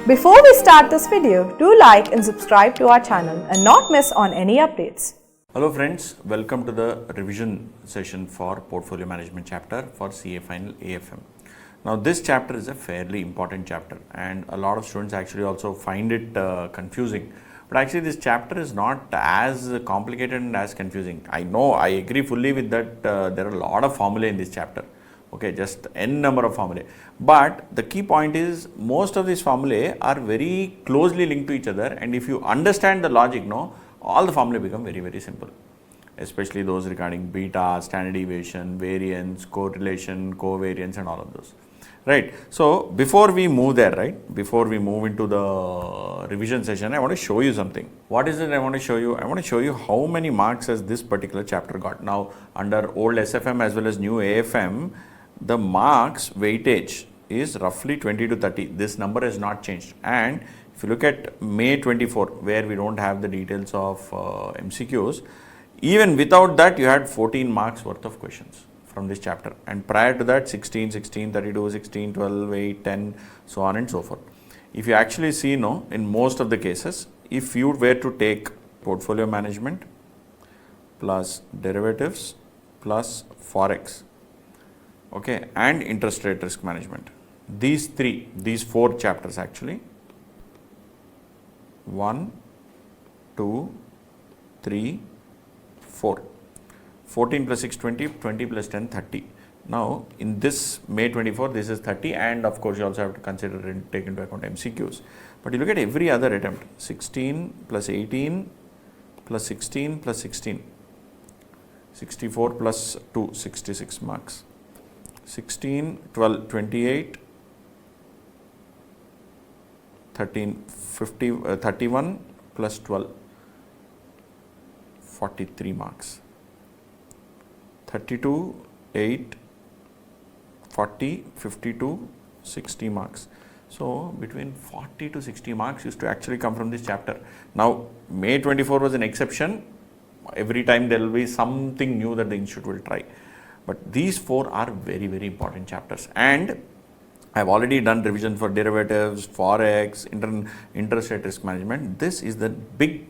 Before we start this video, do like and subscribe to our channel and not miss on any updates. Hello friends, welcome to the revision session for portfolio management chapter for CA Final AFM. Now this chapter is a fairly important chapter and a lot of students actually also find it confusing. But actually this chapter is not as complicated and as confusing. I know, I agree fully with that. There are a lot of formulae in this chapter. Okay, just n number of formulae. But the key point is most of these formulae are very closely linked to each other, and if you understand the logic, all the formulae become very, very simple. Especially those regarding beta, standard deviation, variance, correlation, covariance and all of those. Right. So before we move there, before we move into the revision session, I want to show you something. What is it I want to show you? I want to show you how many marks has this particular chapter got. Now under old SFM as well as new AFM, the marks weightage is roughly 20 to 30. This number has not changed. And if you look at May 24, where we don't have the details of MCQs, even without that you had 14 marks worth of questions from this chapter. And prior to that 16, 16, 32, 16, 12, 8, 10, so on and so forth. If you actually see, in most of the cases, if you were to take portfolio management plus derivatives plus forex, okay, and interest rate risk management, these four chapters actually, 1, 2, 3, 4, 14 plus 6, 20, 20 plus 10, 30. Now in this May 24, this is 30, and of course you also have to consider and take into account MCQs. But you look at every other attempt, 16 plus 18 plus 16 plus 16, 64 plus 2, 66 marks. 16, 12, 28, 13, 50, 31 plus 12, 43 marks. 32, 8, 40, 52, 60 marks. So between 40 to 60 marks used to actually come from this chapter. Now May 24 was an exception. Every time there will be something new that the institute will try. But these four are very, very important chapters, and I have already done revision for derivatives, forex, interest rate risk management. This is the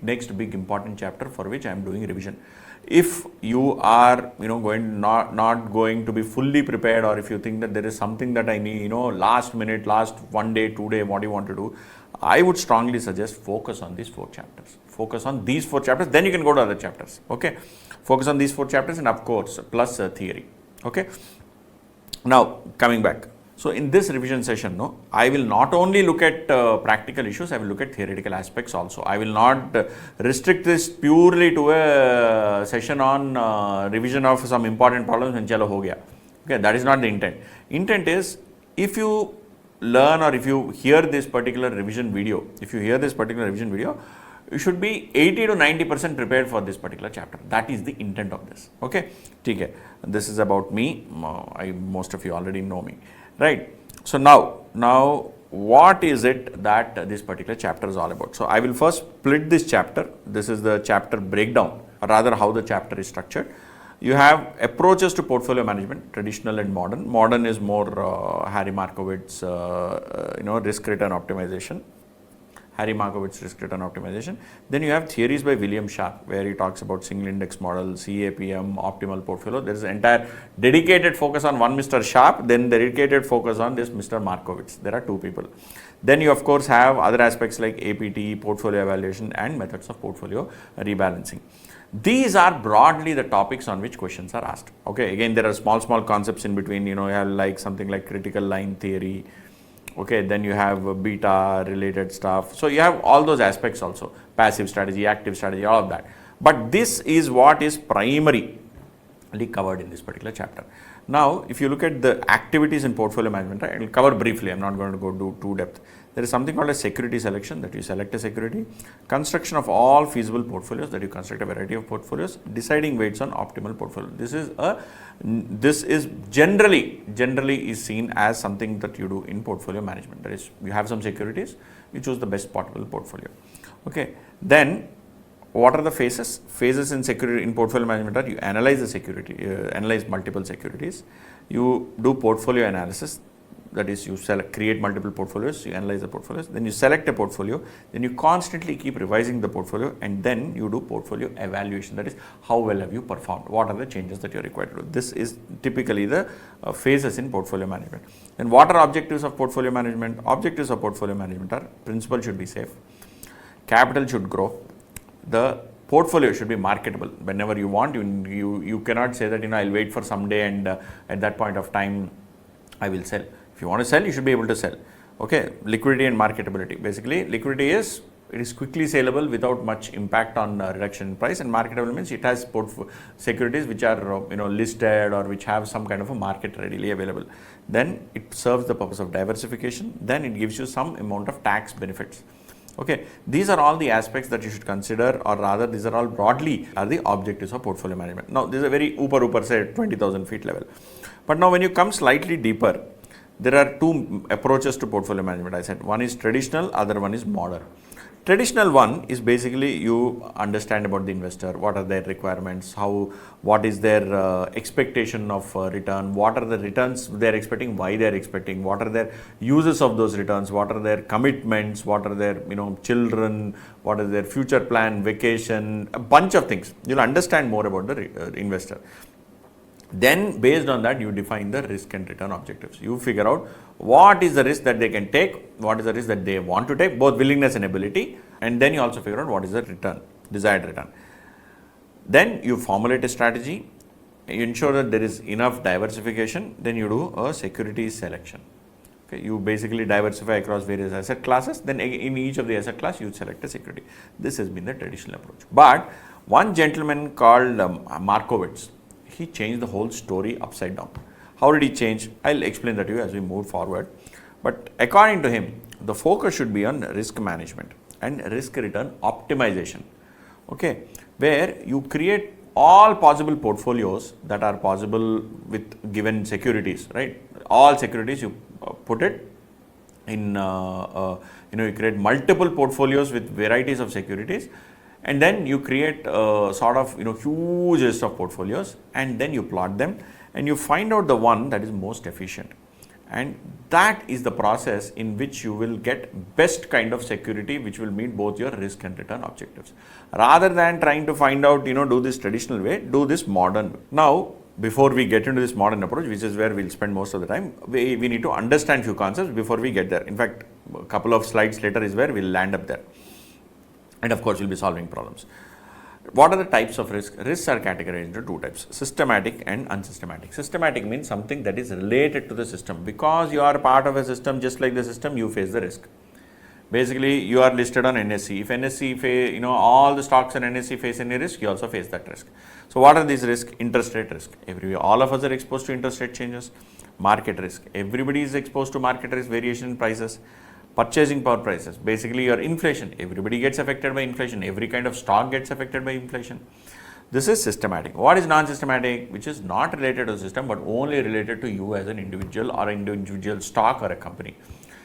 next big important chapter for which I am doing revision. If you are not going to be fully prepared, or if you think that there is something that I need, last minute, last 1 day, 2 day, what do you want to do, I would strongly suggest focus on these 4 chapters. Focus on these 4 chapters, then you can go to other chapters. Okay, focus on these 4 chapters, and of course plus theory. Okay, now coming back. So in this revision session, I will not only look at practical issues, I will look at theoretical aspects also. I will not restrict this purely to a session on revision of some important problems and chalo ho gaya. Okay, that is not the intent. Intent is, if you learn or if you hear this particular revision video, you should be 80 to 90% prepared for this particular chapter. That is the intent of this. Okay, okay. This is about me. Most of you already know me. Right. So now what is it that this particular chapter is all about? So I will first split this chapter. This is the chapter breakdown, or rather how the chapter is structured. You have approaches to portfolio management, traditional and modern. Modern is more Harry Markowitz, risk return optimization. Risk return optimization. Then you have theories by William Sharpe, where he talks about single index model, CAPM, optimal portfolio. There is an entire dedicated focus on one Mr. Sharpe, then dedicated focus on this Mr. Markowitz. There are 2 people. Then you of course have other aspects like APT, portfolio evaluation, and methods of portfolio rebalancing. These are broadly the topics on which questions are asked. Okay, again there are small concepts in between. You have like something like critical line theory. Okay, then you have beta related stuff. So you have all those aspects also, passive strategy, active strategy, all of that. But this is what is primarily covered in this particular chapter. Now, if you look at the activities in portfolio management, I will cover briefly. I'm not going to go do too depth. There is something called a security selection, that you select a security, construction of all feasible portfolios, that you construct a variety of portfolios, deciding weights on optimal portfolio. This is generally is seen as something that you do in portfolio management. That is, you have some securities, you choose the best possible portfolio. Okay, then what are the phases? Phases in security in portfolio management are: you analyze the security, analyze multiple securities, you do portfolio analysis, that is you create multiple portfolios, you analyze the portfolios, then you select a portfolio, then you constantly keep revising the portfolio, and then you do portfolio evaluation. That is, how well have you performed, what are the changes that you are required to do. This is typically the phases in portfolio management. And what are objectives of portfolio management? Objectives of portfolio management are: principal should be safe, capital should grow, the portfolio should be marketable. Whenever you want, you cannot say that I'll wait for someday and at that point of time I will sell. If you want to sell, you should be able to sell. Okay, liquidity and marketability. Basically, liquidity is it is quickly saleable without much impact on reduction in price, and marketable means it has securities which are listed or which have some kind of a market readily available. Then it serves the purpose of diversification. Then it gives you some amount of tax benefits. Okay, these are all the aspects that you should consider, or rather these are all broadly are the objectives of portfolio management. Now this is a very uber say 20,000 feet level. But now when you come slightly deeper, there are two approaches to portfolio management. I said one is traditional, other one is modern. Traditional one is basically you understand about the investor, what are their requirements, what is their expectation of return, what are the returns they are expecting, why they are expecting, what are their uses of those returns, what are their commitments, what are their children, what is their future plan, vacation, a bunch of things. You will understand more about the investor. Then based on that you define the risk and return objectives. You figure out what is the risk that they can take, what is the risk that they want to take, both willingness and ability, and then you also figure out what is the return, desired return. Then you formulate a strategy, you ensure that there is enough diversification, then you do a security selection. Okay, you basically diversify across various asset classes, then in each of the asset class you select a security. This has been the traditional approach. But one gentleman called Markowitz, he changed the whole story upside down. How did he change? I'll explain that to you as we move forward. But according to him, the focus should be on risk management and risk return optimization. Okay, where you create all possible portfolios that are possible with given securities, right? All securities you put it in, you create multiple portfolios with varieties of securities. And then you create sort of huge list of portfolios, and then you plot them and you find out the one that is most efficient, and that is the process in which you will get best kind of security which will meet both your risk and return objectives. Rather than trying to find out do this traditional way, do this modern way. Now before we get into this modern approach, which is where we'll spend most of the time, we need to understand few concepts before we get there. In fact, a couple of slides later is where we'll land up there. And of course, we'll be solving problems. What are the types of risk? Risks are categorized into two types: systematic and unsystematic. Systematic means something that is related to the system. Because you are part of a system, just like the system, you face the risk. Basically, you are listed on NSE. If NSE, all the stocks on NSE face any risk, you also face that risk. So what are these risks? Interest rate risk. All of us are exposed to interest rate changes. Market risk. Everybody is exposed to market risk, variation in prices. Purchasing power prices, basically your inflation, everybody gets affected by inflation, every kind of stock gets affected by inflation. This is systematic. What is non-systematic? Which is not related to the system but only related to you as an individual or an individual stock or a company.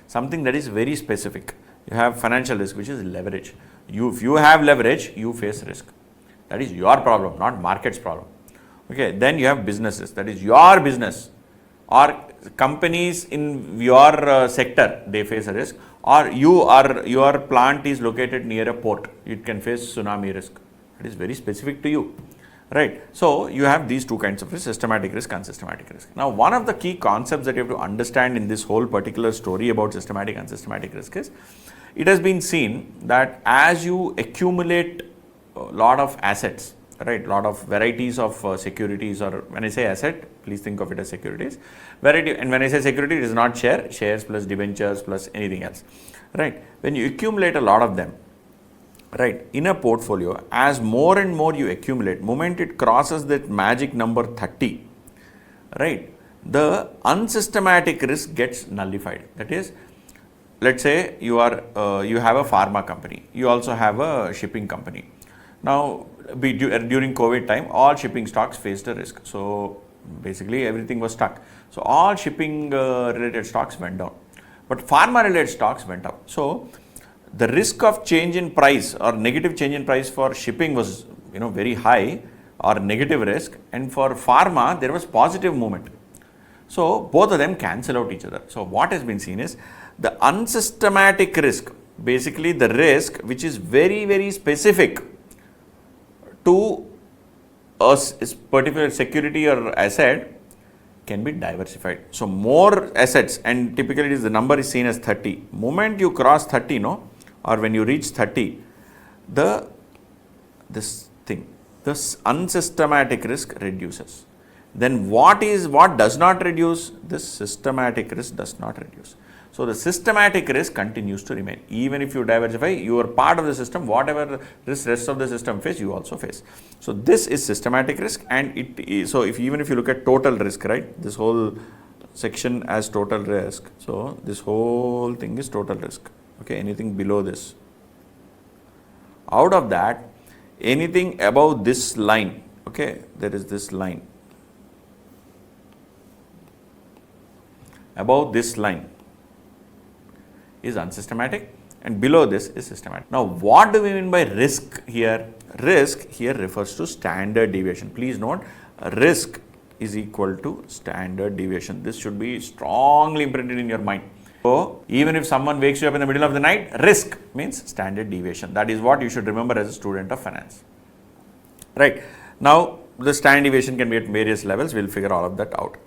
Something that is very specific. You have financial risk, which is leverage. If you have leverage, you face risk. That is your problem, not market's problem. Okay, then you have businesses, that is your business, or companies in your sector, they face a risk, or your plant is located near a port, it can face tsunami risk. It is very specific to you, right? So you have these two kinds of risk: systematic risk and unsystematic risk. Now one of the key concepts that you have to understand in this whole particular story about systematic and unsystematic risk is, it has been seen that as you accumulate a lot of assets, right, lot of varieties of securities, or when I say asset, please think of it as securities, variety, and when I say security, it is not shares plus debentures plus anything else, right? When you accumulate a lot of them, right, in a portfolio, as more and more you accumulate, moment it crosses that magic number 30, right, the unsystematic risk gets nullified. That is, let's say you have a pharma company, you also have a shipping company. Now during COVID time, all shipping stocks faced a risk. So basically everything was stuck. So all shipping related stocks went down, but pharma related stocks went up. So the risk of change in price or negative change in price for shipping was very high, or negative risk, and for pharma there was positive movement. So both of them cancel out each other. So what has been seen is the unsystematic risk, basically the risk which is very, very specific to a particular security or asset, can be diversified. So more assets, and typically the number is seen as 30. Moment you cross 30, no, or when you reach 30, this unsystematic risk reduces. Then what does not reduce? This systematic risk does not reduce. So the systematic risk continues to remain. Even if you diversify, you are part of the system. Whatever risk rest of the system face, you also face. So this is systematic risk, and even if you look at total risk, right? This whole section as total risk. So this whole thing is total risk. Okay, anything below this. Out of that, anything above this line, okay, there is this line. Above this line is unsystematic, and below this is systematic. Now, what do we mean by risk here? Risk here refers to standard deviation. Please note, risk is equal to standard deviation. This should be strongly imprinted in your mind. So, even if someone wakes you up in the middle of the night, risk means standard deviation. That is what you should remember as a student of finance. Right. Now, the standard deviation can be at various levels. We'll figure all of that out.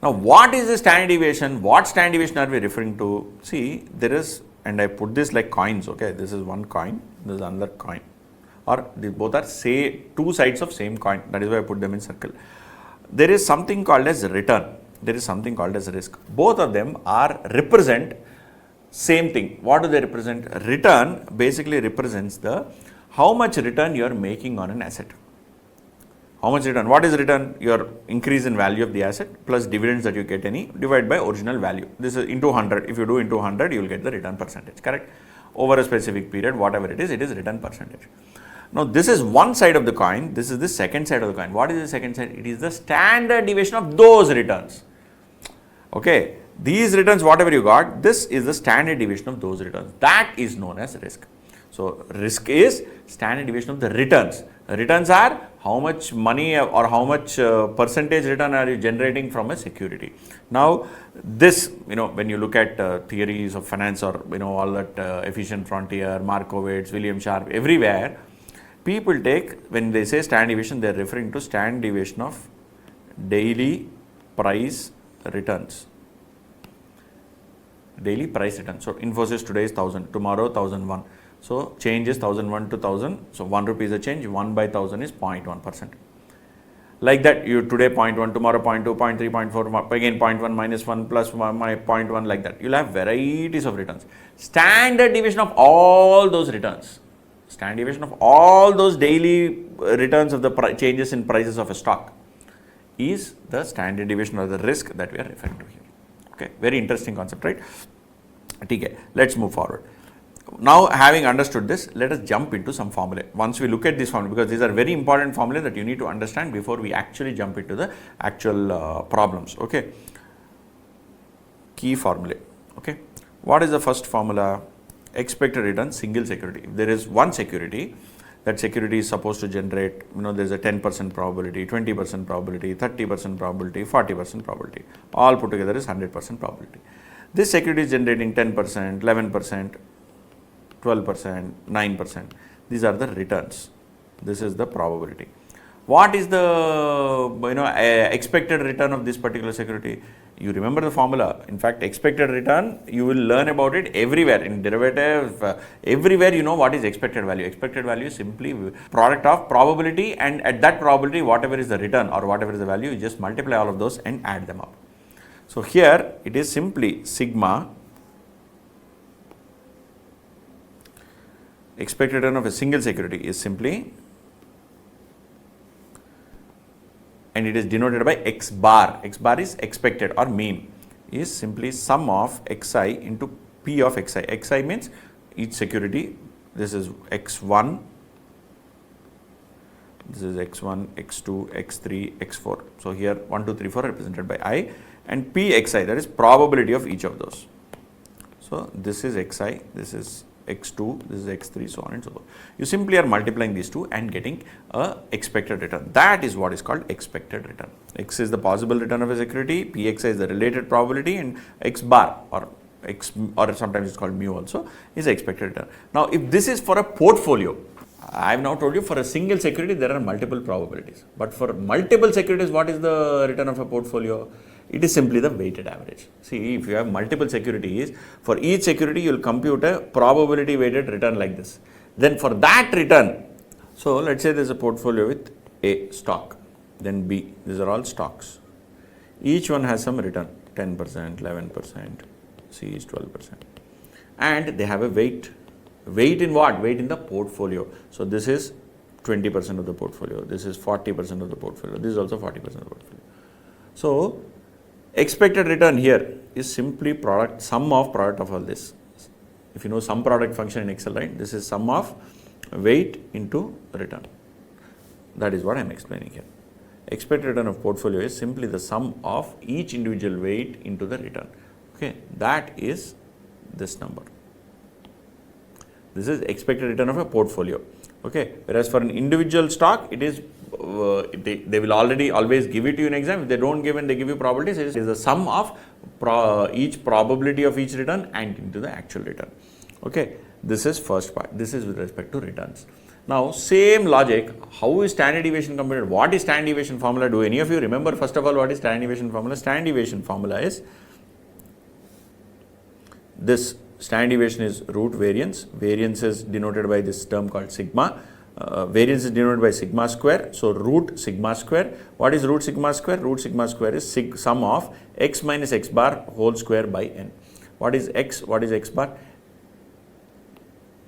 Now, what is the standard deviation? What standard deviation are we referring to? See, there is, and I put this like coins, okay? This is one coin, this is another coin. Or these both are two sides of same coin. That is why I put them in circle. There is something called as return. There is something called as risk. Both of them represent same thing. What do they represent? Return basically represents how much return you are making on an asset. How much return? What is return? Your increase in value of the asset plus dividends that you get divided by original value. This is into 100. If you do into 100, you will get the return percentage, correct? Over a specific period, whatever it is return percentage. Now, this is one side of the coin. This is the second side of the coin. What is the second side? It is the standard deviation of those returns. Okay. These returns, whatever you got, this is the standard deviation of those returns. That is known as risk. So, risk is standard deviation of the returns. Returns are how much money or how much percentage return are you generating from a security. Now, this, when you look at theories of finance or, all that efficient frontier, Markowitz, William Sharpe, everywhere, people when they say standard deviation, they are referring to standard deviation of daily price returns. Daily price return. So, Infosys today is 1000, tomorrow 1001. So, change is 1001 to 1000. So, 1 rupee is a change, 1 by 1000 is 0.1%. Like that, you today 0.1, tomorrow 0.2, 0.3, 0.4, again 0.1 minus 1 plus 1, 0.1, like that. You will have varieties of returns. Standard deviation of all those returns. Standard deviation of all those daily returns of the changes in prices of a stock is the standard deviation or the risk that we are referring to here. Okay, very interesting concept, right? Okay, let's move forward. Now, having understood this, let us jump into some formulae. Once we look at this formula, because these are very important formulae that you need to understand before we actually jump into the actual problems. Okay, key formulae. Okay, what is the first formula? Expected return, single security. If there is one security, that security is supposed to generate, there is a 10% probability, 20% probability, 30% probability, 40% probability. All put together is 100% probability. This security is generating 10%, 11%, 12%, 9%. These are the returns. This is the probability. What is the expected return of this particular security? You remember the formula. In fact, expected return, you will learn about it everywhere in derivative. Everywhere you know what is expected value. Expected value is simply product of probability, and at that probability, whatever is the return or whatever is the value, you just multiply all of those and add them up. So here it is simply sigma expected return of a single security is simply, and it is denoted by x bar. X bar is expected or mean, is simply sum of xi into p of xi. Xi means each security. This is x1, this is x1, x2, x3, x4. So here 1, 2, 3, 4 represented by I, and pxi, that is probability of each of those. So this is xi, this is x2, this is x3, so on and so forth. You simply are multiplying these two and getting a expected return. That is what is called expected return. X is the possible return of a security, pxi is the related probability, and x bar or sometimes it's called mu also is the expected return. Now, if this is for a portfolio, I have now told you for a single security there are multiple probabilities, but for multiple securities, what is the return of a portfolio? It is simply the weighted average. See, if you have multiple securities, for each security you will compute a probability weighted return like this. Then for that return, so let's say there is a portfolio with A stock, then B, these are all stocks. Each one has some return, 10%, 11%, C is 12%. And they have a weight. Weight in what? Weight in the portfolio. So this is 20% of the portfolio, this is 40% of the portfolio, this is also 40% of the portfolio. So expected return here is simply sum of product of all this. If you know sum product function in Excel, right? This is sum of weight into return. That is what I am explaining here. Expected return of portfolio is simply the sum of each individual weight into the return. Okay, that is this number. This is expected return of a portfolio. Okay, whereas for an individual stock, it is they will always give it to you in exam. If they don't give and they give you probabilities, it is the sum of each probability of each return and into the actual return. Okay, this is first part. This is with respect to returns. Now, same logic, how is standard deviation computed? What is standard deviation formula? Do any of you remember first of all what is standard deviation formula? Standard deviation formula is this. Standard deviation is root variance. Variance is denoted by this term called sigma. Variance is denoted by sigma square. So root sigma square. What is root sigma square? Root sigma square is sum of x minus x bar whole square by n. What is x? What is x bar?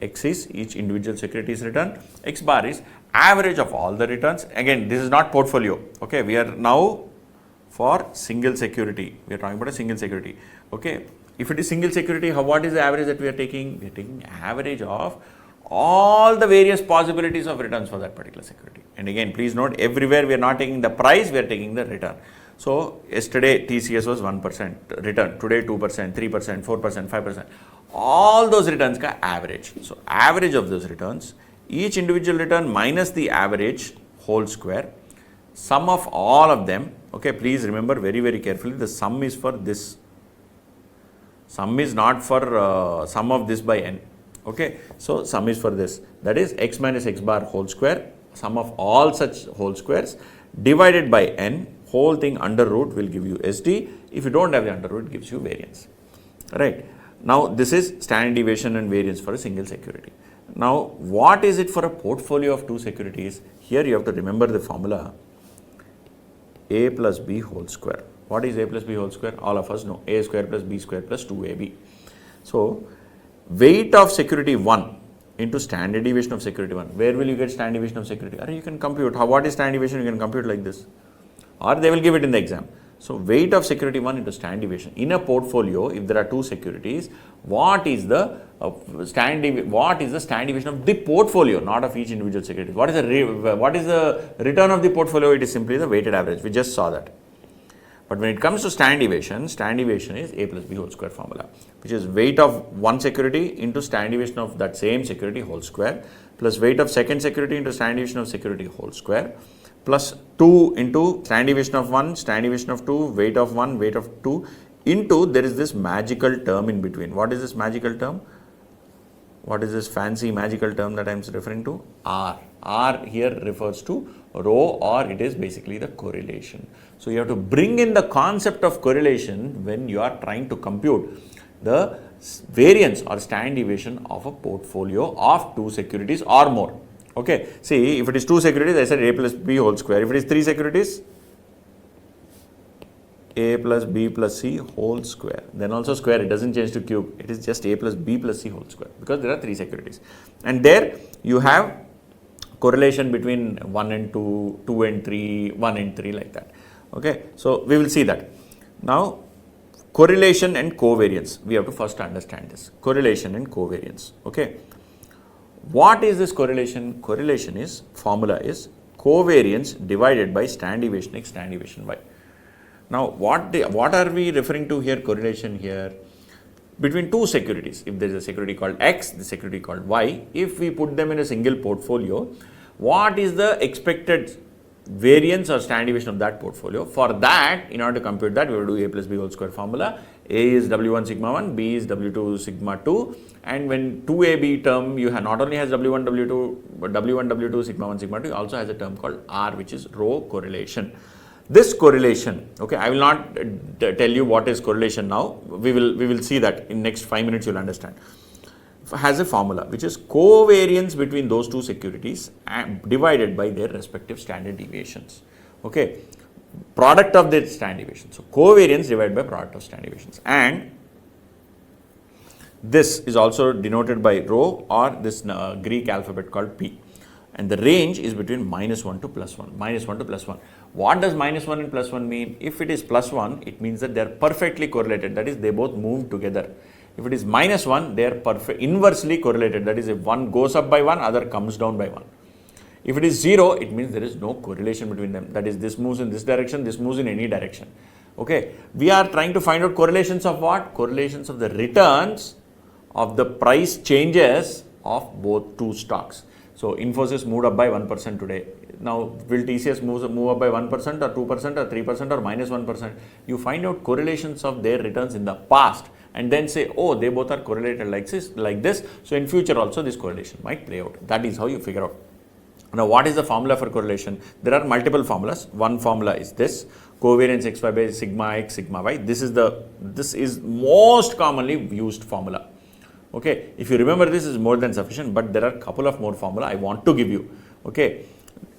X is each individual security's return. X bar is average of all the returns. Again, this is not portfolio. Okay, we are now for single security. We are talking about a single security. Okay. If it is single security, what is the average that we are taking? We are taking average of all the various possibilities of returns for that particular security. And again, please note, everywhere we are not taking the price, we are taking the return. So, yesterday TCS was 1% return, today 2%, 3%, 4%, 5%. All those returns ka average. So, average of those returns, each individual return minus the average whole square, sum of all of them. Okay, please remember very, very carefully, the sum is for this. Sum is not for sum of this by n. Okay, so sum is for this. That is x minus x bar whole square, sum of all such whole squares divided by n, whole thing under root will give you SD. If you don't have the under root, it gives you variance. Right. Now, this is standard deviation and variance for a single security. Now, what is it for a portfolio of two securities? Here you have to remember the formula A plus B whole square. What is A plus B whole square? All of us know A square plus B square plus 2AB. So, weight of security 1 into standard deviation of security 1. Where will you get standard deviation of security? Or you can compute. What is standard deviation? You can compute like this. Or they will give it in the exam. So, weight of security 1 into standard deviation. In a portfolio, if there are two securities, what is the standard deviation of the portfolio, not of each individual security? What is the return of the portfolio? It is simply the weighted average. We just saw that. But when it comes to standard deviation is A plus B whole square formula, which is weight of one security into standard deviation of that same security whole square, plus weight of second security into standard deviation of security whole square, plus 2 into standard deviation of 1, standard deviation of 2, weight of 1, weight of 2, into there is this magical term in between. What is this magical term? What is this fancy magical term that I am referring to? R. R here refers to rho, or it is basically the correlation. So, you have to bring in the concept of correlation when you are trying to compute the variance or standard deviation of a portfolio of two securities or more. Okay. See, if it is two securities, I said A plus B whole square. If it is three securities, A plus B plus C whole square. Then also square, it doesn't change to cube. It is just A plus B plus C whole square, because there are three securities. And there you have correlation between 1 and 2, 2 and 3, 1 and 3, like that. Okay. So, we will see that. Now, correlation and covariance. We have to first understand this. Correlation and covariance. Okay. What is this correlation? Correlation is, formula is covariance divided by standard deviation x, standard deviation y. Now, what are we referring to here? Correlation here. between two securities. If there is a security called X, the security called Y, if we put them in a single portfolio, what is the expected variance or standard deviation of that portfolio? For that, in order to compute that, we will do A plus B whole square formula. A is W1 sigma 1, B is W2 sigma 2, and when 2AB term, you have not only has W1, W2, but W1, W2 sigma 1, sigma 2, it also has a term called R, which is rho correlation. This correlation, okay, I will not tell you what is correlation now. We will see that in next 5 minutes. You'll understand. Has a formula which is covariance between those two securities and divided by their respective standard deviations. Okay, product of their standard deviations. So covariance divided by product of standard deviations, and this is also denoted by rho or this Greek alphabet called P. And the range is between -1 to +1, -1 to +1. What does -1 and +1 mean? If it is +1, it means that they are perfectly correlated. That is, they both move together. If it is -1, they are inversely correlated. That is, if one goes up by 1, other comes down by 1. If it is 0, it means there is no correlation between them. That is, this moves in this direction, this moves in any direction. Okay, we are trying to find out correlations of what? Correlations of the returns of the price changes of both two stocks. So Infosys moved up by 1% today. Now, will TCS move up by 1% or 2% or 3% or -1%? You find out correlations of their returns in the past and then say, oh, they both are correlated like this. So in future also this correlation might play out. That is how you figure out. Now, what is the formula for correlation? There are multiple formulas. One formula is this: covariance XY by sigma X, sigma Y. This is most commonly used formula. Okay, if you remember, this is more than sufficient, but there are a couple of more formula I want to give you. Okay,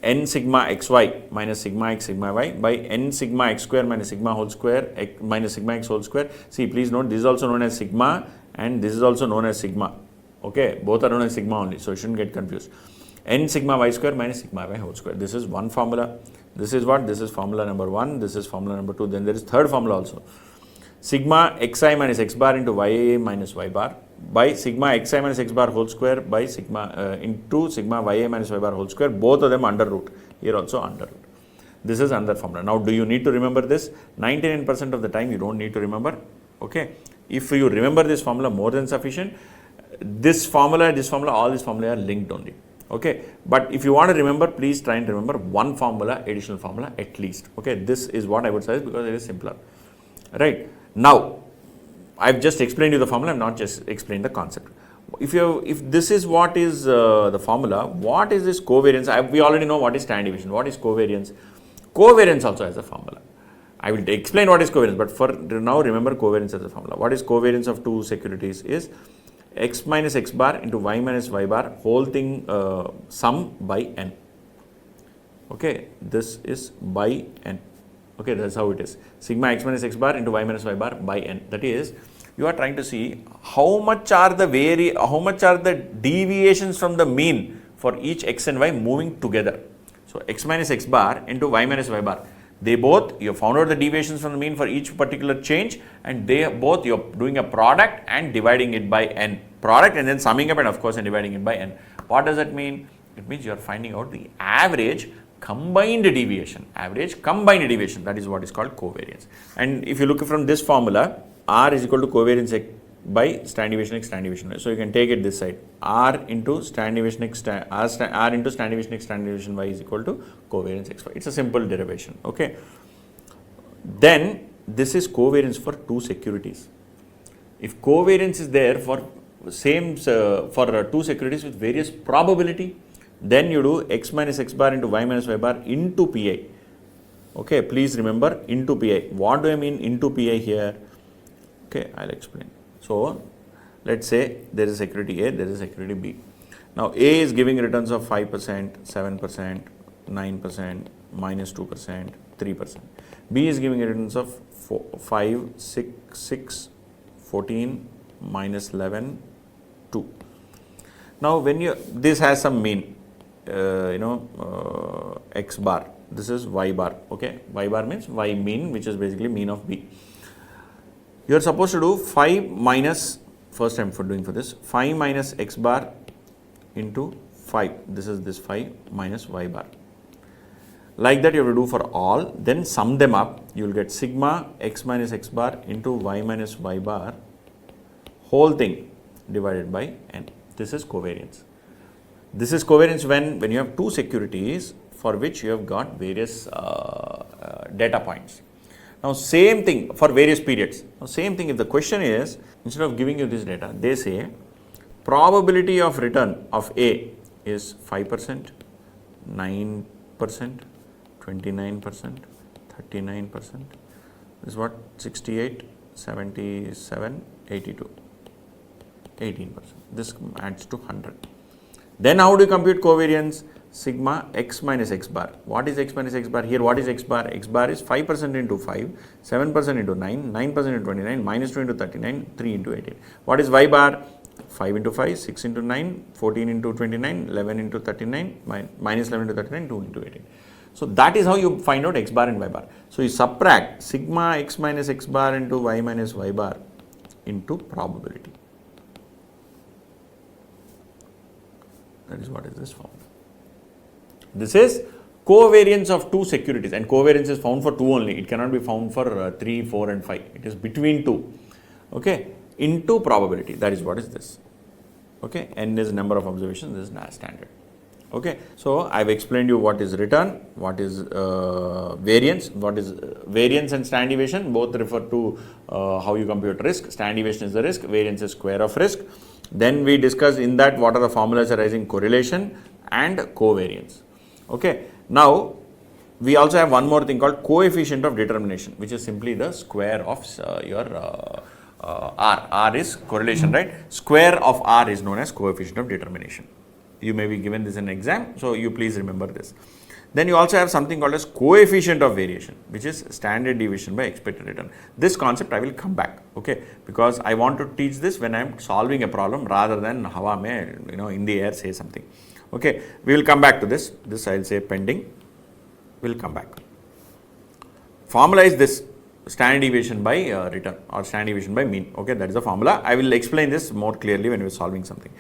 n sigma xy minus sigma x sigma y by n sigma x square minus sigma whole square minus sigma x whole square. See, please note, this is also known as sigma and this is also known as sigma. Okay, both are known as sigma only, so you shouldn't get confused. N sigma y square minus sigma y whole square. This is one formula. This is what? This is formula number 1. This is formula number 2. Then there is third formula also. Sigma xi minus x bar into ya minus y bar by sigma xi minus x bar whole square by sigma into sigma ya minus y bar whole square, both of them under root, here also under root. This is another formula. Now, do you need to remember this? 99% of the time you don't need to remember. Okay, if you remember this formula, more than sufficient. This formula, all these formula are linked only. Okay, but if you want to remember, please try and remember one formula, additional formula at least. Okay, this is what I would suggest because it is simpler. Right, now I've just explained you the formula, I've not just explained the concept. If this is what is the formula, what is this covariance? We already know what is standard deviation. What is covariance? Covariance also has a formula. I will explain what is covariance, but for now remember covariance as a formula. What is covariance of two securities is x minus x bar into y minus y bar whole thing sum by n. Okay, this is by n. Okay, that's how it is. Sigma x minus x bar into y minus y bar by n. That is, you are trying to see how much are the deviations from the mean for each x and y moving together. So x minus x bar into y minus y bar. They both, you have found out the deviations from the mean for each particular change, and they both, you are doing a product and dividing it by n. Product and then summing up and of course and dividing it by n. What does that mean? It means you are finding out the average combined deviation. Average combined deviation, that is what is called covariance. And if you look from this formula, R is equal to covariance x by standard deviation x standard deviation y. So you can take it this side, R into standard deviation x R into standard deviation x standard deviation y is equal to covariance xy. It's a simple derivation. Okay, then this is covariance for two securities. If covariance is there for same for two securities with various probability, then you do x minus x bar into y minus y bar into pi. Okay, please remember into pi. What do I mean into pi here? Okay, I'll explain. So, let's say there is a security A, there is a security B. Now, A is giving returns of 5%, 7%, 9%, minus 2%, 3%. B is giving returns of 5, 6, 14, minus 11, 2. Now, when this has some mean, x bar, this is y bar. Okay, y bar means y mean, which is basically mean of B. You are supposed to do 5 minus, first time for doing for this, 5 minus x bar into 5. This is this 5 minus y bar. Like that you have to do for all, then sum them up. You will get sigma x minus x bar into y minus y bar whole thing divided by n. This is covariance. This is covariance when you have two securities for which you have got various data points. Now same thing for various periods. Now same thing, if the question is, instead of giving you this data, they say probability of return of A is 5%, 9%, 29%, 39%. This is what? 68, 77, 82, 18%. This adds to 100. Then how do you compute covariance? Sigma x minus x bar. What is x minus x bar? Here what is x bar? X bar is 5% into 5, 7% into 9, 9% into 29, minus 2 into 39, 3 into 18. What is y bar? 5 into 5, 6 into 9, 14 into 29, 11 into 39, minus 11 into 39, 2 into 18. So that is how you find out x bar and y bar. So you subtract sigma x minus x bar into y minus y bar into probability. That is what is this formula. This is covariance of two securities, and covariance is found for 2 only. It cannot be found for 3, 4 and 5. It is between 2. Okay, into probability. That is what is this. Okay, n is number of observations. This is standard. Okay, so I have explained you what is return, what is variance, what is variance and standard deviation. Both refer to how you compute risk. Standard deviation is the risk, variance is square of risk. Then we discussed in that what are the formulas arising correlation and covariance. Okay, now we also have one more thing called coefficient of determination, which is simply the square of your R. R is correlation, right? Square of R is known as coefficient of determination. You may be given this in exam, so you please remember this. Then you also have something called as coefficient of variation, which is standard deviation by expected return. This concept I will come back, okay, because I want to teach this when I am solving a problem rather than hawa mein, in the air say something. Okay, we will come back to this. This I will say pending. We will come back. Formula is this: standard deviation by return or standard deviation by mean. Okay, that is the formula. I will explain this more clearly when we are solving something.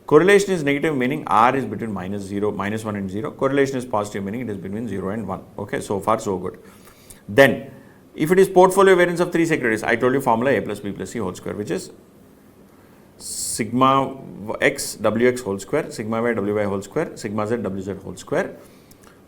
Correlation is negative, meaning R is between minus 1 and 0. Correlation is positive, meaning it is between 0 and 1. Okay, so far so good. Then, if it is portfolio variance of 3 securities, I told you formula A plus B plus C whole square, which is sigma x wx whole square, sigma y wy whole square, sigma z wz whole square,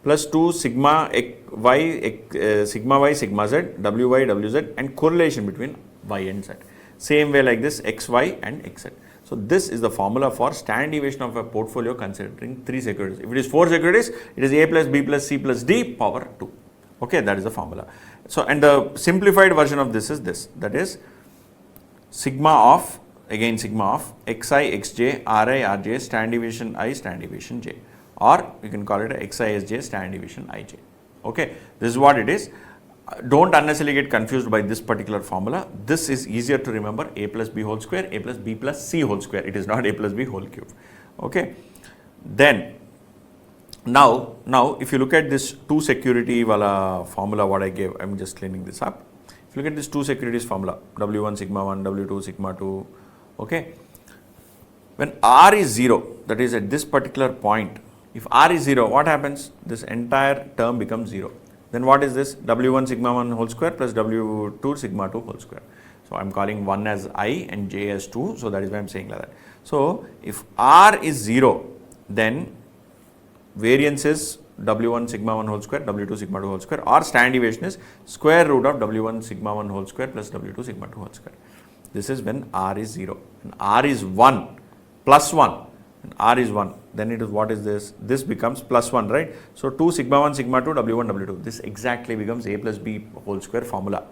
plus 2 sigma y sigma z wy wz, and correlation between y and z. Same way like this, xy and xz. So this is the formula for standard deviation of a portfolio considering 3 securities. If it is 4 securities, it is A plus B plus C plus D power 2. Okay, that is the formula. So, and the simplified version of this is this, that is sigma of, again sigma of xi xj ri rj standard deviation I standard deviation j, or you can call it a xi sj standard deviation ij. Okay, this is what it is. Don't unnecessarily get confused by this particular formula. This is easier to remember: A plus B whole square, A plus B plus C whole square. It is not A plus B whole cube. Okay, then now if you look at this 2 security wala formula what I gave, I am just cleaning this up. If you look at this 2 securities formula, W1 sigma 1, W2 sigma 2, okay, when R is 0, that is at this particular point, if R is 0, what happens? This entire term becomes 0. Then what is this? W1 sigma 1 whole square plus W2 sigma 2 whole square. So I am calling 1 as I and J as 2. So that is why I am saying like that. So if R is 0, then variance is W1 sigma 1 whole square, W2 sigma 2 whole square, or standard deviation is square root of W1 sigma 1 whole square plus W2 sigma 2 whole square. This is when R is 0. And R is 1 plus 1. And R is 1, then it is, what is this? This becomes plus 1, right? So 2 sigma 1 sigma 2 W1 W2. This exactly becomes A plus B whole square formula.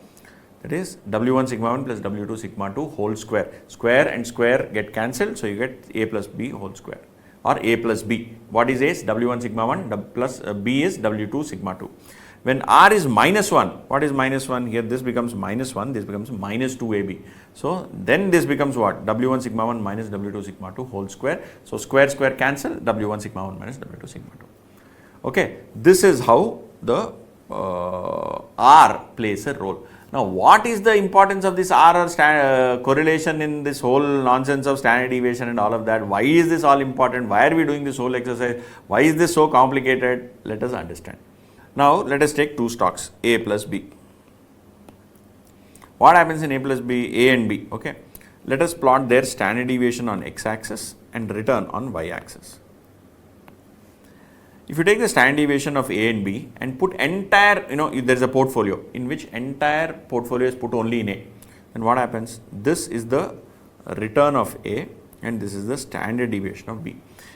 That is W1 sigma 1 plus W2 sigma 2 whole square. Square and square get cancelled, so you get A plus B whole square, or A plus B. What is A? W1 sigma 1 plus B is W2 sigma 2. When R is minus 1, what is minus 1? Here this becomes minus 1, this becomes minus 2AB. So then this becomes what? W1 sigma 1 minus W2 sigma 2 whole square. So square square cancel, W1 sigma 1 minus W2 sigma 2. Okay, this is how the R plays a role. Now what is the importance of this R or correlation in this whole nonsense of standard deviation and all of that? Why is this all important? Why are we doing this whole exercise? Why is this so complicated? Let us understand. Now let us take 2 stocks, A plus B. What happens in A plus B? A and B, okay. let us plot their standard deviation on x-axis and return on y-axis. If you take the standard deviation of A and B and put entire, if there is a portfolio in which entire portfolio is put only in A, then what happens? This is the return of A and this is the standard deviation of B.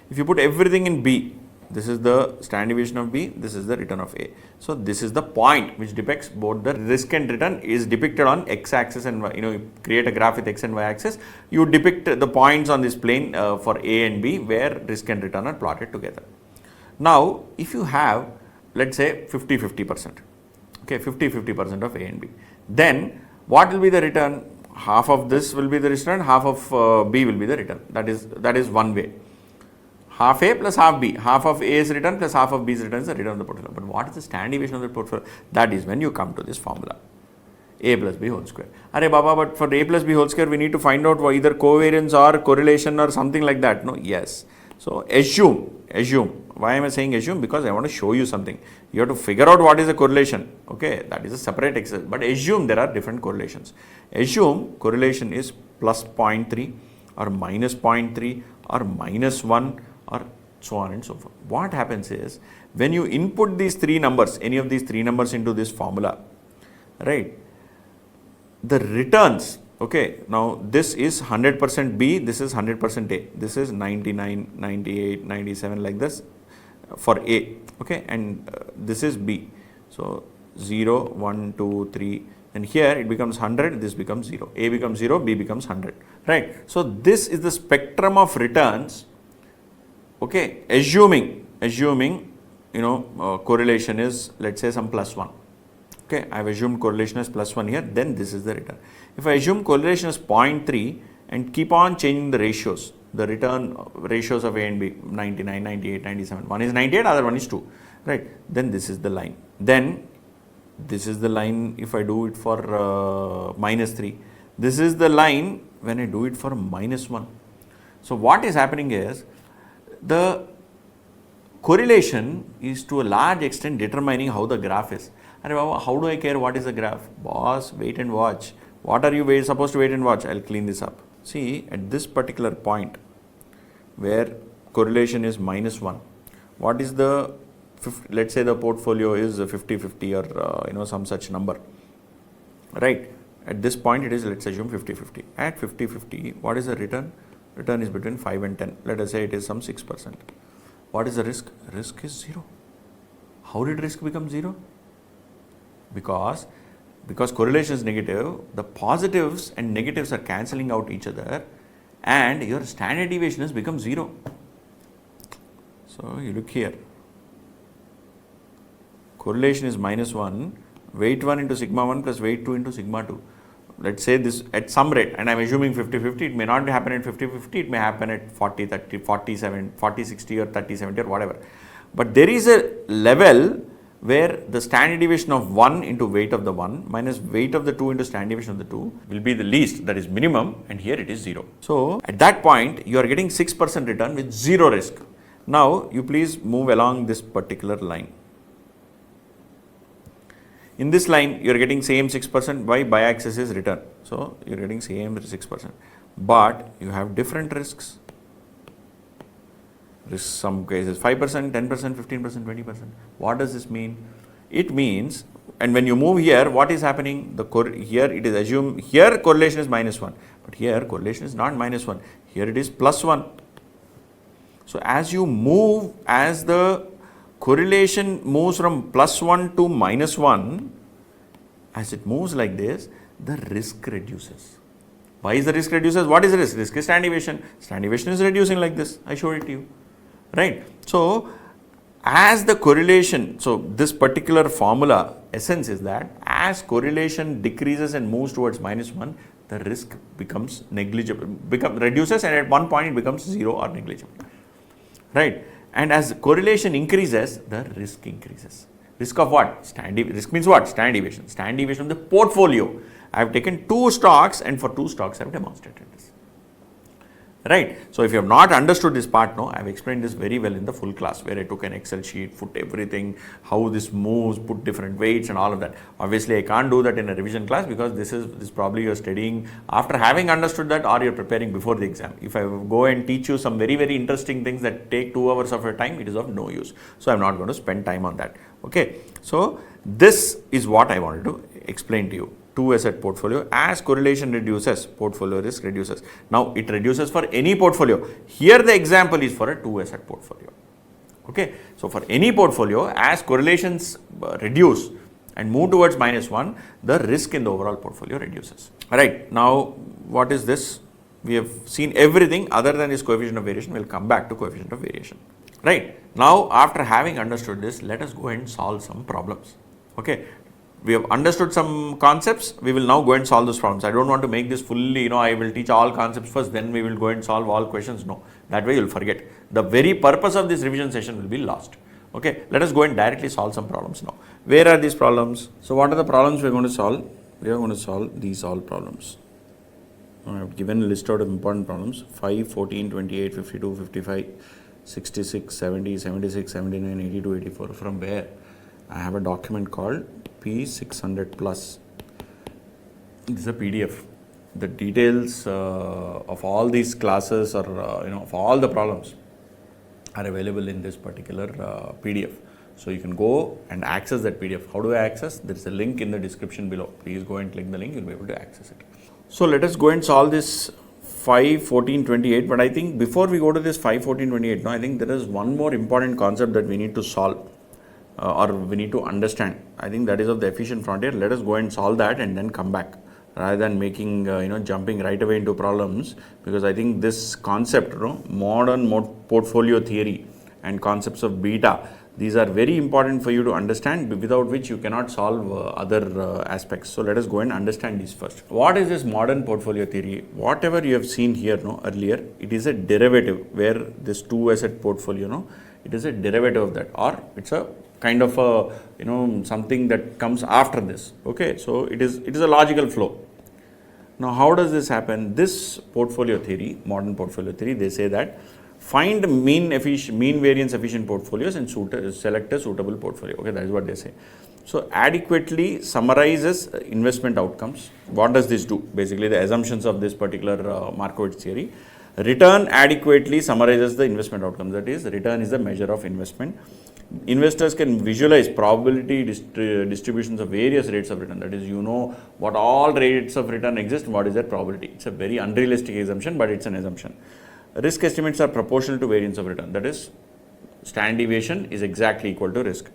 If you put everything in B, this is the standard deviation of B, this is the return of A. So this is the point which depicts both the risk and return is depicted on x-axis and y. You create a graph with x and y-axis, you depict the points on this plane for A and B where risk and return are plotted together. Now, if you have, let's say 50-50%, okay, 50-50% of A and B, then what will be the return? Half of this will be the return, half of B will be the return. That is one way. Half A plus half B, half of A's return plus half of B's return is the return of the portfolio. But what is the standard deviation of the portfolio? That is when you come to this formula, A plus B whole square. Arey Baba, but for A plus B whole square, we need to find out either covariance or correlation or something like that. No, yes. So assume. Why am I saying assume? Because I want to show you something. You have to figure out what is the correlation. Okay, that is a separate exercise. But assume there are different correlations. Assume correlation is plus 0.3 or minus 0.3 or minus 1 or so on and so forth. What happens is when you input these three numbers, any of these three numbers into this formula, right, the returns, okay, now this is 100% B, this is 100% A, this is 99, 98, 97 like this for A, okay, and this is B. So 0, 1, 2, 3, and here it becomes 100, this becomes 0, A becomes 0, B becomes 100, right. So this is the spectrum of returns, okay, assuming correlation is, let's say, some plus 1. Okay, I have assumed correlation is plus 1 here, then this is the return. If I assume correlation is 0.3 and keep on changing the ratios, the return ratios of A and B, 99, 98, 97, one is 98, other one is 2, right, then this is the line. Then this is the line if I do it for minus 3. This is the line when I do it for minus 1. So what is happening is, the correlation is to a large extent determining how the graph is. And how do I care what is the graph? Boss, wait and watch. What are you supposed to wait and watch? I'll clean this up. See, at this particular point where correlation is minus 1, what is the, let's say the portfolio is 50-50 or some such number, right? At this point it is, let's assume 50-50. At 50-50, what is the return? Return is between 5 and 10. Let us say it is some 6%. What is the risk? Risk is 0. How did risk become 0? Because correlation is negative, the positives and negatives are cancelling out each other and your standard deviation has become 0. So you look here. Correlation is minus 1, weight 1 into sigma 1 plus weight 2 into sigma 2. Let's say this at some rate, and I'm assuming 50-50, it may not happen at 50-50, it may happen at 40-30, 40-70, 40-60 or 30-70 or whatever. But there is a level where the standard deviation of 1 into weight of the 1 minus weight of the 2 into standard deviation of the 2 will be the least, that is minimum, and here it is 0. So at that point, you are getting 6% return with 0 risk. Now you please move along this particular line. In this line, you are getting same 6%, why? Y-axis is return. So you are getting same 6%. But you have different risks. Risks, some cases 5%, 10%, 15%, 20%. What does this mean? It means, and when you move here, what is happening? Here it is assumed, here correlation is minus 1. But here correlation is not minus 1. Here it is plus 1. So as you move, as the correlation moves from plus 1 to minus 1, as it moves like this, the risk reduces. Why is the risk reduces? What is the risk? Risk is standard deviation. Standard deviation is reducing like this. I showed it to you, right? So as the correlation, so this particular formula essence is that as correlation decreases and moves towards minus 1, the risk becomes negligible, reduces, and at one point it becomes 0 or negligible, right? And as correlation increases, the risk increases. Risk of what? Risk means what? Standard deviation. Standard deviation of the portfolio. I have taken 2 stocks, and for 2 stocks I have demonstrated this. right? So if you have not understood this part, no, I have explained this very well in the full class where I took an Excel sheet, put everything, how this moves, put different weights and all of that. Obviously, I can't do that in a revision class because this is probably you're studying after having understood that, or you're preparing before the exam. If I go and teach you some very, very interesting things that take 2 hours of your time, it is of no use. So I'm not going to spend time on that. Okay. So this is what I wanted to explain to you. 2 asset portfolio, as correlation reduces, portfolio risk reduces. Now it reduces for any portfolio. Here the example is for a 2 asset portfolio. Okay. So for any portfolio, as correlations reduce and move towards -1, the risk in the overall portfolio reduces. Alright, now what is this? We have seen everything other than this coefficient of variation. We'll come back to coefficient of variation. Right. Now after having understood this, let us go and solve some problems. Okay. We have understood some concepts, we will now go and solve those problems. I don't want to make this fully, I will teach all concepts first, then we will go and solve all questions. No, that way you will forget. The very purpose of this revision session will be lost. Okay, let us go and directly solve some problems now. Where are these problems? So what are the problems we are going to solve? We are going to solve these all problems. I have given a list out of important problems: 5, 14, 28, 52, 55, 66, 70, 76, 79, 82, 84. From where? I have a document called P600 plus. This is a PDF. The details of all these classes or of all the problems are available in this particular PDF. So you can go and access that PDF. How do I access? There is a link in the description below. Please go and click the link, you will be able to access it. So let us go and solve this 5, 14, 28. But I think before we go to this 5, 14, 28, I think there is one more important concept that we need to solve. Or we need to understand. I think that is of the efficient frontier. Let us go and solve that and then come back, rather than making jumping right away into problems, because I think this concept, modern portfolio theory and concepts of beta, these are very important for you to understand, without which you cannot solve other aspects. So let us go and understand this first. What is this modern portfolio theory? Whatever you have seen here earlier, it is a derivative, where this 2 asset portfolio, it is a derivative of that, or it's a kind of a something that comes after this. Okay, so it is a logical flow. Now how does this happen? This portfolio theory, modern portfolio theory, they say that find mean variance efficient portfolios and select a suitable portfolio. Okay, that is what they say. So adequately summarizes investment outcomes. What does this do? Basically the assumptions of this particular Markowitz theory. Return adequately summarizes the investment outcomes. That is, return is the measure of investment. Investors can visualize probability distributions of various rates of return. That is, what all rates of return exist, what is their probability. It's a very unrealistic assumption, but it's an assumption. Risk estimates are proportional to variance of return. That is, standard deviation is exactly equal to risk.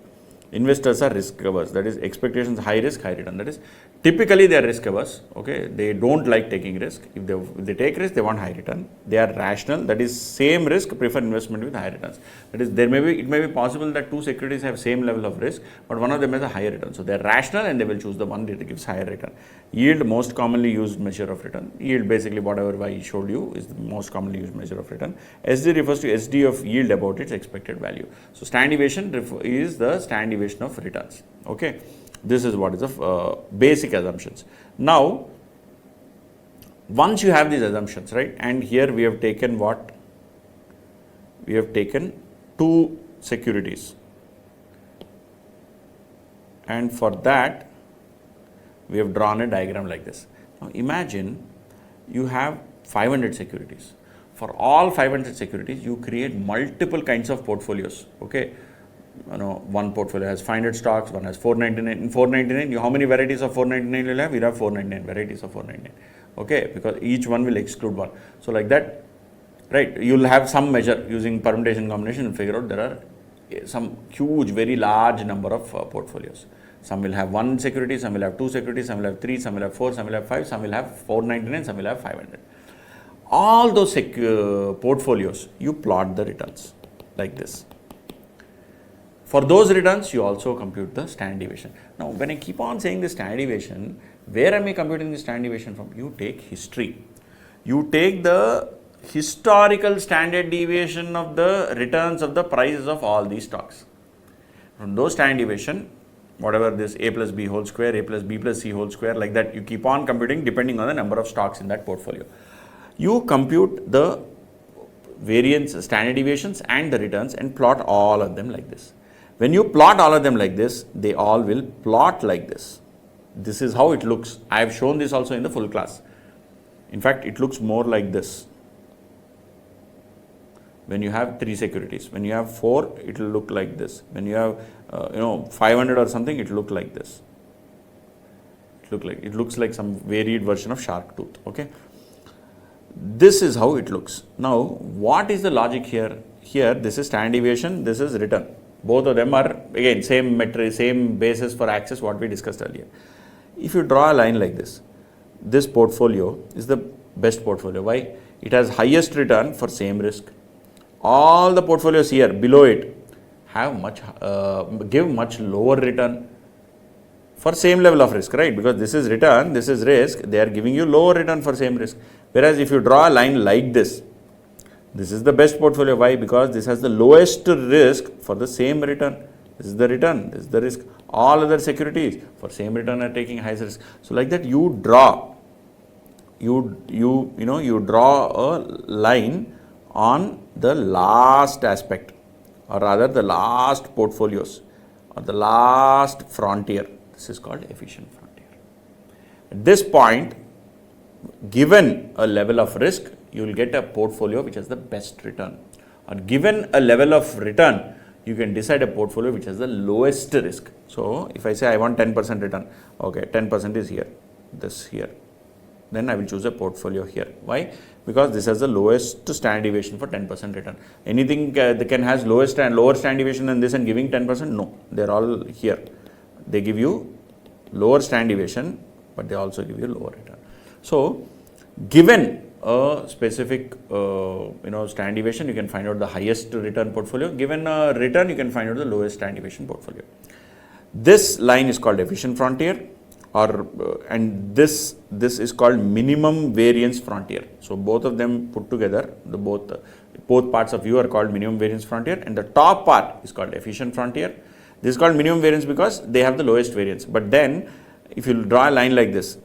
Investors are risk averse. That is, expectations high risk, high return. That is, typically they are risk averse. Okay, they don't like taking risk. If they take risk, they want high return. They are rational. That is, same risk, prefer investment with high returns. That is, it may be possible that 2 securities have same level of risk, but one of them has a higher return. So they are rational and they will choose the one that gives higher return. Yield, most commonly used measure of return. Yield, basically whatever I showed you, is the most commonly used measure of return. SD refers to SD of yield about its expected value. So standard deviation is the standard deviation of returns. Okay, this is what is the basic assumptions. Now once you have these assumptions, right, and here we have taken what? We have taken 2 securities, and for that we have drawn a diagram like this. Now imagine you have 500 securities. For all 500 securities, you create multiple kinds of portfolios. Okay, one portfolio has 500 stocks, one has 499. In 499, how many varieties of 499 you'll have? You'll have 499 varieties of 499. Okay, because each one will exclude one. So like that, right, you'll have some measure using permutation combination and figure out there are some huge, very large number of portfolios. Some will have 1 security, some will have 2 securities, some will have 3, some will have 4, some will have 5, some will have 499, some will have 500. All those portfolios, you plot the returns like this. For those returns, you also compute the standard deviation. Now, when I keep on saying the standard deviation, where am I computing the standard deviation from? You take history. You take the historical standard deviation of the returns of the prices of all these stocks. From those standard deviation, whatever this A plus B whole square, A plus B plus C whole square, like that, you keep on computing depending on the number of stocks in that portfolio. You compute the variance, standard deviations and the returns and plot all of them like this. When you plot all of them like this, they all will plot like this. This is how it looks. I have shown this also in the full class. In fact, it looks more like this. When you have 3 securities, when you have 4, it will look like this. When you have 500 or something, it will look like this. It looks like some varied version of shark tooth. Okay, this is how it looks. Now, what is the logic here? Here, this is standard deviation, this is return. Both of them are again same metric, same basis for access what we discussed earlier. If you draw a line like this portfolio is the best portfolio. Why? It has highest return for same risk. All the portfolios here below it have give much lower return for same level of risk, right? Because this is return, this is risk, they are giving you lower return for same risk. Whereas if you draw a line like this is the best portfolio. Why? Because this has the lowest risk for the same return. This is the return, this is the risk. All other securities for same return are taking highest risk. So like that you draw a line on the last aspect, or rather the last portfolios or the last frontier. This is called efficient frontier. At this point, given a level of risk, you will get a portfolio which has the best return, or given a level of return, you can decide a portfolio which has the lowest risk. So if I say I want 10% return, okay, 10% is here, this here, then I will choose a portfolio here. Why? Because this has the lowest standard deviation for 10% return. Anything that can has lowest and lower standard deviation than this and giving 10%? No, they are all here. They give you lower standard deviation, but they also give you lower return. So given a specific standard deviation, you can find out the highest return portfolio. Given a return, you can find out the lowest standard deviation portfolio. This line is called efficient frontier, and this is called minimum variance frontier. So both of them put together, both parts of view are called minimum variance frontier, and the top part is called efficient frontier. This is called minimum variance because they have the lowest variance. But then if you draw a line like this,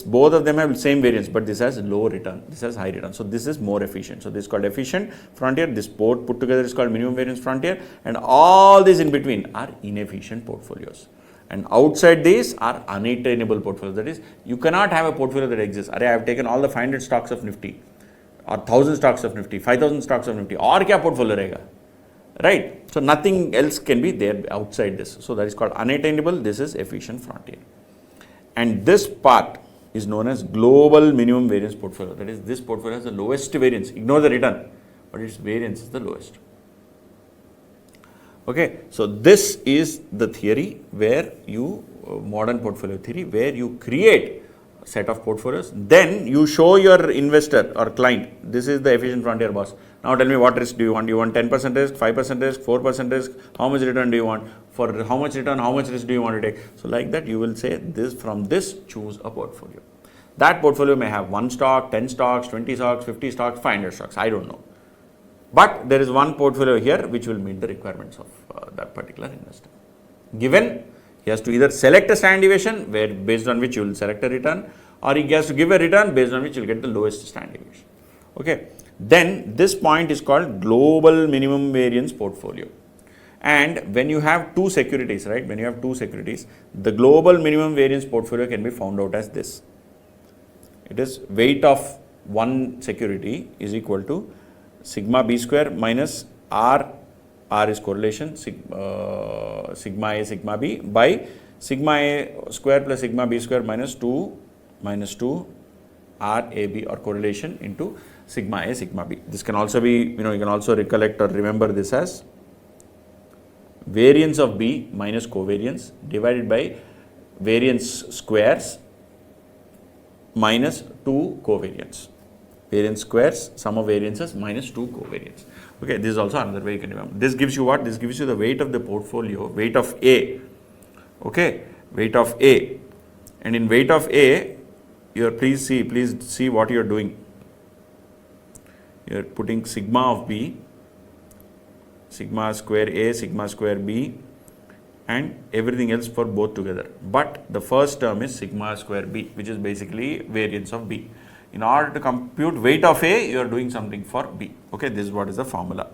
both of them have the same variance, but this has low return, this has high return. So this is more efficient. So this is called efficient frontier. This both put together is called minimum variance frontier, and all these in between are inefficient portfolios. And outside these are unattainable portfolios. That is, you cannot have a portfolio that exists. I have taken all the 500 stocks of Nifty, or 1000 stocks of Nifty, 5000 stocks of Nifty, or kya portfolio rahega? Right? So nothing else can be there outside this. So that is called unattainable. This is efficient frontier. And this part is known as global minimum variance portfolio. That is, this portfolio has the lowest variance. Ignore the return, but its variance is the lowest. Okay, so this is the theory where modern portfolio theory, where you create a set of portfolios, then you show your investor or client, this is the efficient frontier, boss. Now tell me, what risk do you want? Do you want 10% risk, 5% risk, 4% risk? How much return do you want? For how much return, how much risk do you want to take? So like that, you will say this, from this, choose a portfolio. That portfolio may have 1 stock, 10 stocks, 20 stocks, 50 stocks, 500 stocks, I don't know. But there is one portfolio here which will meet the requirements of that particular investor. Given, he has to either select a standard deviation based on which you will select a return, or he has to give a return based on which you will get the lowest standard deviation. Okay. Then this point is called global minimum variance portfolio. And when you have 2 securities, right? When you have 2 securities, the global minimum variance portfolio can be found out as this. It is weight of one security is equal to sigma b square minus r is correlation, sigma a sigma b by sigma a square plus sigma b square minus 2 r a b, or correlation into sigma a sigma b. This can also be, you can also recollect or remember this as variance of b minus covariance divided by variance squares minus 2 covariance. Variance squares, sum of variances minus 2 covariance. Okay, this is also another way you can remember. This gives you what? This gives you the weight of the portfolio, weight of A. Okay, weight of A. And in weight of A, please see what you are doing. You are putting sigma of B, sigma square A, sigma square B, and everything else for both together. But the first term is sigma square B, which is basically variance of B. In order to compute weight of A, you are doing something for B. Okay, this is what is the formula.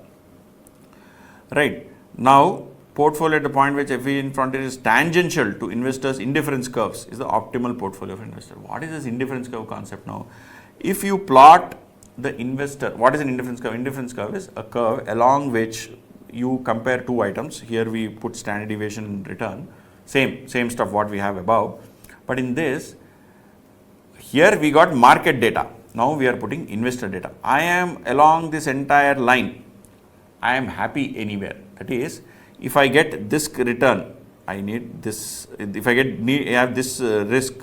Right. Now, portfolio at the point which efficient frontier is tangential to investors' indifference curves is the optimal portfolio of investor. What is this indifference curve concept now? If you plot the investor, what is an indifference curve? Indifference curve is a curve along which you compare two items. Here we put standard deviation and return. Same stuff what we have above. But in this, here we got market data. Now we are putting investor data. I am along this entire line. I am happy anywhere. That is, if I get this return, I need this. If I have this risk,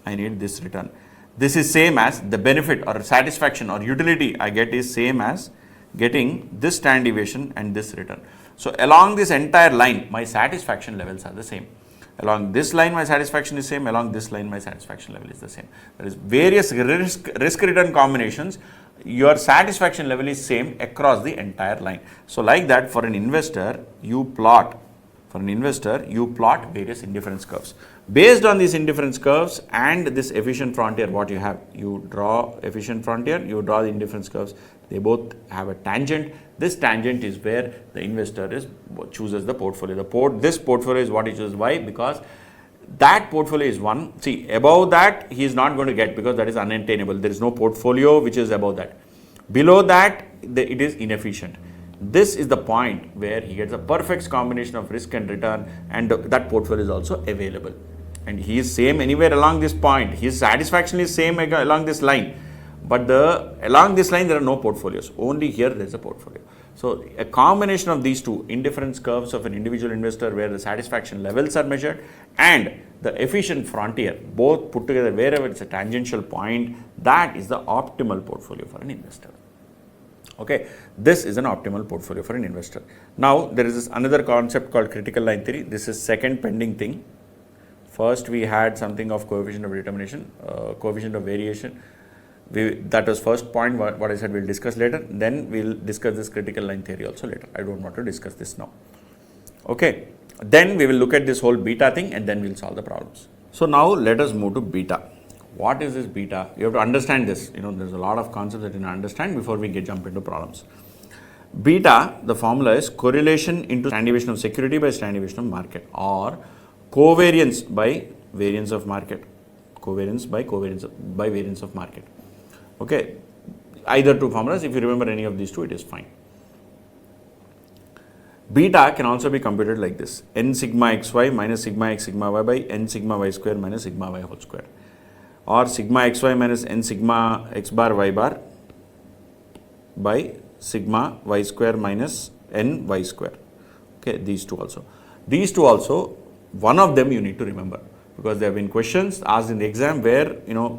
I need this return. This is same as the benefit or satisfaction or utility I get is same as getting this standard deviation and this return. So along this entire line, my satisfaction levels are the same. Along this line, my satisfaction is same. Along this line, my satisfaction level is the same. There is various risk return combinations. Your satisfaction level is same across the entire line. So like that, for an investor, you plot various indifference curves. Based on these indifference curves and this efficient frontier, what you have, you draw efficient frontier, you draw the indifference curves. They both have a tangent. This tangent is where the investor chooses the portfolio. This portfolio is what he chooses. Why? Because that portfolio is one. See, above that he is not going to get because that is unattainable. There is no portfolio which is above that. Below that, it is inefficient. This is the point where he gets a perfect combination of risk and return, and that portfolio is also available. And he is same anywhere along this point. His satisfaction is same along this line. But along this line, there are no portfolios. Only here there is a portfolio. So a combination of these two indifference curves of an individual investor where the satisfaction levels are measured and the efficient frontier, both put together wherever it's a tangential point, that is the optimal portfolio for an investor. Okay, this is an optimal portfolio for an investor. Now there is another concept called critical line theory. This is second pending thing. First we had something of coefficient of determination, coefficient of variation. That was first point, what I said we'll discuss later. Then we'll discuss this critical line theory also later. I don't want to discuss this now. Okay, then we will look at this whole beta thing and then we'll solve the problems. So now let us move to beta. What is this beta? You have to understand this. There's a lot of concepts that you need to understand before we jump into problems. Beta, the formula is correlation into standard deviation of security by standard deviation of market, or covariance by variance of market. Covariance by variance of market. Okay, either two formulas. If you remember any of these two, it is fine. Beta can also be computed like this: n sigma xy minus sigma x sigma y by n sigma y square minus sigma y whole square, or sigma xy minus n sigma x bar y bar by sigma y square minus n y square. Okay, these two also, one of them you need to remember, because there have been questions asked in the exam where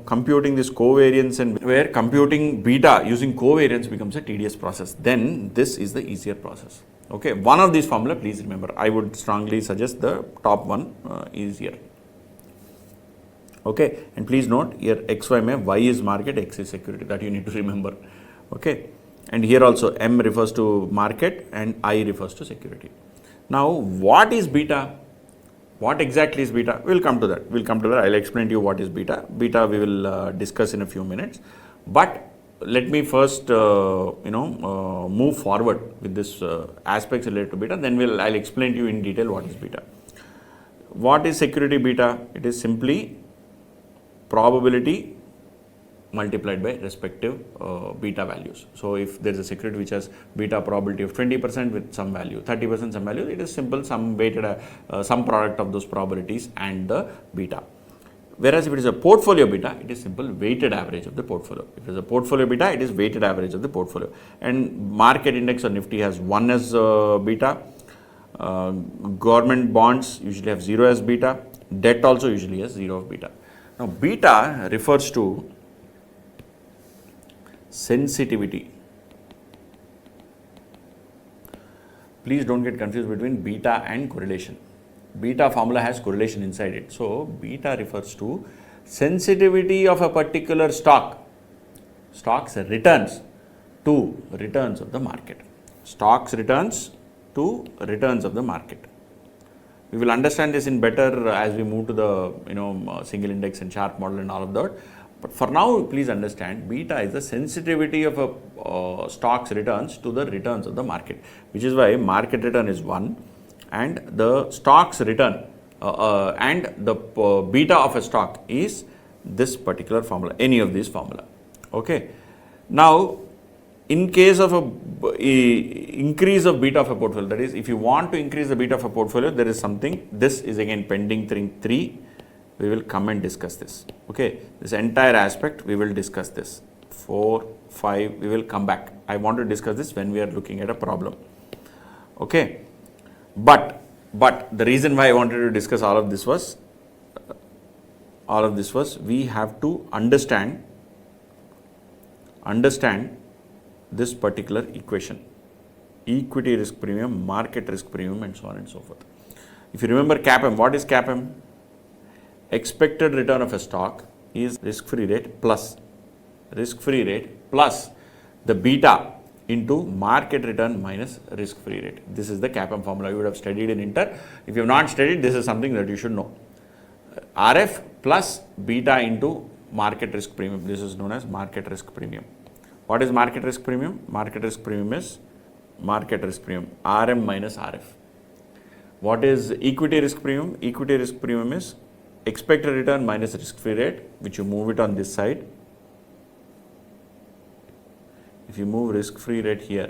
computing this covariance and where computing beta using covariance becomes a tedious process. Then this is the easier process. Okay, one of these formula, please remember. I would strongly suggest the top one easier. Okay, and please note here xy mein y is market, x is security. That you need to remember. Okay, and here also m refers to market and I refers to security. Now, what is beta? What exactly is beta? We'll come to that. I'll explain to you what is beta. Beta we will discuss in a few minutes. But let me first, move forward with this aspects related to beta. Then I'll explain to you in detail what is beta. What is security beta? It is simply probability multiplied by respective beta values. So if there is a security which has beta probability of 20% with some value, 30% some value, it is simple some weighted some product of those probabilities and the beta. Whereas if it is a portfolio beta, it is simple weighted average of the portfolio. If it is a portfolio beta, it is weighted average of the portfolio. And market index or Nifty has 1 as beta. Government bonds usually have 0 as beta. Debt also usually has 0 of beta. Now beta refers to sensitivity. Please don't get confused between beta and correlation. Beta formula has correlation inside it. So beta refers to sensitivity of a particular stock's returns to returns of the market. Stocks returns to returns of the market. We will understand this in better as we move to the single index and chart model and all of that. But for now, please understand, beta is the sensitivity of a stock's returns to the returns of the market, which is why market return is 1 and the stock's return and the beta of a stock is this particular formula, any of these formula. Okay. Now, in case of a increase of beta of a portfolio, that is, if you want to increase the beta of a portfolio, there is something, this is again pending thing 3. We will come and discuss this. Okay, this entire aspect we will discuss this. 4, 5, we will come back. I want to discuss this when we are looking at a problem. Okay, but the reason why I wanted to discuss all of this was we have to understand this particular equation: equity risk premium, market risk premium, and so on and so forth. If you remember CAPM, what is CAPM? Expected return of a stock is risk-free rate plus the beta into market return minus risk-free rate. This is the CAPM formula you would have studied in Inter. If you have not studied, this is something that you should know. RF plus beta into market risk premium. This is known as market risk premium. What is market risk premium? Market risk premium is market risk premium, RM minus RF. What is equity risk premium? Equity risk premium is expected return minus risk-free rate, which you move it on this side. If you move risk-free rate here,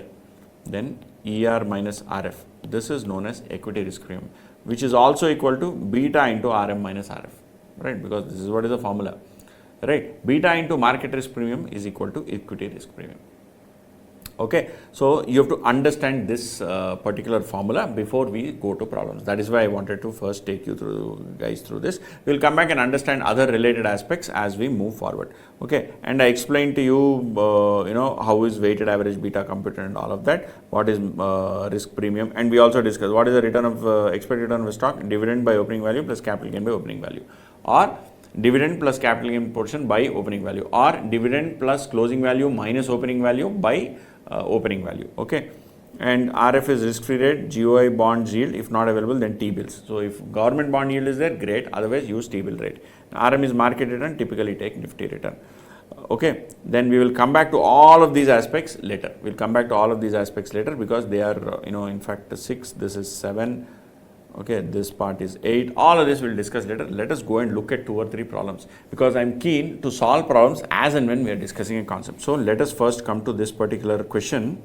then ER minus RF. This is known as equity risk premium, which is also equal to beta into RM minus RF, right? Because this is what is the formula, right? Beta into market risk premium is equal to equity risk premium. Okay, so you have to understand this particular formula before we go to problems. That is why I wanted to first take you through this. We will come back and understand other related aspects as we move forward. Okay, and I explained to you, how is weighted average beta computed and all of that. What is risk premium, and we also discussed what is the return of expected return of a stock: dividend by opening value plus capital gain by opening value, or dividend plus capital gain portion by opening value, or dividend plus closing value minus opening value by opening value. Okay, and RF is risk-free rate, GOI bonds yield. If not available, then T-bills. So if government bond yield is there, great. Otherwise, use T-bill rate. RM is market return. Typically take Nifty return. Okay, then we will come back to all of these aspects later. We'll come back to all of these aspects later because they are, in fact, 6. This is 7. Okay, this part is 8. All of this we'll discuss later. Let us go and look at 2 or 3 problems because I'm keen to solve problems as and when we are discussing a concept. So let us first come to this particular question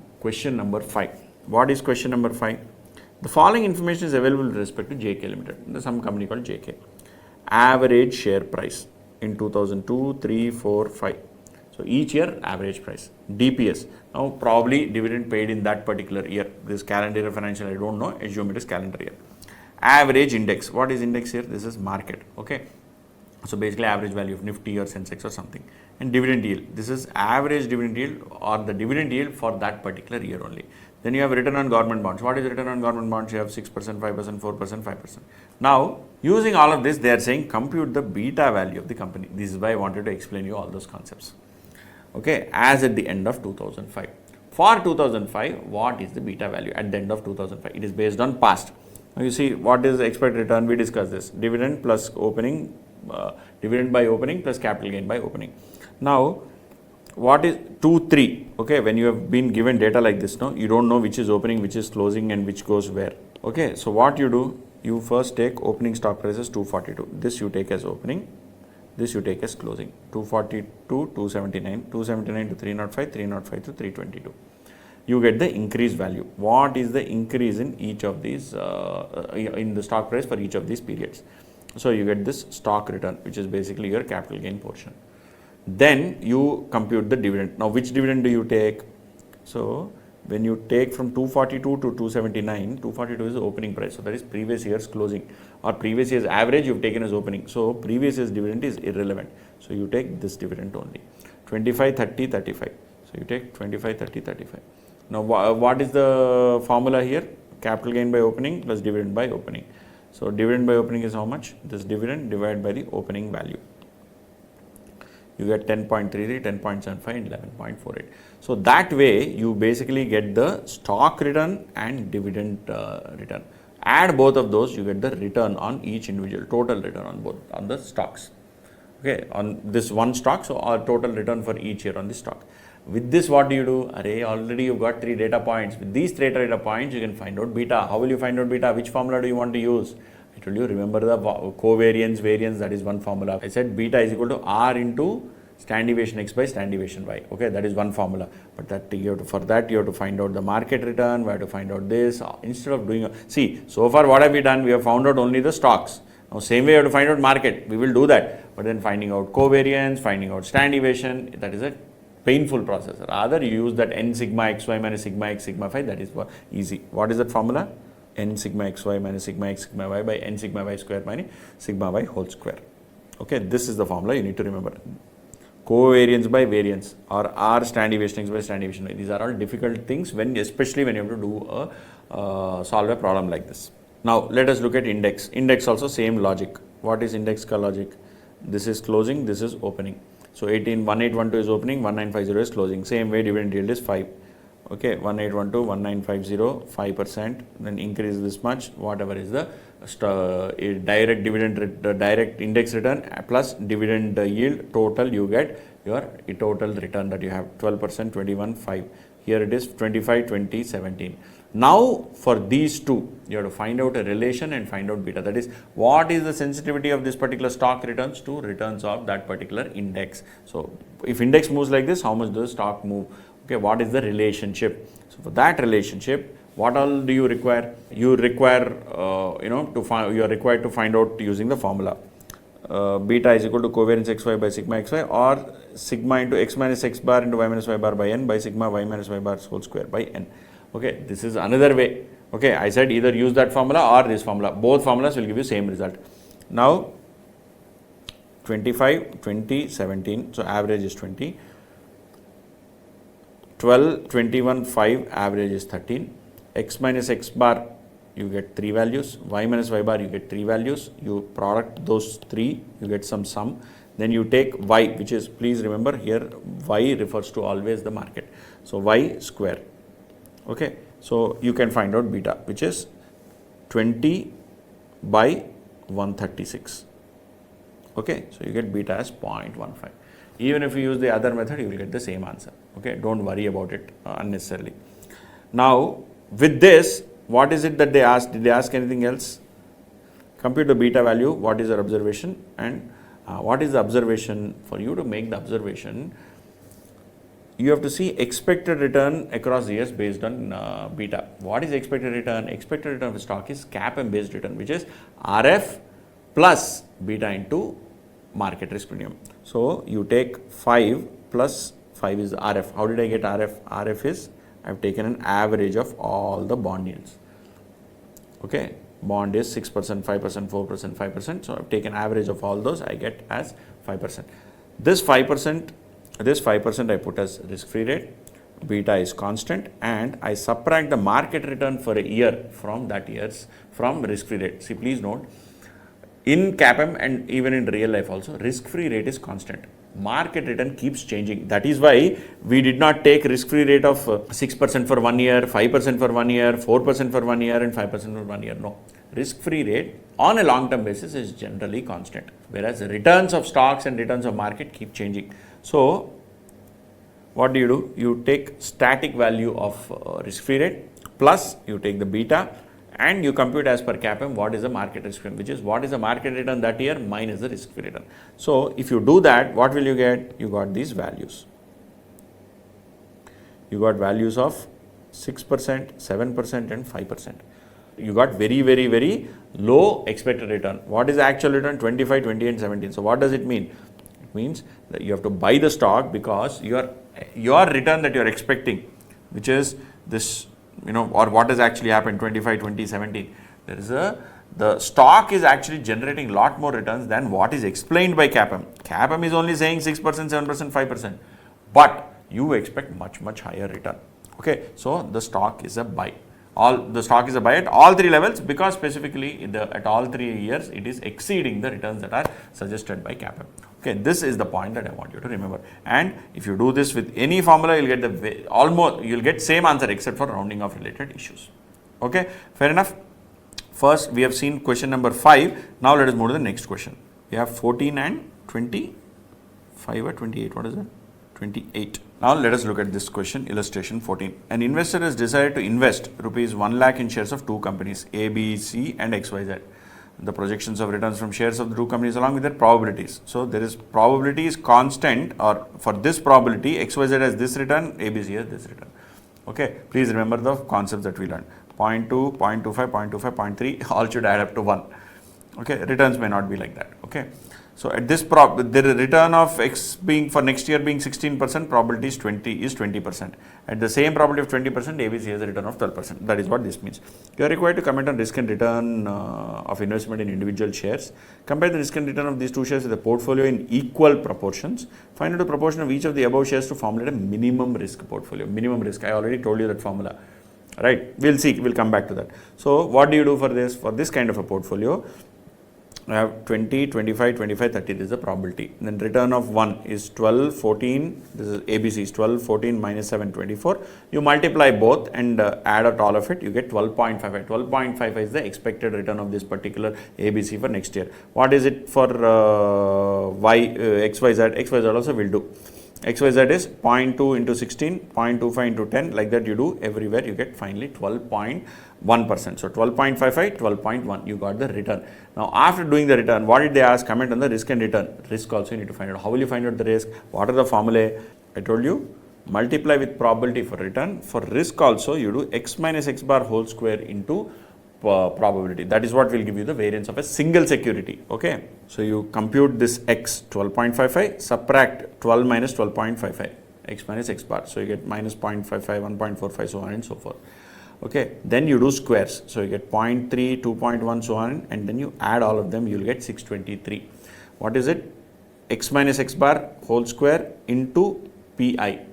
number 5. What is question number 5? The following information is available with respect to JK Limited. There's some company called JK. Average share price in 2002, 3, 4, 5. So each year average price. DPS. Now probably dividend paid in that particular year. This calendar year financial, I don't know. Assume it is calendar year. Average index. What is index here? This is market. Okay, so basically average value of Nifty or Sensex or something. And dividend yield. This is average dividend yield or the dividend yield for that particular year only. Then you have return on government bonds. What is return on government bonds? You have 6%, 5%, 4%, 5%. Now using all of this, they are saying compute the beta value of the company. This is why I wanted to explain you all those concepts. Okay, as at the end of 2005. For 2005, what is the beta value at the end of 2005? It is based on past. Now you see what is the expected return, we discussed this, dividend plus opening, dividend by opening plus capital gain by opening. Now what is 2, 3, okay, when you have been given data like this, no, you don't know which is opening, which is closing and which goes where. Okay, so what you do, you first take opening stock prices 242, this you take as opening, this you take as closing, 242, 279, 279 to 305, 305 to 322. You get the increased value. What is the increase in each of these, in the stock price for each of these periods? So you get this stock return, which is basically your capital gain portion. Then you compute the dividend. Now which dividend do you take? So when you take from 242 to 279, 242 is the opening price. So that is previous year's closing or previous year's average you've taken as opening. So previous year's dividend is irrelevant. So you take this dividend only. 25, 30, 35. So you take 25, 30, 35. Now what is the formula here? Capital gain by opening plus dividend by opening. So dividend by opening is how much? This dividend divided by the opening value. You get 10.33, 10.75 and 11.48. So that way you basically get the stock return and dividend return. Add both of those, you get the return on each individual, total return on both, on the stocks. okay, on this one stock. So our total return for each year on this stock. With this, what do? Array, already you've got 3 data points. With these 3 data points, you can find out beta. How will you find out beta? Which formula do you want to use? I told you, remember the covariance, variance, that is one formula. I said beta is equal to R into stand deviation X by stand deviation Y. Okay, that is one formula. But that for that you have to find out the market return, we have to find out this. Instead of doing, see, so far what have we done? We have found out only the stocks. Now same way you have to find out market. We will do that. But then finding out covariance, finding out stand deviation, that is a painful process. Rather you use that n sigma xy minus sigma x sigma phi, that is easy. What is that formula? N sigma xy minus sigma x sigma y by n sigma y square minus sigma y whole square. Okay, this is the formula you need to remember. Covariance by variance or R stand deviation x by stand deviation y. These are all difficult things especially when you have to do solve a problem like this. Now let us look at index. Index also same logic. What is index ka logic? This is closing, this is opening. So 1812 is opening, 1950 is closing. Same way dividend yield is 5. Okay, 1812, 1950, 5%. Then increase this much, whatever is the direct dividend, direct index return plus dividend yield, total you get your total return that you have 12%, 21, 5. Here it is 25, 20, 17. Now for these two, you have to find out a relation and find out beta. That is, what is the sensitivity of this particular stock returns to returns of that particular index. So if index moves like this, how much does stock move? Okay, what is the relationship? So for that relationship, what all do you require? You require, you are required to find out using the formula. Beta is equal to covariance xy by sigma xy or sigma into x minus x bar into y minus y bar by n by sigma y minus y bar whole square by n. Okay, this is another way. Okay, I said either use that formula or this formula. Both formulas will give you same result. Now 25, 20, 17. So average is 20. 12, 21, 5, average is 13. X minus x bar, you get 3 values. Y minus y bar, you get 3 values. You product those 3, you get some sum. Then you take y, which is, please remember here, y refers to always the market. So y square. Okay, so you can find out beta, which is 20 by 136. Okay, so you get beta as 0.15. Even if you use the other method, you will get the same answer. Okay, don't worry about it unnecessarily. Now, with this, what is it that they asked? Did they ask anything else? Compute the beta value, what is your observation, and what is the observation? For you to make the observation, you have to see expected return across years based on beta. What is expected return? Expected return of a stock is CAPM based return, which is RF plus beta into market risk premium. So you take 5 plus 5 is RF. How did I get RF? RF is, I have taken an average of all the bond yields. Okay, bond is 6%, 5%, 4%, 5%. So I have taken average of all those, I get as 5%. This 5% I put as risk-free rate, beta is constant, and I subtract the market return for a year from that year's, from risk-free rate. See, please note, in CAPM and even in real life also, risk-free rate is constant. Market return keeps changing. That is why we did not take risk-free rate of 6% for 1 year, 5% for 1 year, 4% for 1 year and 5% for 1 year. No. Risk-free rate on a long-term basis is generally constant, whereas the returns of stocks and returns of market keep changing. So what do? You take static value of risk-free rate plus you take the beta and you compute as per CAPM what is the market risk premium, which is what is the market return that year minus the risk-free return. So if you do that, what will you get? You got these values. You got values of 6%, 7% and 5%. You got very, very, very low expected return. What is the actual return? 25, 20 and 17. So what does it mean? It means that you have to buy the stock because your return that you are expecting, which is this, or what has actually happened 25, 20, 17. There is the stock is actually generating a lot more returns than what is explained by CAPM. CAPM is only saying 6%, 7%, 5%, but you expect much, much higher return. Okay, so the stock is a buy. The stock is a buy at all 3 levels because specifically at all 3 years it is exceeding the returns that are suggested by CAPM. Okay, this is the point that I want you to remember. And if you do this with any formula, you'll get you'll get same answer except for rounding off related issues. Okay, fair enough. First, we have seen question number 5. Now let us move to the next question. We have 14 and 25 or 28, what is that? 28. Now let us look at this question, illustration 14. An investor has decided to invest rupees 1 lakh in shares of two companies, A, B, C and XYZ. The projections of returns from shares of the two companies along with their probabilities. So there is probability is constant, or for this probability, XYZ has this return, ABC has this return. Okay, please remember the concepts that we learned. 0.2, 0.25, 0.25, 0.3, all should add up to 1. Okay, returns may not be like that. Okay, so at this the return of X being for next year being 16%, probability is 20%. At the same probability of 20%, ABC has a return of 12%. That is what this means. You are required to comment on risk and return of investment in individual shares. Compare the risk and return of these two shares with the portfolio in equal proportions. Find out the proportion of each of the above shares to formulate a minimum risk portfolio. Minimum risk, I already told you that formula. Right, we'll see, we'll come back to that. So what do you do for this? For this kind of a portfolio, I have 20, 25, 25, 30, this is the probability. Then return of 1 is 12, 14, this is ABC is 12, 14 minus 7, 24. You multiply both and add out all of it, you get 12.55. 12.55 is the expected return of this particular ABC for next year. What is it for XYZ? XYZ also will do. XYZ is 0.2 into 16, 0.25 into 10, like that you do everywhere, you get finally 12.1%. So 12.55, 12.1, you got the return. Now after doing the return, what did they ask? Comment on the risk and return. Risk also you need to find out. How will you find out the risk? What are the formulae? I told you, multiply with probability for return. For risk also, you do x minus x bar whole square into probability. That is what will give you the variance of a single security. Okay, so you compute this x 12.55, subtract 12 minus 12.55, x minus x bar, so you get minus 0.55, 1.45, so on and so forth. Okay, then you do squares, so you get 0.3, 2.1, so on, and then you add all of them, you will get 623. What is it? X minus x bar whole square into pi.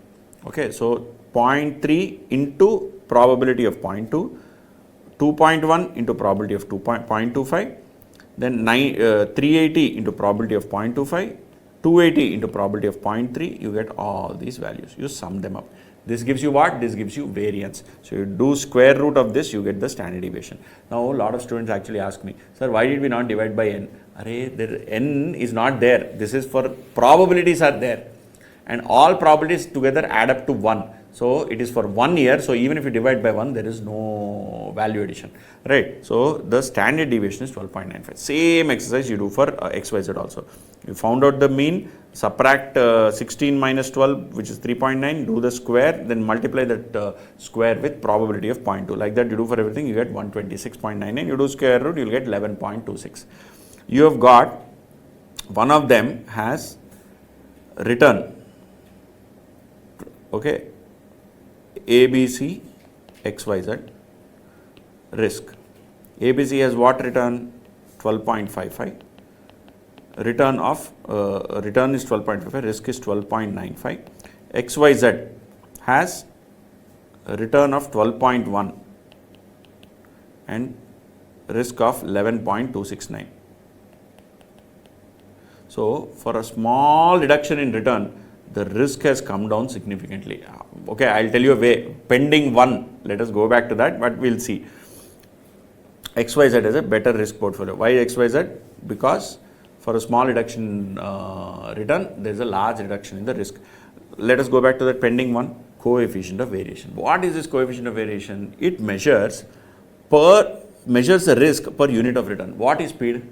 Okay, so 0.3 into probability of 0.2, 2.1 into probability of 0.25, then 380 into probability of 0.25, 280 into probability of 0.3, you get all these values. You sum them up. This gives you what? This gives you variance. So you do square root of this, you get the standard deviation. Now a lot of students actually ask me, sir, why did we not divide by n? Array, n is not there. This is for probabilities are there. And all probabilities together add up to 1. So it is for 1 year. So even if you divide by 1, there is no value addition, right? So the standard deviation is 12.95. Same exercise you do for XYZ also. You found out the mean, subtract 16 minus 12, which is 3.9, do the square, then multiply that square with probability of 0.2. Like that you do for everything, you get 126.99. You do square root, you will get 11.26. You have got, one of them has return, okay, ABC, XYZ, risk. ABC has what return? 12.55. Return is 12.55, risk is 12.95. XYZ has a return of 12.1 and risk of 11.269. So for a small reduction in return, the risk has come down significantly. Okay, I'll tell you a way. Pending 1, let us go back to that, but we'll see. XYZ has a better risk portfolio. Why XYZ? Because for a small reduction in return, there is a large reduction in the risk. Let us go back to that pending 1, coefficient of variation. What is this coefficient of variation? It measures the risk per unit of return. What is speed?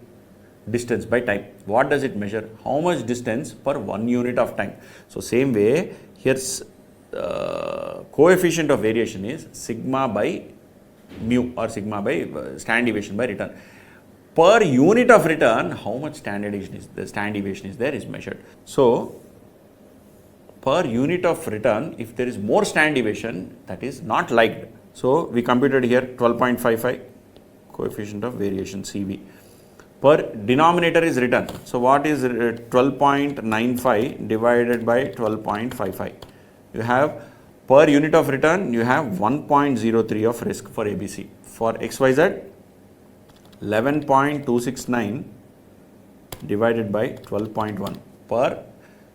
Distance by time. What does it measure? How much distance per 1 unit of time. So same way, here's coefficient of variation is sigma by mu or sigma by standard deviation by return. Per unit of return, how much standard deviation is there is measured. So per unit of return, if there is more standard deviation, that is not liked. So we computed here 12.55 coefficient of variation CV. Per denominator is return. So what is 12.95 divided by 12.55? You have per unit of return, you have 1.03 of risk for ABC. For XYZ, 11.269 divided by 12.1. Per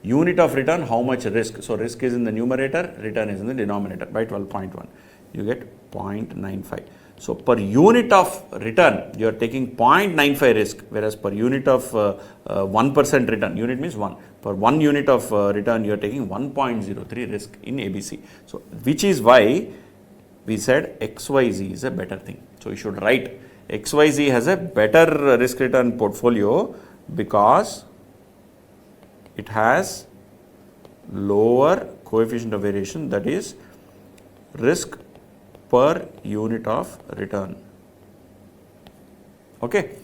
unit of return, how much risk? So risk is in the numerator, return is in the denominator by 12.1. you get 0.95. So per unit of return, you are taking 0.95 risk, whereas per unit of 1% return, unit means 1, per 1 unit of return, you are taking 1.03 risk in ABC. So which is why we said XYZ is a better thing. So you should write XYZ has a better risk return portfolio because it has lower coefficient of variation, that is risk per unit of return. Okay.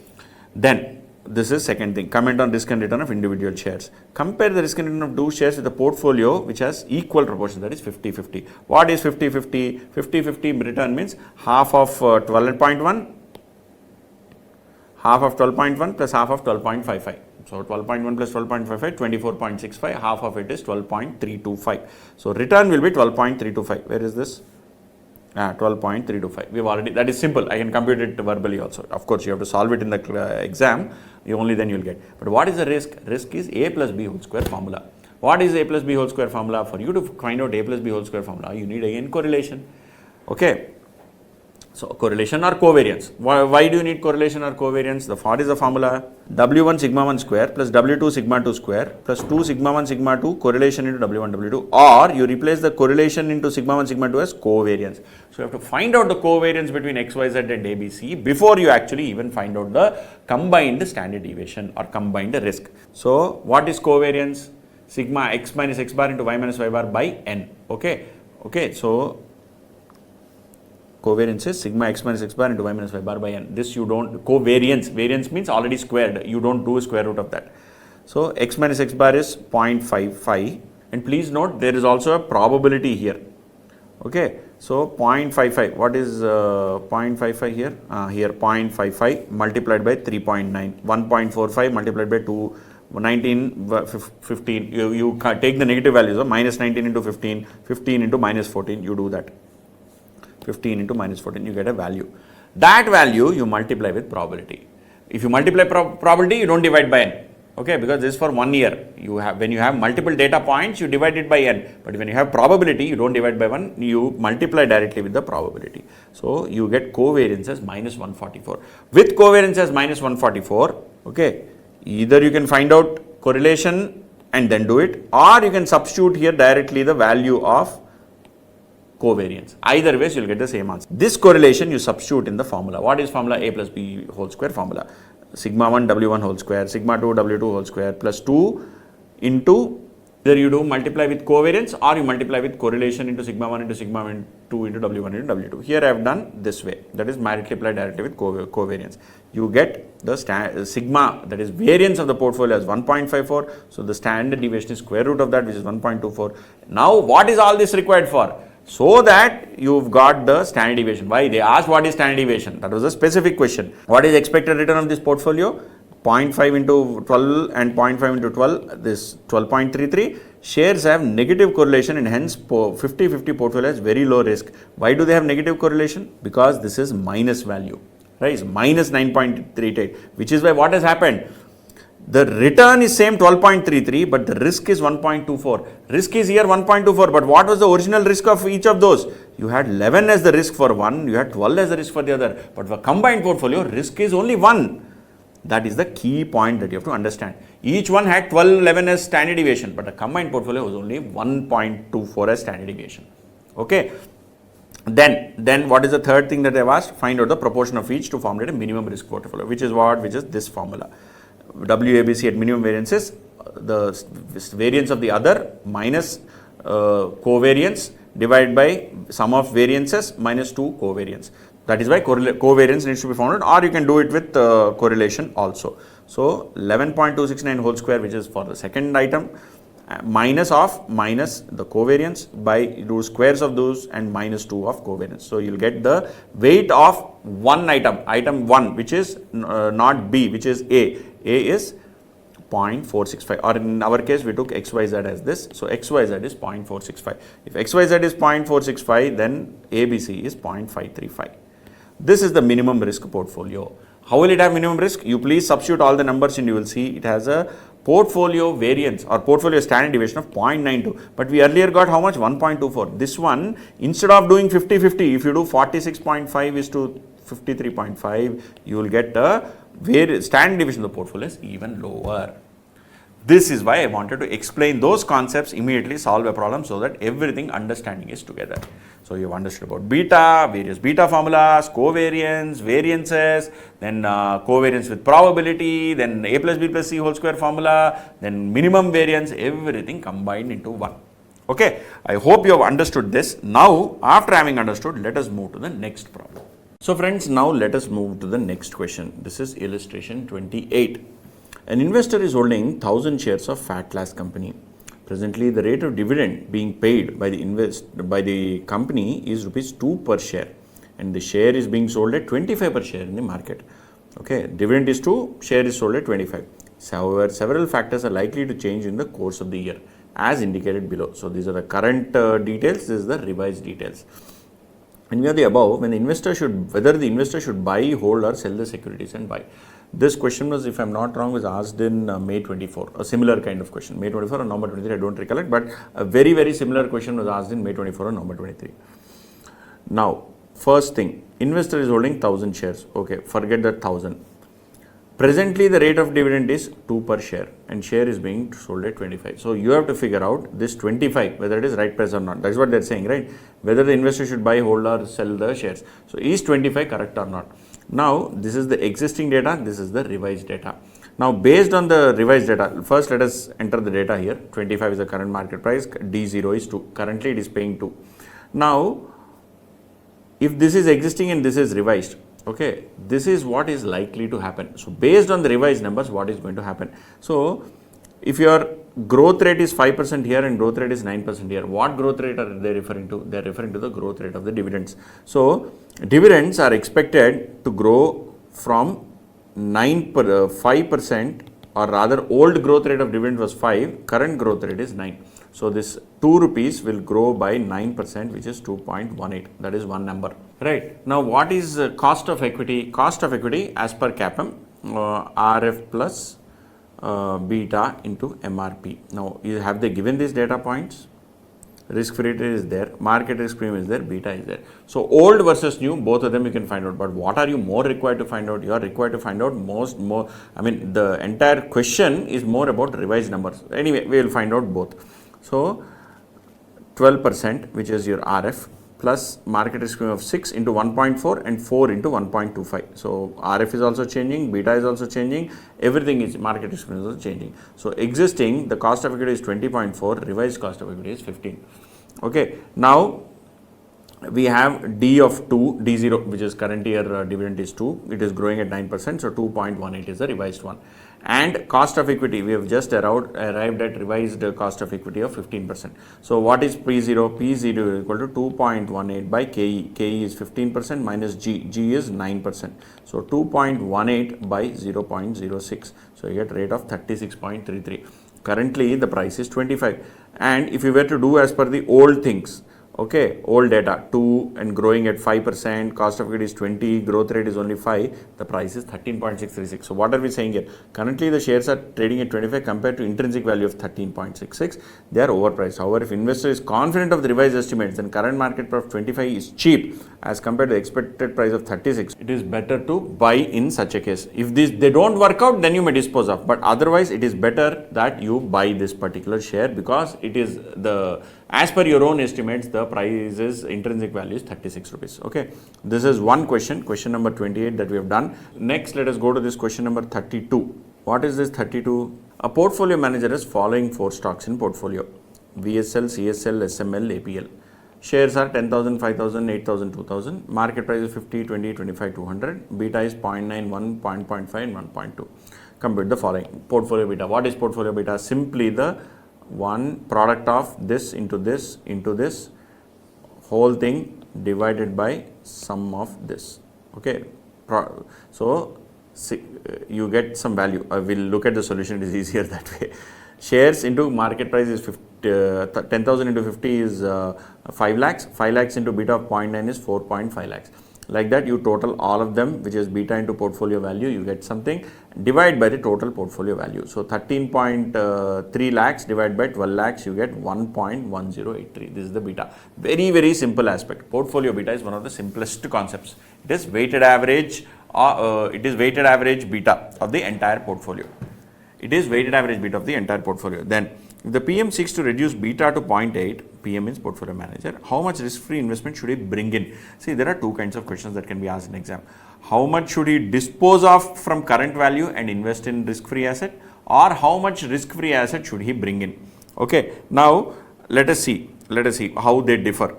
Then this is second thing. Comment on risk and return of individual shares. Compare the risk and return of two shares with a portfolio which has equal proportion, that is 50-50. What is 50-50? 50-50 return means half of 12.1, half of 12.1 plus half of 12.55. So 12.1 plus 12.55, 24.65, half of it is 12.325. So return will be 12.325. Where is this? 12.325. We've already, that is simple. I can compute it verbally also. Of course, you have to solve it in the exam. Only then you will get. But what is the risk? Risk is A plus B whole square formula. What is A plus B whole square formula? For you to find out A plus B whole square formula, you need again correlation. Okay. So correlation or covariance. Why do you need correlation or covariance? What is the formula? W1 sigma 1 square plus W2 sigma 2 square plus 2 sigma 1 sigma 2 correlation into W1 W2, or you replace the correlation into sigma 1 sigma 2 as covariance. So you have to find out the covariance between XYZ and ABC before you actually even find out the combined standard deviation or combined risk. So what is covariance? Sigma x minus x bar into y minus y bar by n. Okay. Okay. So covariance is sigma x minus x bar into y minus y bar by n. This you don't, covariance, variance means already squared, you don't do a square root of that. So x minus x bar is 0.55, and please note there is also a probability here. Okay, so 0.55, what is 0.55 here? Here 0.55 multiplied by 3.9, 1.45 multiplied by 2, 19, 15, you take the negative values of minus 19 into 15, 15 into minus 14, you do that. 15 into minus 14, you get a value. That value you multiply with probability. If you multiply probability, you don't divide by n. Okay, because this is for 1 year. You have, when you have multiple data points, you divide it by n. But when you have probability, you don't divide by 1, you multiply directly with the probability. So you get covariance as minus 144. With covariance as minus 144, okay, either you can find out correlation and then do it, or you can substitute here directly the value of covariance. Either ways, you will get the same answer. This correlation you substitute in the formula. What is formula? A plus B whole square formula. Sigma 1 W1 whole square, sigma 2 W2 whole square plus 2 into, either you do multiply with covariance or you multiply with correlation into sigma 1 into sigma 2 into W1 into W2. Here I have done this way, that is multiply directly with covariance. You get the sigma, that is variance of the portfolio as 1.54. So the standard deviation is square root of that, which is 1.24. Now what is all this required for? So that you've got the standard deviation. Why? They asked what is standard deviation. That was a specific question. What is expected return of this portfolio? 0.5 into 12 and 0.5 into 12, this 12.33. Shares have negative correlation and hence 50-50 portfolio has very low risk. Why do they have negative correlation? Because this is minus value, right? It's minus 9.38, which is why what has happened? The return is same 12.33, but the risk is 1.24. Risk is here 1.24, but what was the original risk of each of those? You had 11 as the risk for one, you had 12 as the risk for the other. But for combined portfolio, risk is only 1. That is the key point that you have to understand. Each one had 12, 11 as standard deviation, but the combined portfolio was only 1.24 as standard deviation. Okay. Then what is the third thing that they have asked? Find out the proportion of each to formulate a minimum risk portfolio, which is what? Which is this formula. WABC at minimum variances, the variance of the other minus covariance divided by sum of variances minus 2 covariance. That is why covariance needs to be found, or you can do it with correlation also. So 11.269 whole square, which is for the second item, minus the covariance by do squares of those and minus 2 of covariance. So you will get the weight of one item 1, which is not B, which is A. A is 0.465, or in our case we took XYZ as this. So XYZ is 0.465. If XYZ is 0.465, then ABC is 0.535. This is the minimum risk portfolio. How will it have minimum risk? You please substitute all the numbers and you will see it has a portfolio variance or portfolio standard deviation of 0.92, but we earlier got how much? 1.24. This one, instead of doing 50-50, if you do 46.5 is to 53.5, you will get a standard deviation of the portfolio is even lower. This is why I wanted to explain those concepts, immediately solve a problem so that everything understanding is together. So you have understood about beta, various beta formulas, covariance, variances, then covariance with probability, then A plus B plus C whole square formula, then minimum variance, everything combined into one. Okay, I hope you have understood this. Now, after having understood, let us move to the next problem. So friends, now let us move to the next question. This is illustration 28. An investor is holding 1000 shares of fat class company. Presently, the rate of dividend being paid by the company is rupees 2 per share, and the share is being sold at 25 per share in the market. Okay, dividend is 2, share is sold at 25. However, several factors are likely to change in the course of the year, as indicated below. So these are the current details. This is the revised details. And we have the above, whether the investor should buy, hold, or sell the securities and buy. This question was, if I am not wrong, was asked in May 24, a similar kind of question. May 24 or November 23, I don't recollect, but a very, very similar question was asked in May 24 or November 23. Now, first thing, investor is holding 1000 shares. Okay, forget that 1000. Presently, the rate of dividend is 2 per share and share is being sold at 25. So, you have to figure out this 25, whether it is right price or not. That is what they are saying, right? Whether the investor should buy, hold, or sell the shares. So, is 25 correct or not? Now, this is the existing data, this is the revised data. Now, based on the revised data, first let us enter the data here. 25 is the current market price, D0 is 2. Currently, it is paying 2. Now, if this is existing and this is revised, okay, this is what is likely to happen. So, based on the revised numbers, what is going to happen? So, if your growth rate is 5% here and growth rate is 9% here, what growth rate are they referring to? They are referring to the growth rate of the dividends. So, dividends are expected to grow from 5%, or rather old growth rate of dividend was 5, current growth rate is 9. So, this 2 rupees will grow by 9%, which is 2.18. That is one number. Right. Now, what is cost of equity? Cost of equity as per CAPM, RF plus beta into MRP. Now, have they given these data points? Risk free rate is there, market risk premium is there, beta is there. So, old versus new, both of them you can find out. But what are you more required to find out? You are required to find out the entire question is more about revised numbers. Anyway, we will find out both. So, 12%, which is your RF, plus market risk premium of 6 into 1.4 and 4 into 1.25. So, RF is also changing, beta is also changing, everything is market risk premium is also changing. So, existing, the cost of equity is 20.4, revised cost of equity is 15. Okay. Now, we have D of 2, D0, which is current year dividend is 2, it is growing at 9%, so 2.18 is the revised one. And cost of equity, we have just arrived at revised cost of equity of 15%. So, what is P0? P0 is equal to 2.18 by KE. KE is 15% minus G. G is 9%. So, 2.18 by 0.06. So, you get rate of 36.33. Currently, the price is 25. And if you were to do as per the old things, okay, old data 2 and growing at 5%, cost of equity is 20, growth rate is only 5, the price is 13.636. So, what are we saying here? Currently, the shares are trading at 25 compared to intrinsic value of 13.66. They are overpriced. However, if investor is confident of the revised estimates, then current market price of 25 is cheap as compared to the expected price of 36. It is better to buy in such a case. If they don't work out, then you may dispose of. But otherwise, it is better that you buy this particular share because it is as per your own estimates, the price is intrinsic value is 36 rupees. Okay, this is one question number 28 that we have done. Next, let us go to this question number 32. What is this 32? A portfolio manager is following 4 stocks in portfolio: VSL, CSL, SML, APL. Shares are 10,000, 5,000, 8,000, 2,000. Market price is 50, 20, 25, 200. Beta is 0.9, 1.5 and 1.2. Compute the following. Portfolio beta. What is portfolio beta? Simply the one product of this into this whole thing divided by sum of this. Okay. So, you get some value. I will look at the solution, it is easier that way. Shares into market price is 10,000 into 50 is 5 lakhs. 5 lakhs into beta of 0.9 is 4.5 lakhs. Like that you total all of them, which is beta into portfolio value, you get something, divide by the total portfolio value. So 13.3 lakhs divided by 12 lakhs, you get 1.1083. This is the beta. Very, very simple aspect. Portfolio beta is one of the simplest concepts. It is weighted average beta of the entire portfolio. It is weighted average beta of the entire portfolio. Then if the PM seeks to reduce beta to 0.8, PM means portfolio manager, how much risk-free investment should he bring in? See, there are two kinds of questions that can be asked in exam. How much should he dispose of from current value and invest in risk-free asset, or how much risk-free asset should he bring in? Okay, now let us see how they differ.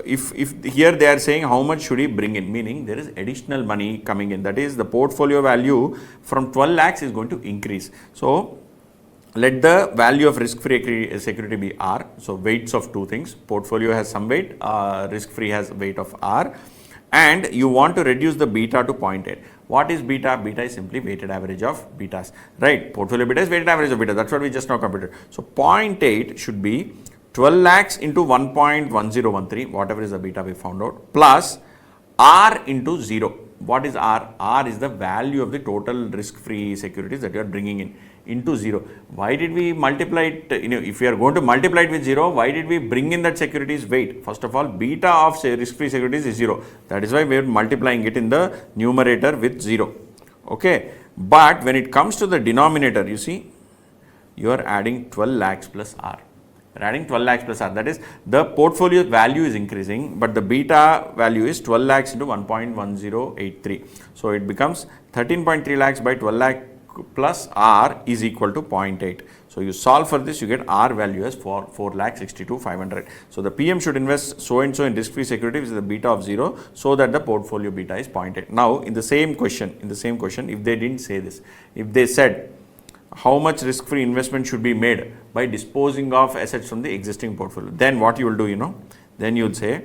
If here they are saying how much should he bring in, meaning there is additional money coming in, that is the portfolio value from 12 lakhs is going to increase. So let the value of risk-free security be R. So weights of two things, portfolio has some weight, risk-free has weight of R, and you want to reduce the beta to 0.8. What is beta? Beta is simply weighted average of betas, right? Portfolio beta is weighted average of beta. That's what we just now computed. So 0.8 should be 12 lakhs into 1.1013, whatever is the beta we found out, plus R into 0. What is R? R is the value of the total risk-free securities that you are bringing in, into 0. Why did we multiply it? If we are going to multiply it with 0, why did we bring in that securities weight? First of all, beta of risk-free securities is 0. That is why we are multiplying it in the numerator with 0. Okay. But when it comes to the denominator, you see, you are adding 12 lakhs plus R. You are adding 12 lakhs plus R. That is, the portfolio value is increasing, but the beta value is 12 lakhs into 1.1083. So it becomes 13.3 lakhs by 12 lakh plus R is equal to 0.8. So you solve for this, you get R value as 4,62,500. So the PM should invest so and so in risk-free security with the beta of 0, so that the portfolio beta is 0.8. Now in the same question, if they didn't say this, if they said how much risk-free investment should be made by disposing of assets from the existing portfolio, then what you will do, then you will say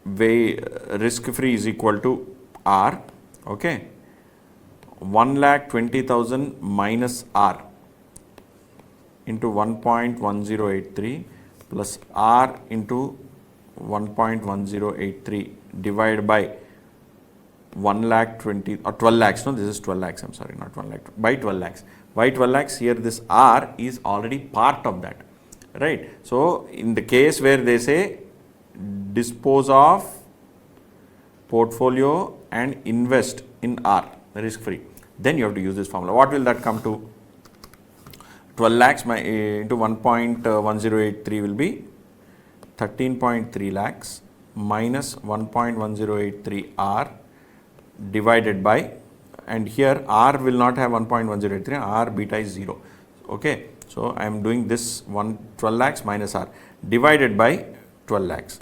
risk-free is equal to R, okay, 1,20,000 minus R into 1.1083 plus R into 1.1083 divided by 1,20,000 or 12 lakhs. No, this is 12 lakhs. I'm sorry, not 1 lakh. By 12 lakhs. Why 12 lakhs? Here this R is already part of that, right? So in the case where they say dispose of portfolio and invest in R, risk free, then you have to use this formula. What will that come to? 12 lakhs into 1.1083 will be 13.3 lakhs minus 1.1083 R divided by, and here R will not have 1.1083, R beta is 0. Okay, so I am doing this 12 lakhs minus R divided by 12 lakhs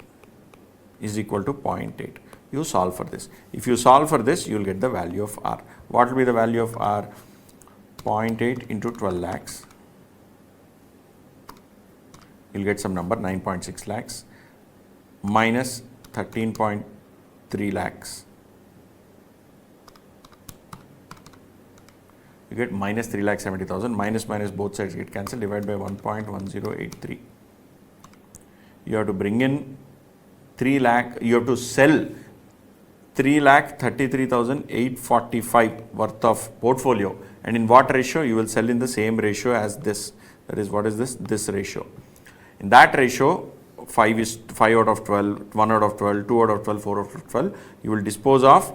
is equal to 0.8. You solve for this. If you solve for this, you will get the value of R. What will be the value of R? 0.8 into 12 lakhs. You will get some number 9.6 lakhs minus 13.3 lakhs. You get minus 3,70,000, minus both sides get cancelled, divided by 1.1083. You have to bring in 3 lakh, you have to sell 3,33,845 worth of portfolio, and in what ratio? You will sell in the same ratio as this, that is, what is this? This ratio. In that ratio, 5 out of 12, 1 out of 12, 2 out of 12, 4 out of 12, you will dispose of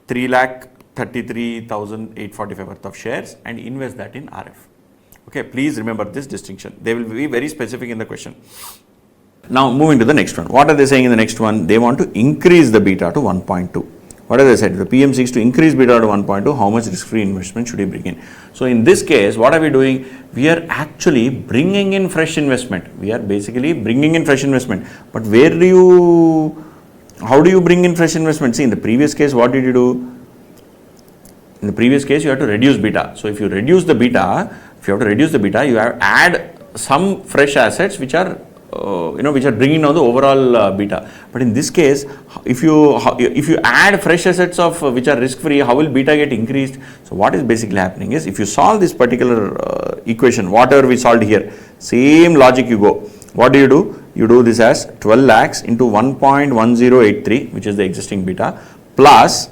3,33,845 worth of shares and invest that in RF. Okay, please remember this distinction. They will be very specific in the question. Now moving to the next one. What are they saying in the next one? They want to increase the beta to 1.2. What are they said? The PM seeks to increase beta to 1.2. How much risk-free investment should he bring in? So in this case, what are we doing? We are actually bringing in fresh investment. We are basically bringing in fresh investment. But how do you bring in fresh investment? See, in the previous case, what did you do? In the previous case, you have to reduce beta. So if you reduce the beta, you have to add some fresh assets which are which are bringing down the overall beta. But in this case, if you add fresh assets of which are risk free, how will beta get increased? So what is basically happening is, if you solve this particular equation, whatever we solved here, same logic you go. What do? you do this as 12 lakhs into 1.1083, which is the existing beta, plus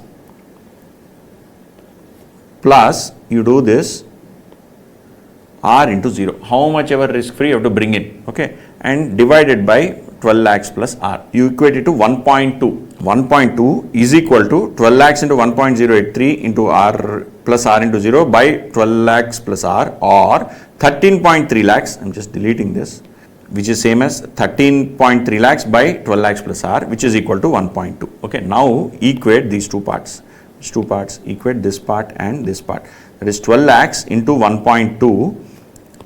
you do this R into 0, how much ever risk free you have to bring in, okay, and divided by 12 lakhs plus R. You equate it to 1.2. 1.2 is equal to 12 lakhs into 1.083 into R plus R into 0 by 12 lakhs plus R, or 13.3 lakhs, I am just deleting this, which is same as 13.3 lakhs by 12 lakhs plus R, which is equal to 1.2. Okay, now equate these two parts. These two parts, equate this part and this part. That is 12 lakhs into 1.2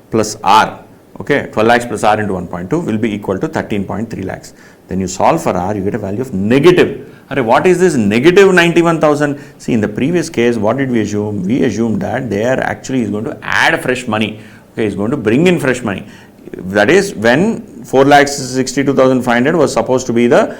plus R. Okay, 12 lakhs plus R into 1.2 will be equal to 13.3 lakhs. Then you solve for R, you get a value of negative. What is this negative 91,000? See, in the previous case, what did we assume? We assumed that there actually is going to add fresh money. Okay, is going to bring in fresh money. That is when 4,62,500 was supposed to be the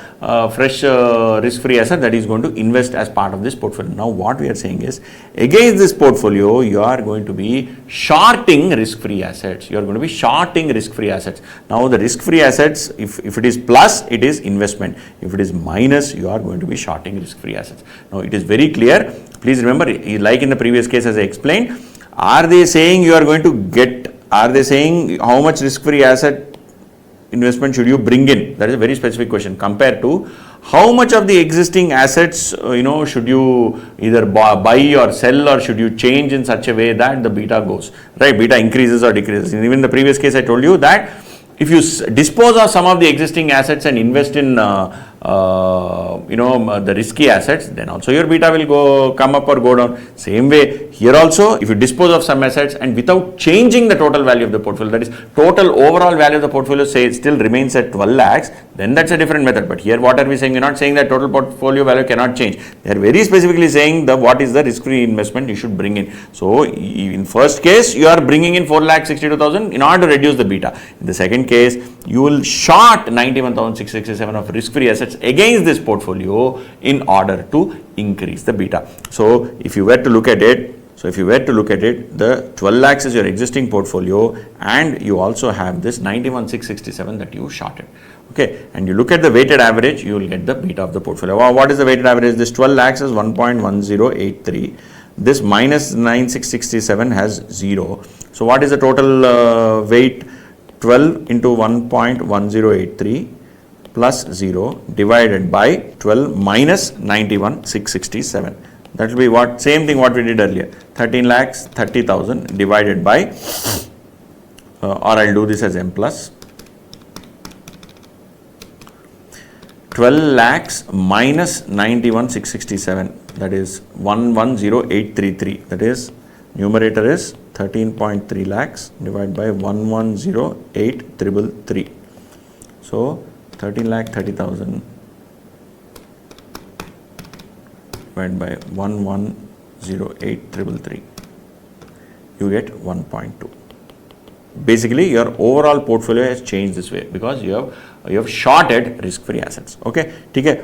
fresh risk-free asset that is going to invest as part of this portfolio. Now what we are saying is, against this portfolio you are going to be shorting risk-free assets. You are going to be shorting risk-free assets. Now the risk-free assets, if it is plus, it is investment. If it is minus, you are going to be shorting risk-free assets. Now it is very clear. Please remember, like in the previous case as I explained, are they saying you are going to get, are they saying how much risk-free asset investment should you bring in? That is a very specific question, compared to how much of the existing assets should you either buy or sell, or should you change in such a way that the beta goes, right? Beta increases or decreases. Even in the previous case I told you that if you dispose of some of the existing assets and invest in the risky assets, then also your beta will come up or go down. Same way here also, if you dispose of some assets and without changing the total value of the portfolio, that is total overall value of the portfolio, say it still remains at 12 lakhs, then that's a different method. But here what are we saying? We're not saying that total portfolio value cannot change. They are very specifically saying that what is the risk-free investment you should bring in. So in first case you are bringing in 4,62,000 in order to reduce the beta. In the second case, you will short 91,667 of risk-free assets against this portfolio in order to increase the beta. So if you were to look at it, the 12 lakhs is your existing portfolio, and you also have this 91,667 that you shorted. Okay, and you look at the weighted average, you will get the beta of the portfolio. What is the weighted average? This 12 lakhs is 1.1083. This minus 9667 has 0. So what is the total weight? 12 into 1.1083 plus 0 divided by 12 minus 91,667. That will be what? Same thing what we did earlier. 13 lakhs 30,000 divided by, or I'll do this as M plus, 12 lakhs minus 91,667. That is 110,833. That is, numerator is 13.3 lakhs divided by 110,833. So 13 lakh 30,000 divided by 110,833. You get 1.2. Basically, your overall portfolio has changed this way because you have shorted risk-free assets. Okay,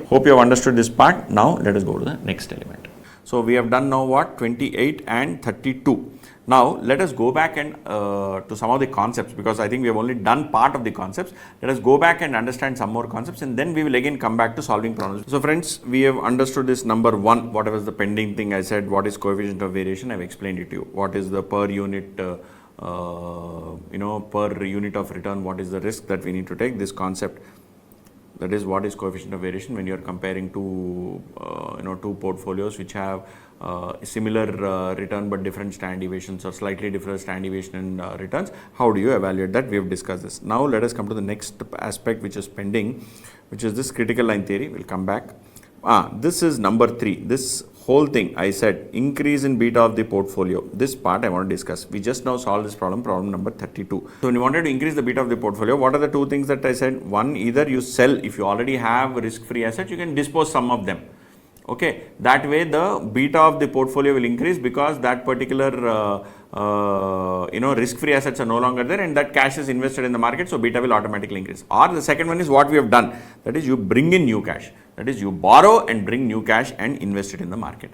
hope you have understood this part. Now let us go to the next element. So we have done now what? 28 and 32. Now let us go back and to some of the concepts, because I think we have only done part of the concepts. Let us go back and understand some more concepts, and then we will again come back to solving problems. So friends, we have understood this number 1, whatever is the pending thing I said, what is coefficient of variation, I have explained it to you. What is the per unit per unit of return, what is the risk that we need to take, this concept. That is, what is coefficient of variation when you are comparing two portfolios which have similar return but different standard deviations or slightly different standard deviation in returns. How do you evaluate that? We have discussed this. Now let us come to the next aspect which is pending, which is this critical line theory. We'll come back. This is number 3. This whole thing I said, increase in beta of the portfolio. This part I want to discuss. We just now solved this problem number 32. So when you wanted to increase the beta of the portfolio, what are the two things that I said? One, either you sell, if you already have risk-free assets, you can dispose some of them. Okay, that way the beta of the portfolio will increase because that particular risk-free assets are no longer there and that cash is invested in the market, so beta will automatically increase. Or the second one is what we have done, that is you bring in new cash. That is, you borrow and bring new cash and invest it in the market.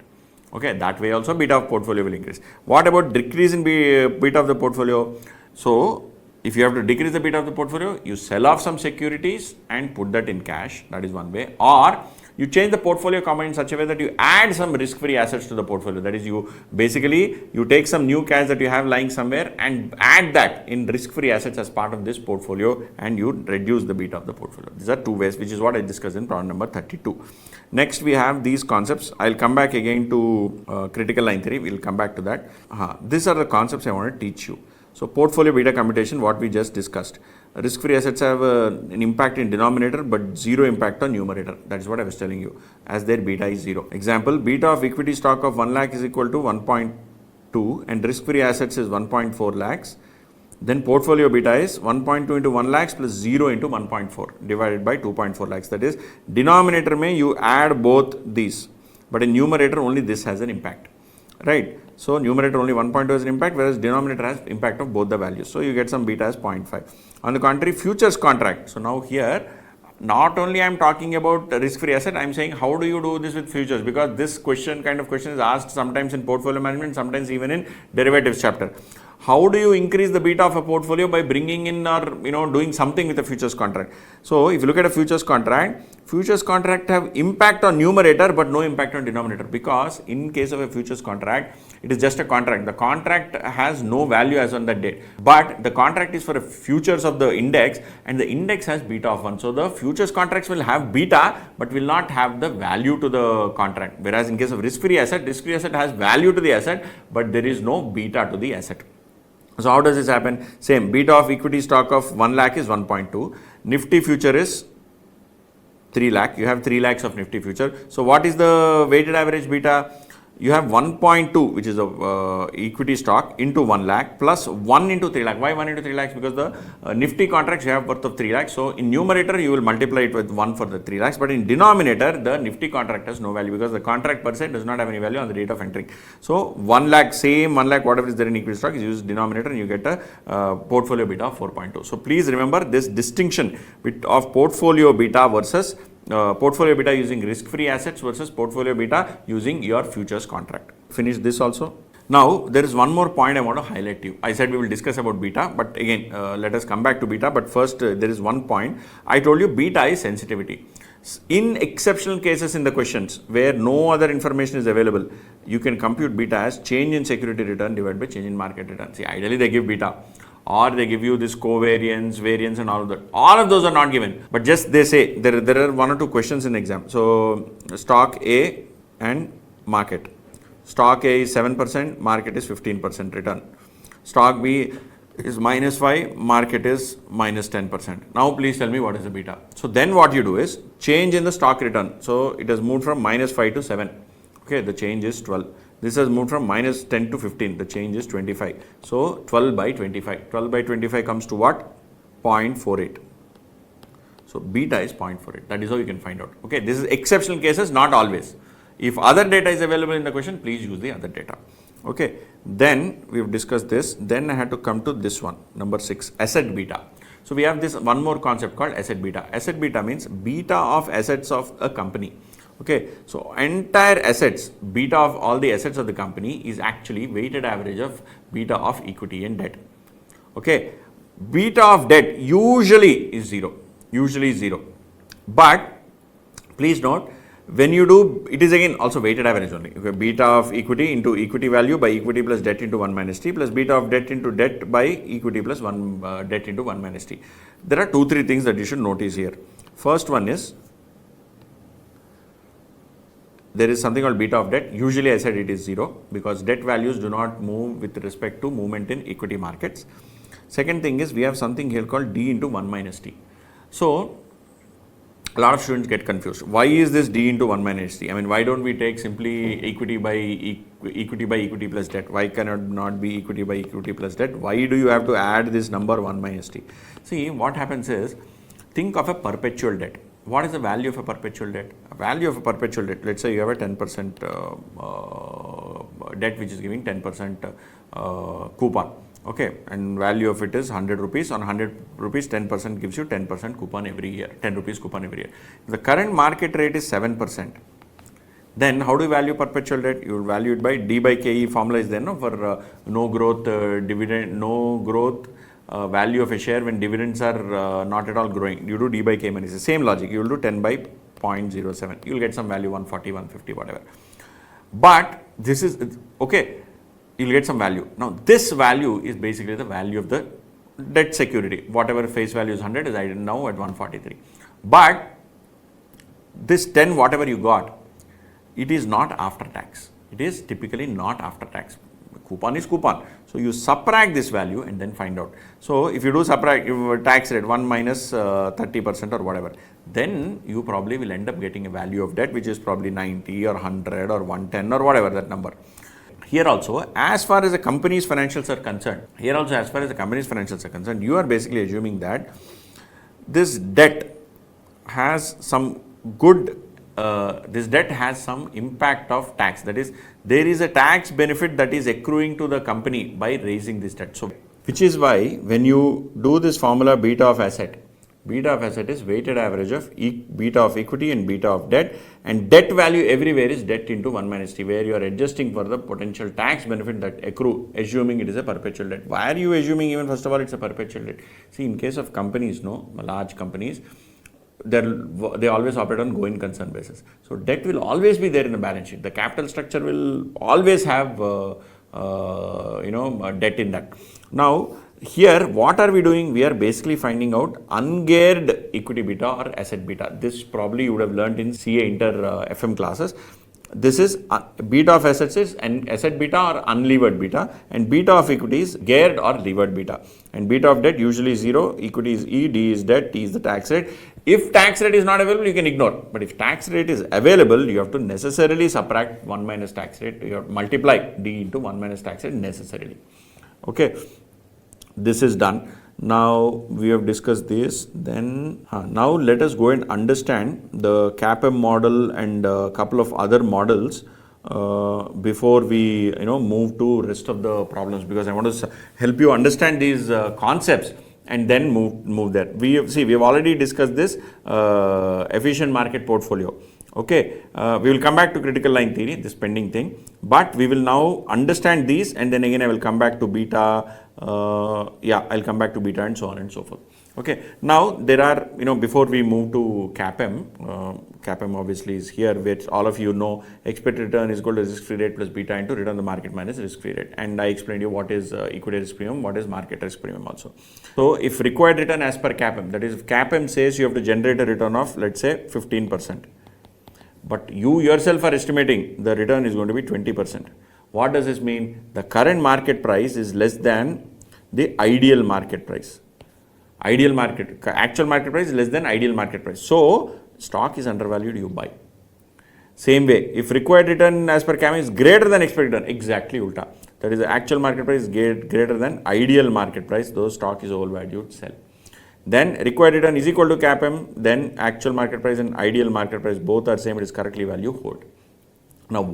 Okay, that way also beta of portfolio will increase. What about decrease in beta of the portfolio? So if you have to decrease the beta of the portfolio, you sell off some securities and put that in cash. That is one way. Or you change the portfolio component in such a way that you add some risk-free assets to the portfolio. That is, you take some new cash that you have lying somewhere and add that in risk-free assets as part of this portfolio, and you reduce the beta of the portfolio. These are two ways, which is what I discussed in problem number 32. Next, we have these concepts. I'll come back again to critical line theory. We'll come back to that. These are the concepts I want to teach you. So portfolio beta computation, what we just discussed. Risk-free assets have an impact in denominator but zero impact on numerator. That is what I was telling you, as their beta is 0. Example, beta of equity stock of 1 lakh is equal to 1.2 and risk-free assets is 1.4 lakhs. Then portfolio beta is 1.2 into 1 lakhs plus 0 into 1.4 divided by 2.4 lakhs. That is, denominator may you add both these, but in numerator only this has an impact, right? So numerator only 1.2 has an impact, whereas denominator has impact of both the values. So you get some beta as 0.5. On the contrary, futures contract. So now here, not only I am talking about risk-free asset, I am saying how do you do this with futures, because this kind of question is asked sometimes in portfolio management, sometimes even in derivatives chapter. How do you increase the beta of a portfolio? By bringing in or doing something with a futures contract. So if you look at a futures contract have impact on numerator but no impact on denominator, because in case of a futures contract, it is just a contract. The contract has no value as on that date, but the contract is for a futures of the index, and the index has beta of 1. So the futures contracts will have beta but will not have the value to the contract, whereas in case of risk-free asset has value to the asset but there is no beta to the asset. So how does this happen? Same, beta of equity stock of 1 lakh is 1.2. Nifty future is 3 lakh. You have 3 lakhs of Nifty future. So what is the weighted average beta? You have 1.2, which is a equity stock, into 1 lakh plus 1 into 3 lakh. Why 1 into 3 lakhs? Because the Nifty contracts you have worth of 3 lakhs. So in numerator, you will multiply it with 1 for the 3 lakhs. But in denominator, the Nifty contract has no value, because the contract per se does not have any value on the date of entering. So 1 lakh, same 1 lakh, whatever is there in equity stock is used denominator, and you get a portfolio beta of 4.2. So please remember this distinction of portfolio beta versus portfolio beta using risk-free assets versus portfolio beta using your futures contract. Finish this also. Now, there is one more point I want to highlight to you. I said we will discuss about beta, but again, let us come back to beta. But first, there is one point. I told you beta is sensitivity. In exceptional cases in the questions where no other information is available, you can compute beta as change in security return divided by change in market return. See, ideally they give beta, or they give you this covariance, variance and all of that. All of those are not given, but just they say there are 1 or 2 questions in the exam. So stock A and market. Stock A is 7%, market is 15% return. Stock B is -5, market is -10%. Now please tell me what is the beta. So then what you do is change in the stock return. So it has moved from -5 to 7. Okay, the change is 12. This has moved from -10 to 15. The change is 25. So 12 by 25. 12 by 25 comes to what? 0.48. So beta is 0.48. That is how you can find out. Okay, this is exceptional cases, not always. If other data is available in the question, please use the other data. Okay, then we have discussed this. Then I had to come to this one, number 6, asset beta. So we have this one more concept called asset beta. Asset beta means beta of assets of a company. Okay, so entire assets, beta of all the assets of the company is actually weighted average of beta of equity and debt. Okay, beta of debt usually is 0, but please note, when you do, it is again also weighted average only. Okay, beta of equity into equity value by equity plus debt into 1 minus t plus beta of debt into debt by equity plus 1 debt into 1 minus t. There are 2-3 things that you should notice here. First one is, there is something called beta of debt. Usually I said it is 0 because debt values do not move with respect to movement in equity markets. Second thing is, we have something here called d into 1 minus t. So a lot of students get confused. Why is this d into 1 minus t? I mean, why don't we take simply equity by equity plus debt? Why cannot not be equity by equity plus debt? Why do you have to add this number 1 minus t? See, what happens is, think of a perpetual debt. What is the value of a perpetual debt? A value of a perpetual debt, let's say you have a 10% debt which is giving 10% coupon. Okay, and value of it is 100 rupees. On 100 rupees, 10% gives you 10% coupon every year, 10 rupees coupon every year. The current market rate is 7%. Then how do you value perpetual debt? You will value it by D by KE formula is there, no, for no growth dividend, no growth value of a share when dividends are not at all growing. You do D by K minus, same logic. You will do 10 by 0.07. You will get some value 140, 150, whatever. But this is, okay, you will get some value. Now this value is basically the value of the debt security. Whatever face value is 100 is I didn't know at 143. But this 10 whatever you got, it is not after tax. It is typically not after tax. Coupon is coupon. So you subtract this value and then find out. So if you do subtract tax rate 1 minus 30% or whatever, then you probably will end up getting a value of debt which is probably 90 or 100 or 110 or whatever that number. Here also, as far as the company's financials are concerned, you are basically assuming that this debt has some good, this debt has some impact of tax. That is, there is a tax benefit that is accruing to the company by raising this debt. So, which is why when you do this formula beta of asset is weighted average of beta of equity and beta of debt, and debt value everywhere is debt into 1 minus t, where you are adjusting for the potential tax benefit that accrue, assuming it is a perpetual debt. Why are you assuming even first of all it's a perpetual debt? See, in case of companies, large companies, they always operate on going concern basis. So debt will always be there in the balance sheet. The capital structure will always have debt in that. Now here what are we doing? We are basically finding out ungeared equity beta or asset beta. This probably you would have learned in CA inter FM classes. This is beta of assets is an asset beta or unlevered beta, and beta of equity is geared or levered beta, and beta of debt usually 0, equity is E, D is debt, T is the tax rate. If tax rate is not available, you can ignore, but if tax rate is available, you have to necessarily subtract 1 minus tax rate. You have to multiply D into 1 minus tax rate necessarily. Okay, this is done. Now we have discussed this. Then now let us go and understand the CAPM model and a couple of other models before we move to rest of the problems, because I want to help you understand these concepts and then move there. We have already discussed this efficient market portfolio. Okay, we will come back to critical line theory, this pending thing, but we will now understand these, and then again I will come back to beta. I'll come back to beta and so on and so forth. Okay, now there are, before we move to CAPM, CAPM obviously is here, which all of you know, expected return is equal to risk-free rate plus beta into return on the market minus risk-free rate. And I explained you what is equity risk premium, what is market risk premium also. So if required return as per CAPM, that is if CAPM says you have to generate a return of, let's say 15%, but you yourself are estimating the return is going to be 20%. What does this mean? The current market price is less than the ideal market price. Actual market price is less than ideal market price. So stock is undervalued, you buy. Same way, if required return as per CAPM is greater than expected return, exactly ulta. That is the actual market price is greater than ideal market price, those stock is overvalued, sell. Then required return is equal to CAPM, then actual market price and ideal market price both are same, it is correctly valued, hold. Now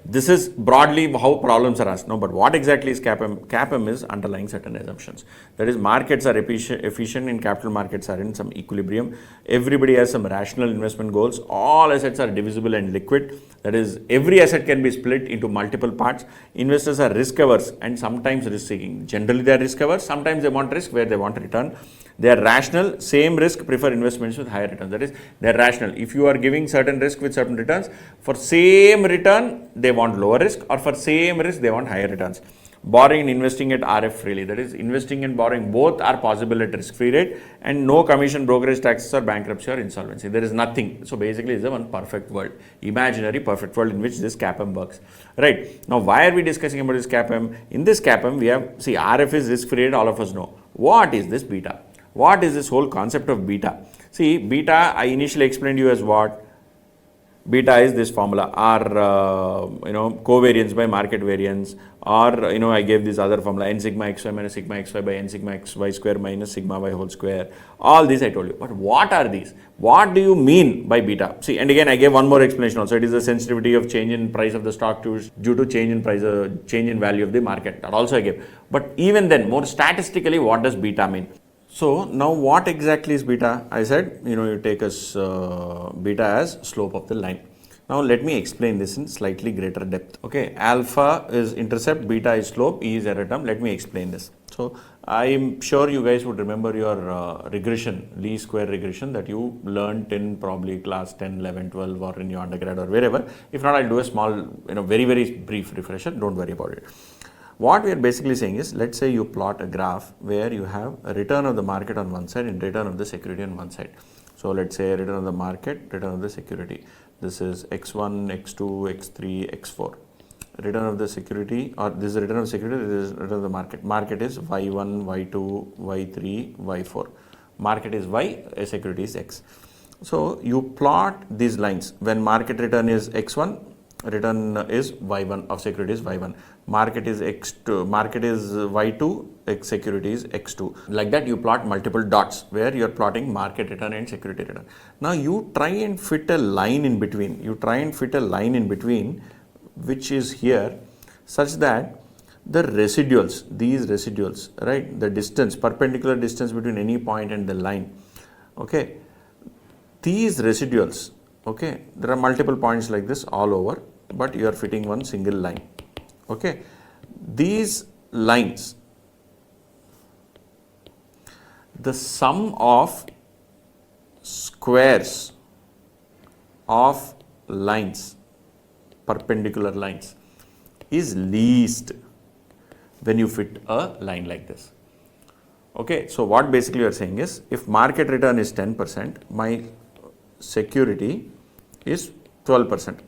this is broadly how problems are asked. No, but what exactly is CAPM? CAPM is underlying certain assumptions. That is, markets are efficient and capital markets are in some equilibrium. Everybody has some rational investment goals. All assets are divisible and liquid. That is, every asset can be split into multiple parts. Investors are risk averse and sometimes risk seeking. Generally they are risk averse. Sometimes they want risk where they want return. They are rational, same risk, prefer investments with higher returns. That is, they are rational. If you are giving certain risk with certain returns, for same return, they want lower risk, or for same risk, they want higher returns. Borrowing and investing at RF freely. That is, investing and borrowing both are possible at risk-free rate, and no commission, brokerage taxes or bankruptcy or insolvency. There is nothing. So basically, it's a one perfect world, imaginary perfect world in which this CAPM works. Right. Now, why are we discussing about this CAPM? In this CAPM, we have, see, RF is risk-free rate, all of us know. What is this beta? What is this whole concept of beta? See, beta, I initially explained to you as what? Beta is this formula, or covariance by market variance, or I gave this other formula, n sigma xy minus sigma xy by n sigma xy square minus sigma y whole square. All these I told you. But what are these? What do you mean by beta? See, and again I gave one more explanation also. It is the sensitivity of change in price of the stock due to change in price, change in value of the market. That also I gave. But even then, more statistically, what does beta mean? So now what exactly is beta? I said, you take as beta as slope of the line. Now let me explain this in slightly greater depth. Okay, alpha is intercept, beta is slope, E is error term. Let me explain this. So I'm sure you guys would remember your regression, least square regression that you learned in probably class 10, 11, 12 or in your undergrad or wherever. If not, I'll do a small, very, very brief refresher. Don't worry about it. What we are basically saying is, let's say you plot a graph where you have a return of the market on one side and return of the security on one side. So let's say return of the market, return of the security. This is x1, x2, x3, x4. Return of the security, or this is return of security, this is return of the market. Market is y1, y2, y3, y4. Market is y, security is x. So you plot these lines. When market return is x1, return is y1 of security is y1. Market is x2, market is y2, security is x2. Like that you plot multiple dots where you are plotting market return and security return. Now you try and fit a line in between. Which is here, such that the residuals, these residuals, right, the distance, perpendicular distance between any point and the line, okay, these residuals, okay, there are multiple points like this all over, but you are fitting one single line, okay. These lines, the sum of squares of lines, perpendicular lines, is least when you fit a line like this. Okay, so what basically you are saying is, if market return is 10%, my security is 12%.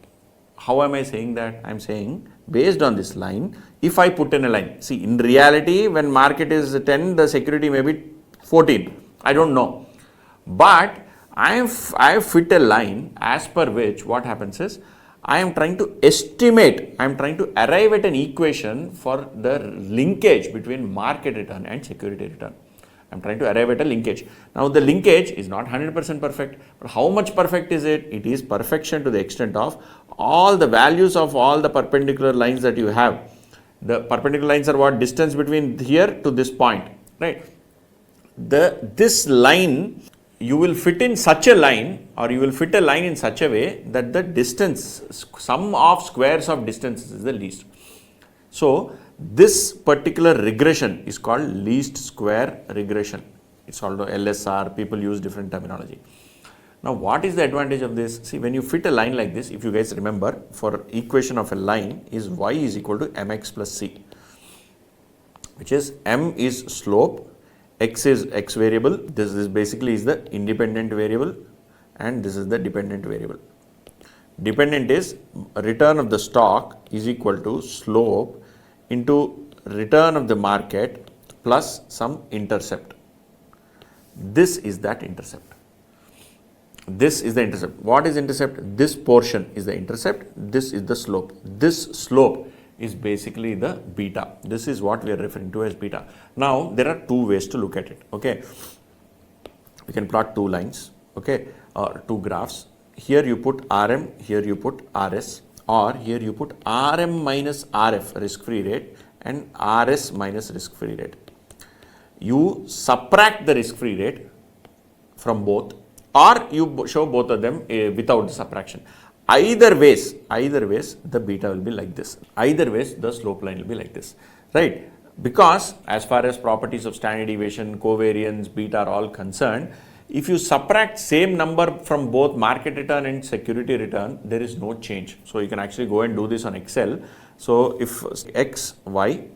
How am I saying that? I am saying based on this line, if I put in a line, see, in reality when market is 10, the security may be 14, I don't know, but I have fit a line as per which what happens is, I am trying to estimate, I am trying to arrive at an equation for the linkage between market return and security return. I am trying to arrive at a linkage. Now the linkage is not 100% perfect, but how much perfect is it? It is perfection to the extent of all the values of all the perpendicular lines that you have. The perpendicular lines are what? Distance between here to this point, right? This line, you will fit in such a line, or you will fit a line in such a way that the distance, sum of squares of distances is the least. So this particular regression is called least square regression. It's called LSR. People use different terminology. Now what is the advantage of this? See, when you fit a line like this, if you guys remember, for equation of a line is y is equal to mx plus c, which is m is slope, x is x variable, this is basically is the independent variable, and this is the dependent variable. Dependent is return of the stock is equal to slope into return of the market plus some intercept. This is that intercept. This is the intercept. What is intercept? This portion is the intercept. This is the slope. This slope is basically the beta. This is what we are referring to as beta. Now there are two ways to look at it. Okay, we can plot two lines, okay, or two graphs. Here you put RM, here you put RS, or here you put RM minus RF, risk-free rate, and RS minus risk-free rate. You subtract the risk-free rate from both, or you show both of them without the subtraction. Either ways, the beta will be like this. Either ways, the slope line will be like this, right? Because as far as properties of standard deviation, covariance, beta are all concerned, if you subtract same number from both market return and security return, there is no change. So you can actually go and do this on Excel. So if x, y,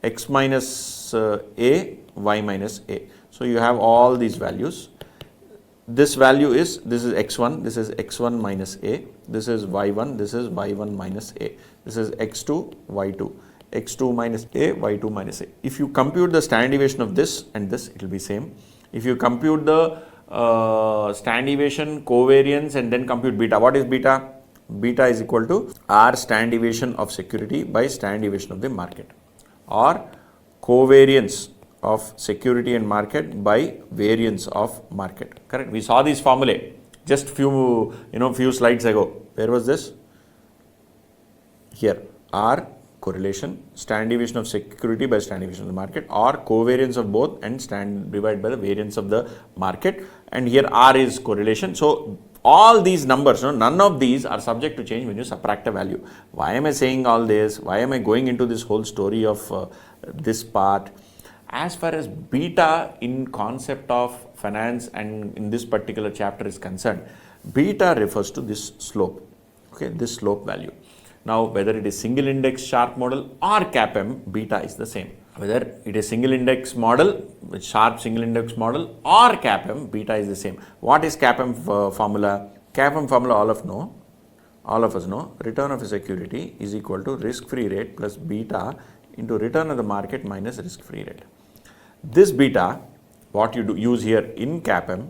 x minus a, y minus a. So you have all these values. This value is, this is x1, this is x1 minus a, this is y1, this is y1 minus a, this is x2, y2, x2 minus a, y2 minus a. If you compute the standard deviation of this and this, it will be same. If you compute the standard deviation, covariance, and then compute beta, what is beta? Beta is equal to R standard deviation of security by standard deviation of the market, or covariance of security and market by variance of market. Correct? We saw this formulae just few slides ago. Where was this? Here. R correlation, standard deviation of security by standard deviation of the market, or covariance of both and divided by the variance of the market, and here R is correlation. So all these numbers, none of these are subject to change when you subtract a value. Why am I saying all this? Why am I going into this whole story of this part? As far as beta in concept of finance and in this particular chapter is concerned, beta refers to this slope, okay, this slope value. Now, whether it is single index sharp model or CAPM, beta is the same. Whether it is single index model, with sharp single index model or CAPM, beta is the same. What is CAPM formula? CAPM formula all of us know, return of a security is equal to risk-free rate plus beta into return of the market minus risk-free rate. This beta, what you use here in CAPM,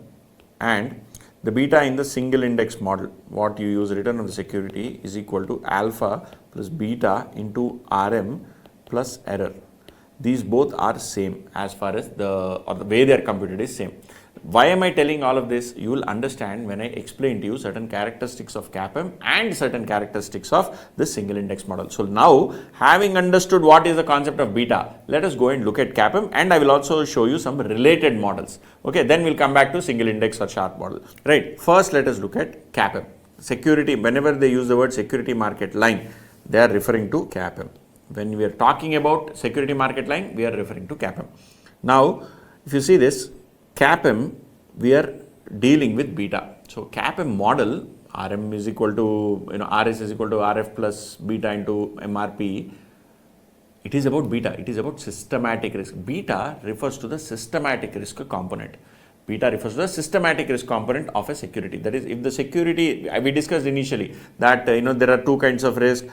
and the beta in the single index model, what you use return of the security is equal to alpha plus beta into RM plus error. These both are same as far as the way they are computed is same. Why am I telling all of this? You will understand when I explain to you certain characteristics of CAPM and certain characteristics of the single index model. So now, having understood what is the concept of beta, let us go and look at CAPM, and I will also show you some related models. Okay, then we'll come back to single index or sharp model. Right. First, let us look at CAPM. Security, whenever they use the word security market line, they are referring to CAPM. When we are talking about security market line, we are referring to CAPM. Now, if you see this, CAPM, we are dealing with beta. So, CAPM model, RM is equal to, RS is equal to RF plus beta into MRP. It is about beta. It is about systematic risk. Beta refers to the systematic risk component. Beta refers to the systematic risk component of a security. That is, if the security, we discussed initially that there are two kinds of risk,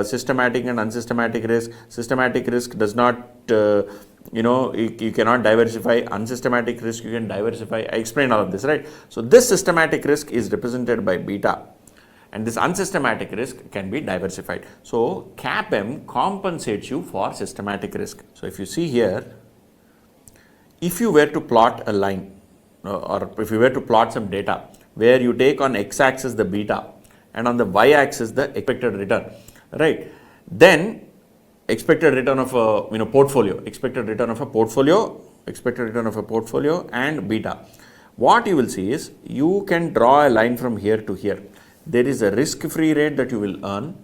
systematic and unsystematic risk. Systematic risk does not, you cannot diversify. Unsystematic risk you can diversify. I explained all of this, right? So this systematic risk is represented by beta, and this unsystematic risk can be diversified. So CAPM compensates you for systematic risk. So if you see here, if you were to plot a line or if you were to plot some data where you take on x-axis the beta and on the y-axis the expected return, right? Then expected return of a portfolio, expected return of a portfolio and beta. What you will see is you can draw a line from here to here. There is a risk-free rate that you will earn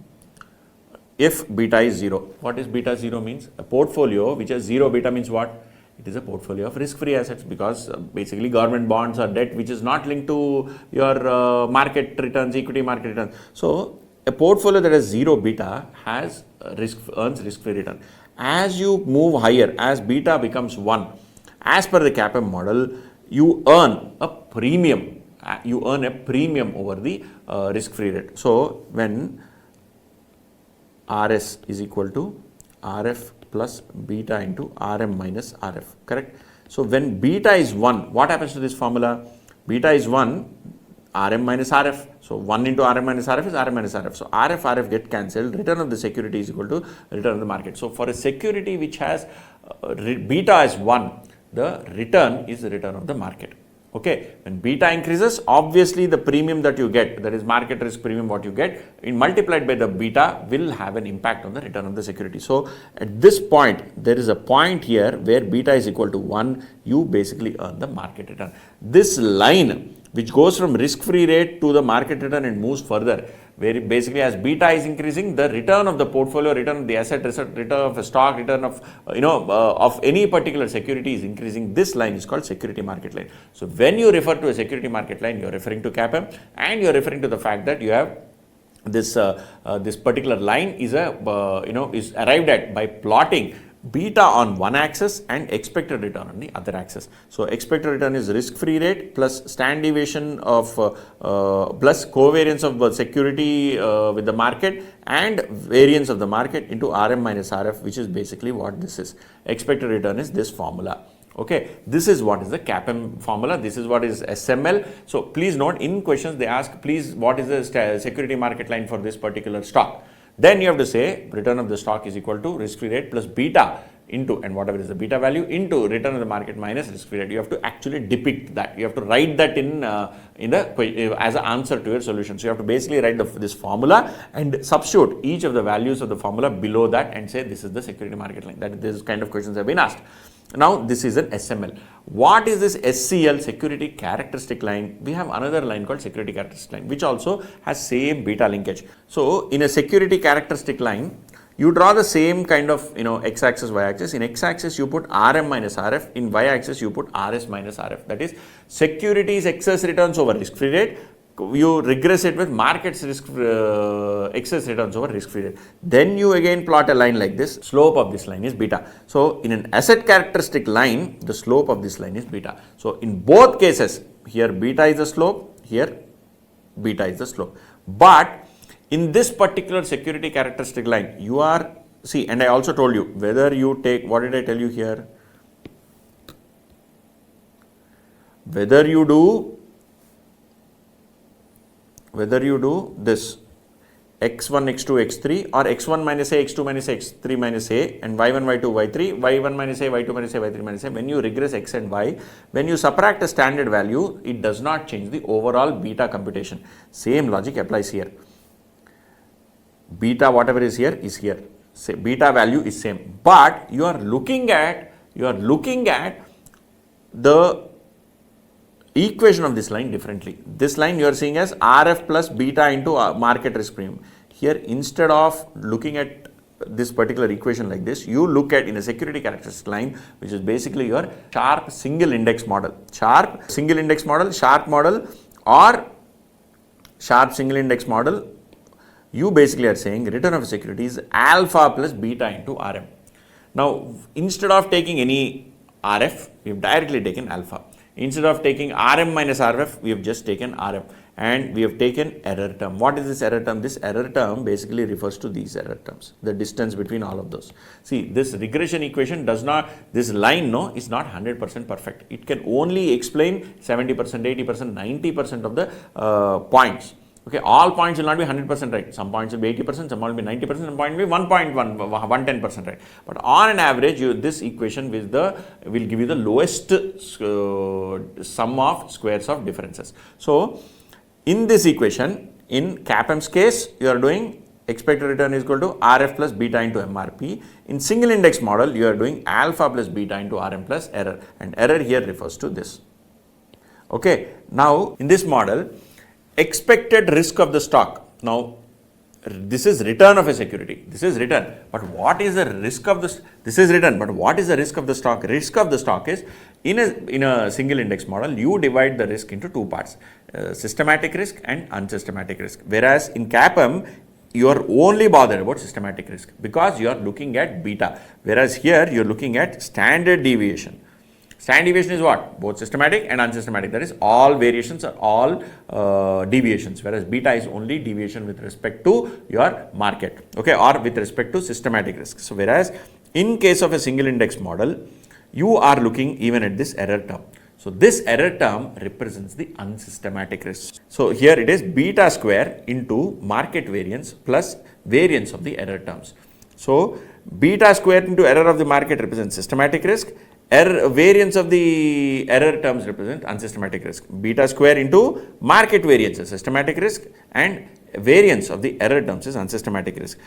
if beta is 0. What is beta 0 means? A portfolio which has 0 beta means what? It is a portfolio of risk-free assets, because basically government bonds or debt which is not linked to your market returns, equity market returns. So a portfolio that has 0 beta has earns risk-free return. As you move higher, as beta becomes 1, as per the CAPM model, you earn a premium. Over the risk-free rate. So when RS is equal to RF plus beta into RM minus RF, correct? So when beta is 1, what happens to this formula? Beta is 1, RM minus RF. So 1 into RM minus RF is RM minus RF. So RF get cancelled. Return of the security is equal to return of the market. So for a security which has beta as 1, the return is the return of the market. Okay, when beta increases, obviously the premium that you get, that is market risk premium what you get, multiplied by the beta will have an impact on the return of the security. So at this point, there is a point here where beta is equal to 1, you basically earn the market return. This line which goes from risk-free rate to the market return and moves further, where basically as beta is increasing, the return of the portfolio, return of the asset, return of a stock, return of of any particular security is increasing. This line is called security market line. So when you refer to a security market line, you are referring to CAPM, and you are referring to the fact that you have this this particular line is is arrived at by plotting beta on one axis and expected return on the other axis. So expected return is risk-free rate plus standard deviation of plus covariance of security with the market and variance of the market into RM minus RF, which is basically what this is. Expected return is this formula. Okay, this is what is the CAPM formula. This is what is SML. So please note, in questions they ask, please, what is the security market line for this particular stock? Then you have to say return of the stock is equal to risk-free rate plus beta into, and whatever is the beta value, into return of the market minus risk-free rate. You have to actually depict that. You have to write that in the as an answer to your solution. So you have to basically write this formula and substitute each of the values of the formula below that and say this is the security market line. That this kind of questions have been asked. Now this is an SML. What is this SCL, security characteristic line? We have another line called security characteristic line, which also has same beta linkage. So in a security characteristic line, You draw the same kind of, x-axis, y-axis. In x-axis, you put RM minus RF. In y-axis, you put RS minus RF. That is, securities excess returns over risk-free rate. You regress it with markets excess returns over risk-free rate. Then you again plot a line like this. Slope of this line is beta. So, in an asset characteristic line, the slope of this line is beta. So, in both cases, here beta is the slope, here beta is the slope. But in this particular security characteristic line, you are, see, and I also told you, whether you take, what did I tell you here? Whether you do this x1, x2, x3 or x1 minus a, x2 minus a, x3 minus a and y1, y2, y3, y1 minus a, y2 minus a, y3 minus a, when you regress x and y, when you subtract a standard value, it does not change the overall beta computation. Same logic applies here. Beta whatever is here, say beta value is same, but you are looking at the equation of this line differently. This line you are seeing as RF plus beta into market risk premium. Here, instead of looking at this particular equation like this, you look at in a security characteristic line, which is basically your sharp single index model, sharp single index model, sharp model or sharp single index model. You basically are saying return of a security is alpha plus beta into RM. Now, instead of taking any RF, we have directly taken alpha. Instead of taking RM minus RF, we have just taken RM and we have taken error term. What is this error term? This error term basically refers to these error terms, the distance between all of those. See, this regression equation does not, this line is not 100% perfect. It can only explain 70%, 80%, 90% of the points. Okay, all points will not be 100% right. Some points will be 80%, some will be 90%, some point will be 110% right. But on an average, this equation will give you the lowest sum of squares of differences. So, in this equation, in CAPM's case, you are doing expected return is equal to RF plus beta into MRP. In single index model, you are doing alpha plus beta into RM plus error, and error here refers to this. Okay, now in this model, expected risk of the stock. Now, this is return of a security. This is return. But what is the risk of this? This is return. But what is the risk of the stock? Risk of the stock is in a single index model, you divide the risk into two parts, systematic risk and unsystematic risk. Whereas in CAPM, you are only bothered about systematic risk because you are looking at beta. Whereas here, you are looking at standard deviation. Standard deviation is what? Both systematic and unsystematic. That is, all variations are all deviations, whereas beta is only deviation with respect to your market, okay, or with respect to systematic risk. So, whereas in case of a single index model, you are looking even at this error term. So, this error term represents the unsystematic risk. So, here it is beta square into market variance plus variance of the error terms. So, beta square into error of the market represents systematic risk. Variance of the error terms represent unsystematic risk. Beta square into market variance is systematic risk and variance of the error terms is unsystematic risk.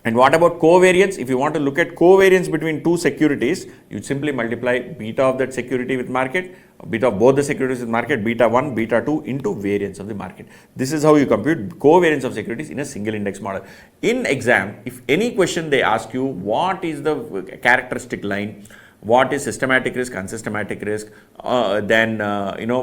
And what about covariance? If you want to look at covariance between two securities, you simply multiply beta of that security with market, beta of both the securities with market, beta 1, beta 2 into variance of the market. This is how you compute covariance of securities in a single index model. In exam, if any question they ask you, what is the characteristic line, what is systematic risk, unsystematic risk, then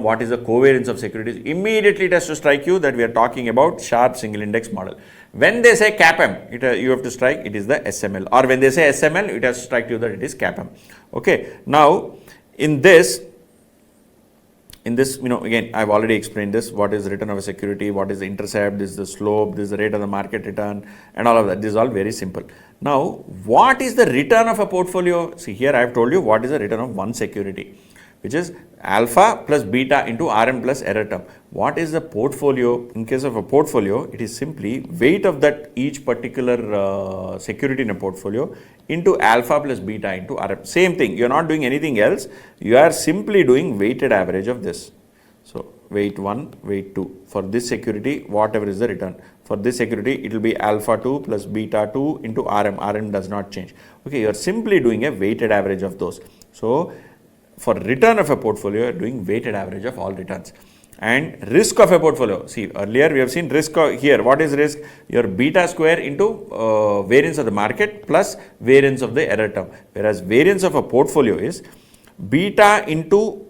what is the covariance of securities, immediately it has to strike you that we are talking about sharp single index model. When they say CAPM, you have to strike it is the SML, or when they say SML, it has to strike you that it is CAPM. Okay, now in this, again, I've already explained this, what is return of a security, what is the intercept, this is the slope, this is the rate of the market return, and all of that. This is all very simple. Now, what is the return of a portfolio? See, here I have told you what is the return of one security, which is alpha plus beta into RM plus error term. What is the portfolio? In case of a portfolio, it is simply weight of that each particular security in a portfolio into alpha plus beta into RM. Same thing, you are not doing anything else, you are simply doing weighted average of this. So, weight 1, weight 2. For this security, whatever is the return. For this security, it will be alpha 2 plus beta 2 into RM. RM does not change. Okay, you are simply doing a weighted average of those. So, for return of a portfolio, you are doing weighted average of all returns. and risk of a portfolio. See, earlier we have seen risk here. What is risk? Your beta square into variance of the market plus variance of the error term. Whereas variance of a portfolio is beta into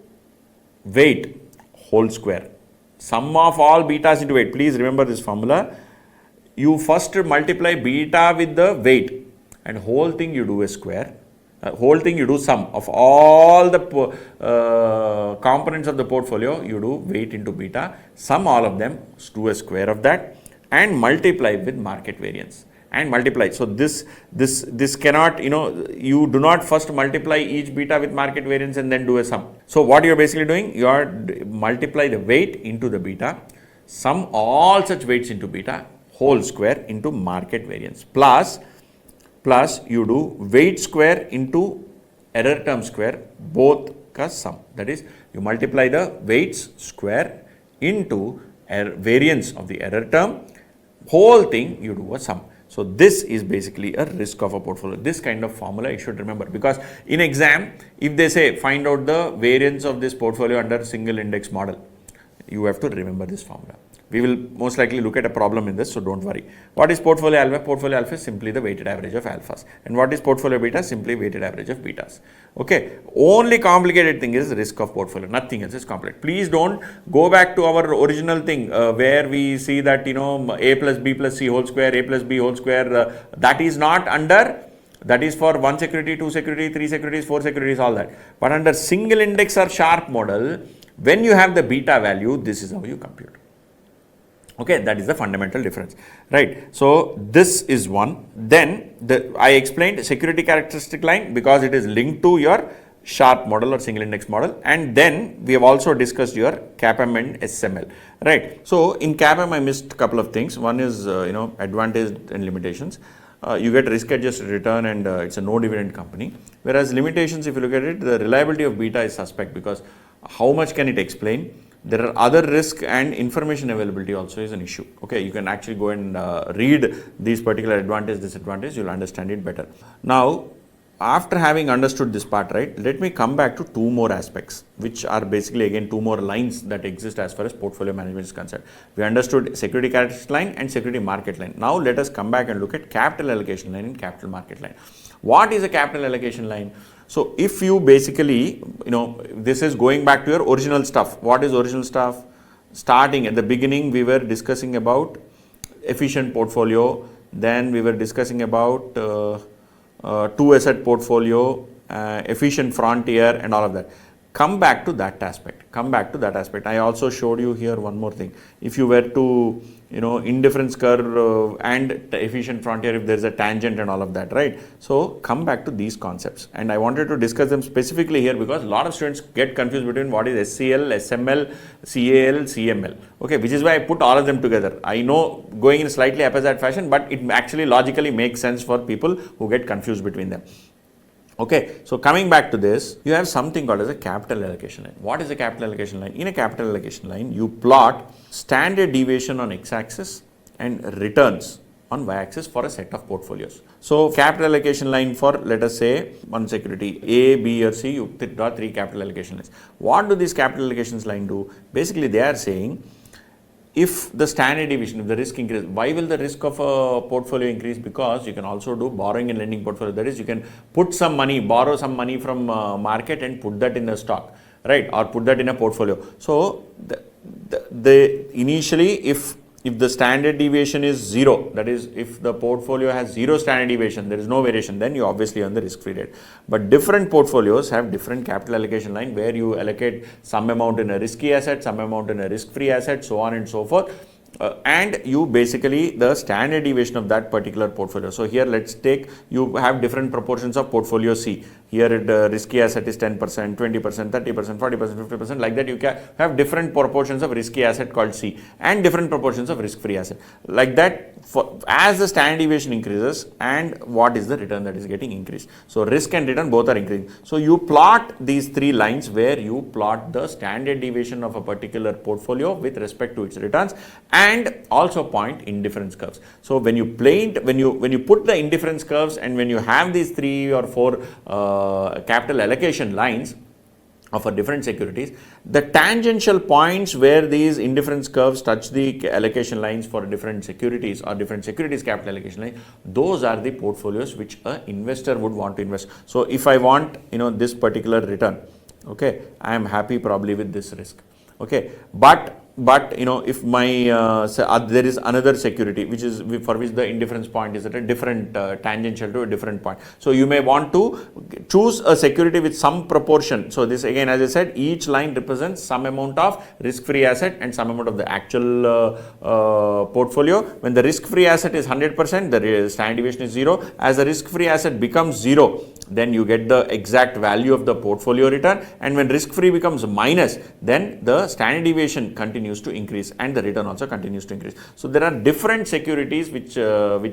weight whole square. Sum of all betas into weight. Please remember this formula. You first multiply beta with the weight and whole thing you do a square. Whole thing you do sum of all the components of the portfolio, you do weight into beta, sum all of them, do a square of that and multiply with market variance and multiply. So this cannot, you do not first multiply each beta with market variance and then do a sum. So what you are basically doing, you are multiply the weight into the beta, sum all such weights into beta, whole square into market variance plus you do weight square into error term square, both ka sum. That is, you multiply the weights square into variance of the error term, whole thing you do a sum. So this is basically a risk of a portfolio. This kind of formula you should remember, because in exam, if they say find out the variance of this portfolio under single index model, you have to remember this formula. We will most likely look at a problem in this, so don't worry. What is portfolio alpha? Portfolio alpha is simply the weighted average of alphas. And what is portfolio beta? Simply weighted average of betas. Okay. Only complicated thing is risk of portfolio. Nothing else is complicated. Please don't go back to our original thing where we see that, A plus B plus C whole square, A plus B whole square. That is not under, that is for 1 security, 2 security, 3 securities, 4 securities, all that. But under single index or sharp model, when you have the beta value, this is how you compute. Okay, that is the fundamental difference, right? So this is one. Then I explained security characteristic line because it is linked to your sharp model or single index model, and then we have also discussed your CAPM and SML, right? So in CAPM I missed a couple of things. One is advantage and limitations. You get risk adjusted return and it's a no dividend company. Whereas limitations, if you look at it, the reliability of beta is suspect because how much can it explain? There are other risk and information availability also is an issue. Okay, you can actually go and read these particular advantage, disadvantage, you'll understand it better. Now, after having understood this part, right, let me come back to two more aspects, which are basically again two more lines that exist as far as portfolio management is concerned. We understood security characteristic line and security market line. Now, let us come back and look at capital allocation line and capital market line. What is a capital allocation line? So if you basically, this is going back to your original stuff. What is original stuff? Starting at the beginning, we were discussing about efficient portfolio. Then we were discussing about two asset portfolio, efficient frontier and all of that. Come back to that aspect. Come back to that aspect. I also showed you here one more thing. If you were to, indifference curve and efficient frontier, if there is a tangent and all of that, right? So come back to these concepts. And I wanted to discuss them specifically here because a lot of students get confused between what is SCL, SML, CAL, CML. Okay, which is why I put all of them together. I know going in slightly haphazard fashion, but it actually logically makes sense for people who get confused between them. Okay, so coming back to this, you have something called as a capital allocation line. What is a capital allocation line? In a capital allocation line, you plot standard deviation on x-axis and returns on y-axis for a set of portfolios. So capital allocation line for, let us say, one security A, B or C, you draw three capital allocation lines. What do these capital allocations line do? Basically, they are saying, if the standard deviation, if the risk increases, why will the risk of a portfolio increase? Because you can also do borrowing and lending portfolio. That is, you can put some money, borrow some money from market and put that in a stock, right? Or put that in a portfolio. So initially, if the standard deviation is zero, that is, if the portfolio has zero standard deviation, there is no variation, then you obviously earn the risk-free rate. But different portfolios have different capital allocation line where you allocate some amount in a risky asset, some amount in a risk-free asset, so on and so forth. And you basically the standard deviation of that particular portfolio. So here let's take, you have different proportions of portfolio C. Here the risky asset is 10%, 20%, 30%, 40%, 50%, like that you can have different proportions of risky asset called C and different proportions of risk-free asset. Like that, as the standard deviation increases and what is the return that is getting increased. So risk and return both are increasing. So you plot these three lines where you plot the standard deviation of a particular portfolio with respect to its returns and also point indifference curves. So when you put the indifference curves and when you have these 3 or 4 capital allocation lines, or for different securities, the tangential points where these indifference curves touch the allocation lines for different securities or different securities capital allocation line, those are the portfolios which an investor would want to invest. So if I want, this particular return, okay, I am happy probably with this risk, okay, but if my there is another security which is for which the indifference point is at a different tangential to a different point, so you may want to choose a security with some proportion. So this again, as I said, each line represents some amount of risk-free asset and some amount of the actual portfolio. When the risk-free asset is 100%, the standard deviation is 0. As the risk-free asset becomes 0, then you get the exact value of the portfolio return, and when risk-free becomes minus, then the standard deviation continues to increase and the return also continues to increase. So there are different securities which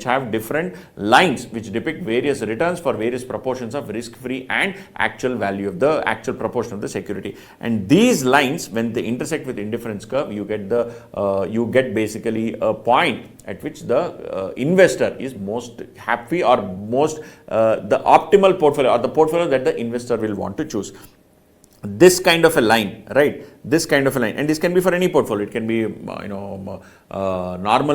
have different lines which depict various returns for various proportions of risk-free and actual value of the actual proportion of the security. And these lines, when they intersect with indifference curve, you get basically a point at which the investor is most happy or most the optimal portfolio or the portfolio that the investor will want to choose. This kind of a line, right? This kind of a line, and this can be for any portfolio. It can be normal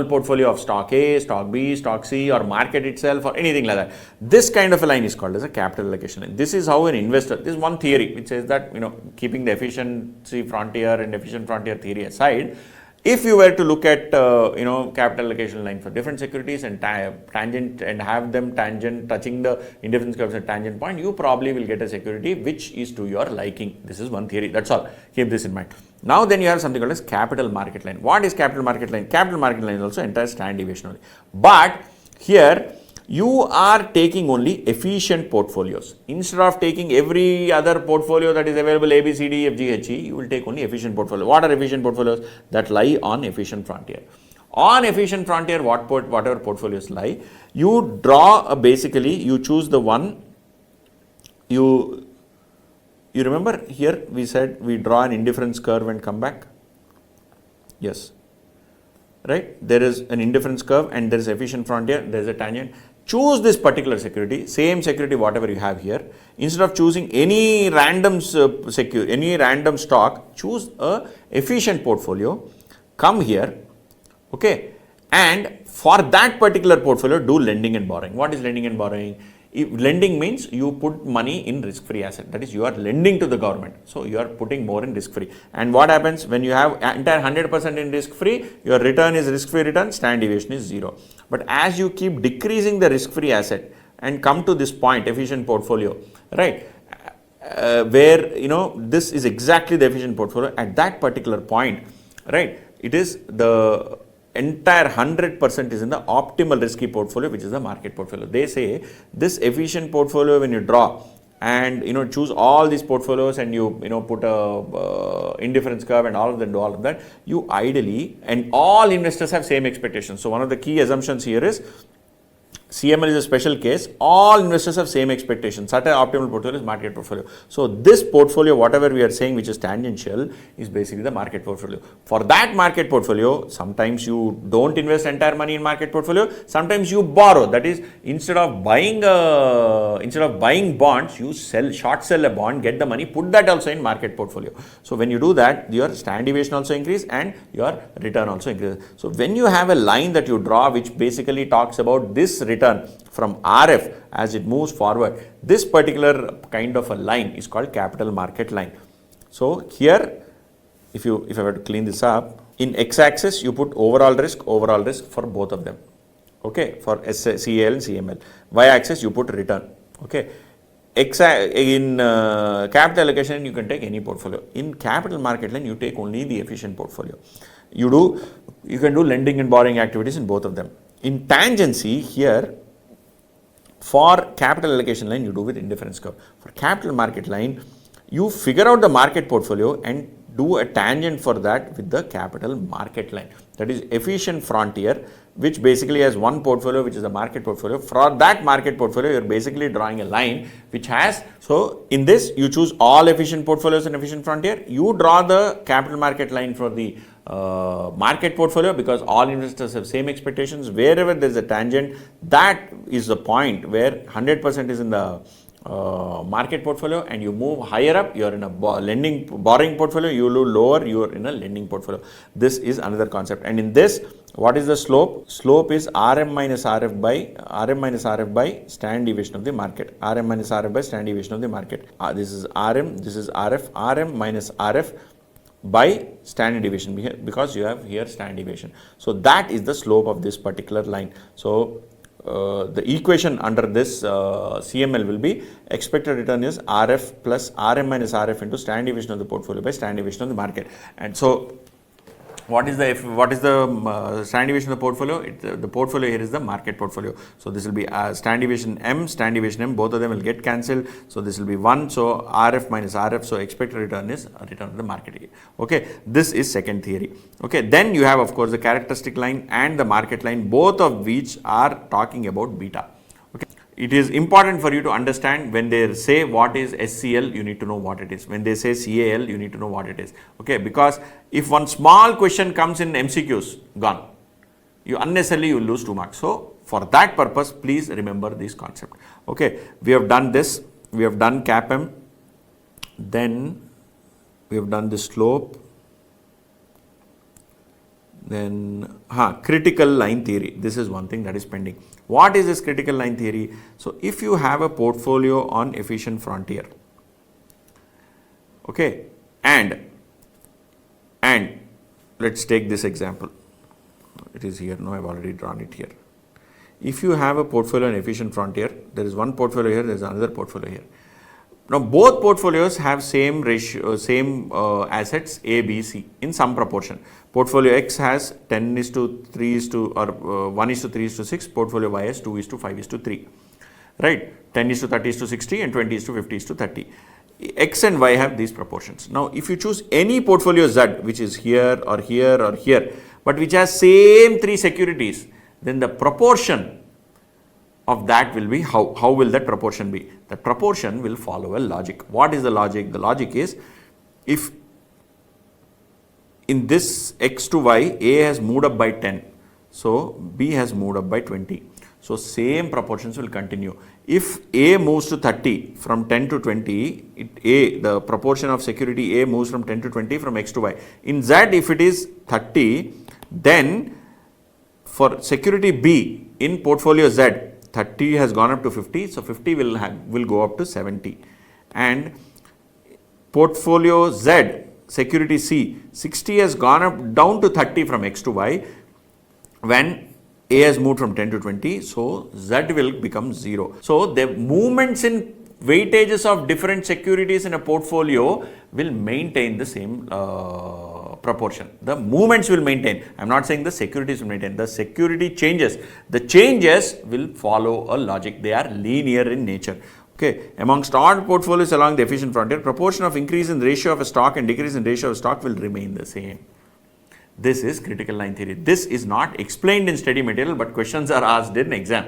portfolio of stock A, stock B, stock C, or market itself, or anything like that. This kind of a line is called as a capital allocation line. This is how an investor. This is one theory which says that keeping the efficiency frontier and efficient frontier theory aside, if you were to look at capital allocation line for different securities and tangent and have them touching the indifference curves at tangent point, you probably will get a security which is to your liking. This is one theory. That's all. Keep this in mind. Now then you have something called as capital market line. What is capital market line? Capital market line is also entire standard deviation only. But here you are taking only efficient portfolios. Instead of taking every other portfolio that is available, A, B, C, D, F, G, H, E, you will take only efficient portfolio. What are efficient portfolios? That lie on efficient frontier. On efficient frontier, whatever portfolios lie, you draw basically, you choose the one, you remember here we said we draw an indifference curve and come back. Yes. Right? There is an indifference curve and there is efficient frontier, there is a tangent. Choose this particular security, same security whatever you have here. Instead of choosing any random stock, choose a efficient portfolio, come here, okay, and for that particular portfolio do lending and borrowing. What is lending and borrowing? Lending means you put money in risk-free asset, that is you are lending to the government, so you are putting more in risk-free. And what happens when you have entire 100% in risk-free, your return is risk-free return, standard deviation is 0. But as you keep decreasing the risk-free asset and come to this point, efficient portfolio, right, where this is exactly the efficient portfolio, at that particular point, right, it is the entire 100% is in the optimal risky portfolio, which is the market portfolio. They say this efficient portfolio, when you draw and choose all these portfolios and you put a indifference curve and all of them do all of that, you ideally, and all investors have same expectations. So one of the key assumptions here is CML is a special case. All investors have same expectations. Such an optimal portfolio is market portfolio. So this portfolio, whatever we are saying, which is tangential, is basically the market portfolio. For that market portfolio, sometimes you don't invest entire money in market portfolio. Sometimes you borrow. That is, instead of buying bonds, you short sell a bond, get the money, put that also in market portfolio. So when you do that, your standard deviation also increase and your return also increases. So when you have a line that you draw, which basically talks about this return from RF as it moves forward, this particular kind of a line is called capital market line. So here, if I were to clean this up, in x-axis you put overall risk for both of them, okay, for CAL and CML. Y-axis you put return, okay. In capital allocation you can take any portfolio. In capital market line you take only the efficient portfolio. You can do lending and borrowing activities in both of them. In tangency here, for capital allocation line you do with indifference curve. For capital market line, you figure out the market portfolio and do a tangent for that with the capital market line. That is efficient frontier, which basically has one portfolio, which is the market portfolio. For that market portfolio, you are basically drawing a line which has, so in this you choose all efficient portfolios and efficient frontier. You draw the capital market line for the market portfolio, because all investors have same expectations. Wherever there is a tangent, that is the point where 100% is in the market portfolio and you move higher up, you are in a borrowing portfolio, you move lower, you are in a lending portfolio. This is another concept. And in this, what is the slope? Slope is RM minus RF by standard deviation of the market. RM minus RF by standard deviation of the market. This is RM, this is RF, RM minus RF by standard deviation, because you have here standard deviation. So that is the slope of this particular line. So the equation under this CML will be expected return is RF plus RM minus RF into standard deviation of the portfolio by standard deviation of the market. And so what is the standard deviation of the portfolio? The portfolio here is the market portfolio. So this will be standard deviation M, both of them will get cancelled. So this will be 1. So RF minus RF. So expected return is return of the market. Okay, this is second theory. Okay, then you have of course the characteristic line and the market line, both of which are talking about beta. Okay. It is important for you to understand when they say what is SCL, you need to know what it is. When they say CAL, you need to know what it is. Okay, because if one small question comes in MCQs, gone. You unnecessarily will lose 2 marks. So for that purpose, please remember this concept. Okay, we have done this. We have done CAPM. Then we have done the slope. Then critical line theory. This is one thing that is pending. What is this critical line theory? So if you have a portfolio on efficient frontier, okay, and let's take this example. It is here. No, I've already drawn it here. If you have a portfolio on efficient frontier, there is one portfolio here, there is another portfolio here. Now both portfolios have same ratio, same assets A, B, C in some proportion. Portfolio X has 10:3 or 1:3:6. Portfolio Y has 2:5:3. Right? 10:30:60 and 20:50:30. X and Y have these proportions. Now if you choose any portfolio Z, which is here or here or here, but which has same 3 securities, then the proportion of that will be, how will that proportion be? The proportion will follow a logic. What is the logic? The logic is, if in this X to Y, A has moved up by 10, so B has moved up by 20. So same proportions will continue. If A moves to 30 from 10 to 20, the proportion of security A moves from 10 to 20 from X to Y. In Z, if it is 30, then for security B in portfolio Z, 30 has gone up to 50, so 50 will go up to 70. And portfolio Z, security C, 60 has gone up down to 30 from X to Y. When A has moved from 10 to 20, so Z will become 0. So the movements in weightages of different securities in a portfolio will maintain the same proportion. The movements will maintain. I am not saying the securities will maintain. The security changes. The changes will follow a logic. They are linear in nature. Okay. Amongst all portfolios along the efficient frontier, proportion of increase in ratio of a stock and decrease in ratio of stock will remain the same. This is critical line theory. This is not explained in study material, but questions are asked in exam.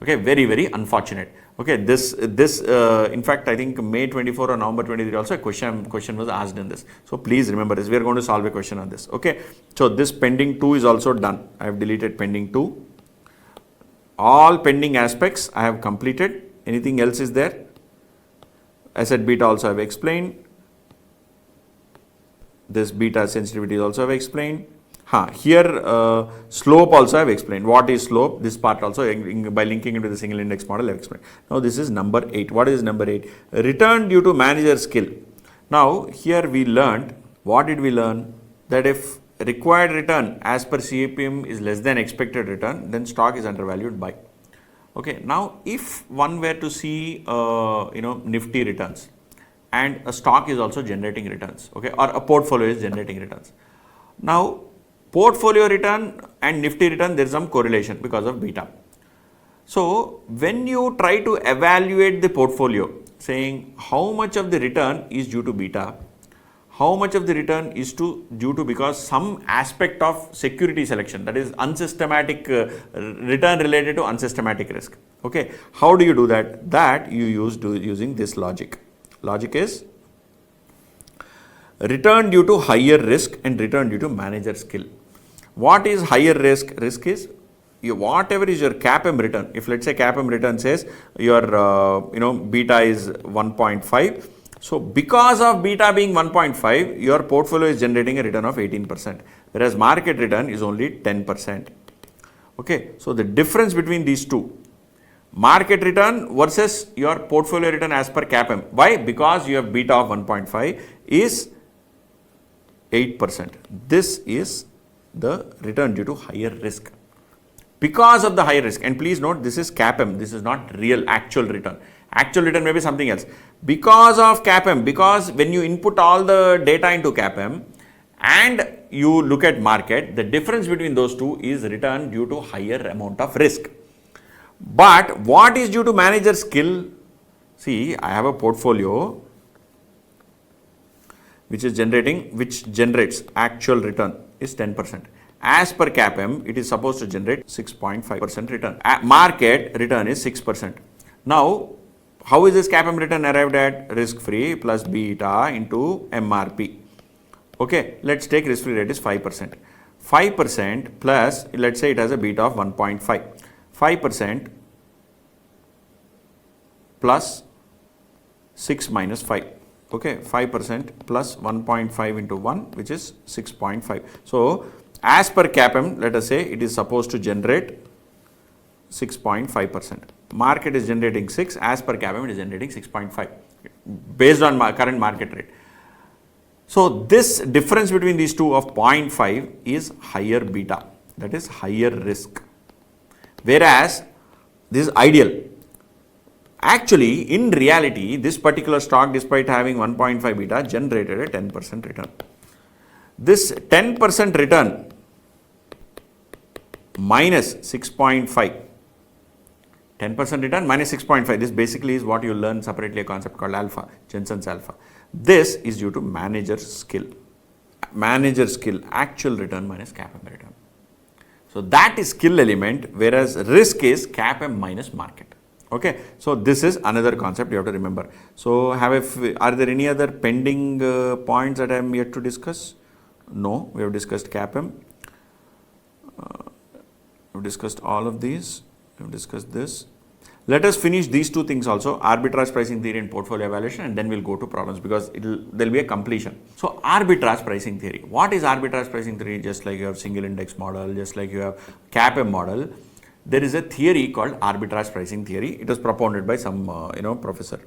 Okay, very, very unfortunate. Okay, this in fact, I think May 24 or November 23 also a question was asked in this. So please remember this. We are going to solve a question on this. Okay, so this pending 2 is also done. I have deleted pending 2. All pending aspects I have completed. Anything else is there? Asset beta also I have explained. This beta sensitivity also I have explained. Here slope also I have explained. What is slope? This part also by linking it with the single index model I have explained. Now this is number 8. What is number 8? Return due to manager skill. Now here we learned, what did we learn? That if required return as per CAPM is less than expected return, then stock is undervalued buy. Okay. Now if one were to see nifty returns, and a stock is also generating returns, okay, or a portfolio is generating returns. Now, portfolio return and nifty return, there is some correlation because of beta. So, when you try to evaluate the portfolio, saying how much of the return is due to beta, how much of the return is due to because some aspect of security selection, that is unsystematic return related to unsystematic risk. Okay, how do you do that? That you using this logic. Logic is return due to higher risk and return due to manager skill. What is higher risk? Risk is whatever is your CAPM return, if let's say CAPM return says your beta is 1.5, so because of beta being 1.5, your portfolio is generating a return of 18%, whereas market return is only 10%. Okay, so the difference between these two, market return versus your portfolio return as per CAPM. Why? Because you have beta of 1.5 is 8%. This is the return due to higher risk. Because of the higher risk, and please note this is CAPM, this is not real actual return. Actual return may be something else. Because of CAPM, because when you input all the data into CAPM and you look at market, the difference between those two is return due to higher amount of risk. But what is due to manager skill? See, I have a portfolio which generates actual return is 10%. As per CAPM, it is supposed to generate 6.5% return. Market return is 6%. Now, how is this CAPM return arrived at? Risk-free plus beta into MRP. Okay, let's take risk-free rate is 5%. 5% plus, let's say it has a beta of 1.5. 5% plus 6 minus 5. Okay, 5% plus 1.5 into 1, which is 6.5. So, as per CAPM, let us say it is supposed to generate 6.5%. Market is generating 6, as per CAPM it is generating 6.5 based on current market rate. So, this difference between these two of 0.5 is higher beta, that is higher risk. Whereas, this is ideal. Actually, in reality, this particular stock, despite having 1.5 beta, generated a 10% return. This 10% return minus 6.5, 10% return minus 6.5, this basically is what you learn separately, a concept called alpha, Jensen's alpha. This is due to manager skill. Manager skill, actual return minus CAPM return. So, that is skill element, whereas risk is CAPM minus market. Okay, so this is another concept you have to remember. So, are there any other pending points that I am yet to discuss? No, we have discussed CAPM. We have discussed all of these. We have discussed this. Let us finish these two things also, arbitrage pricing theory and portfolio evaluation, and then we will go to problems because there will be a completion. So, arbitrage pricing theory. What is arbitrage pricing theory? Just like you have single index model, just like you have CAPM model, there is a theory called arbitrage pricing theory. It was propounded by some professor.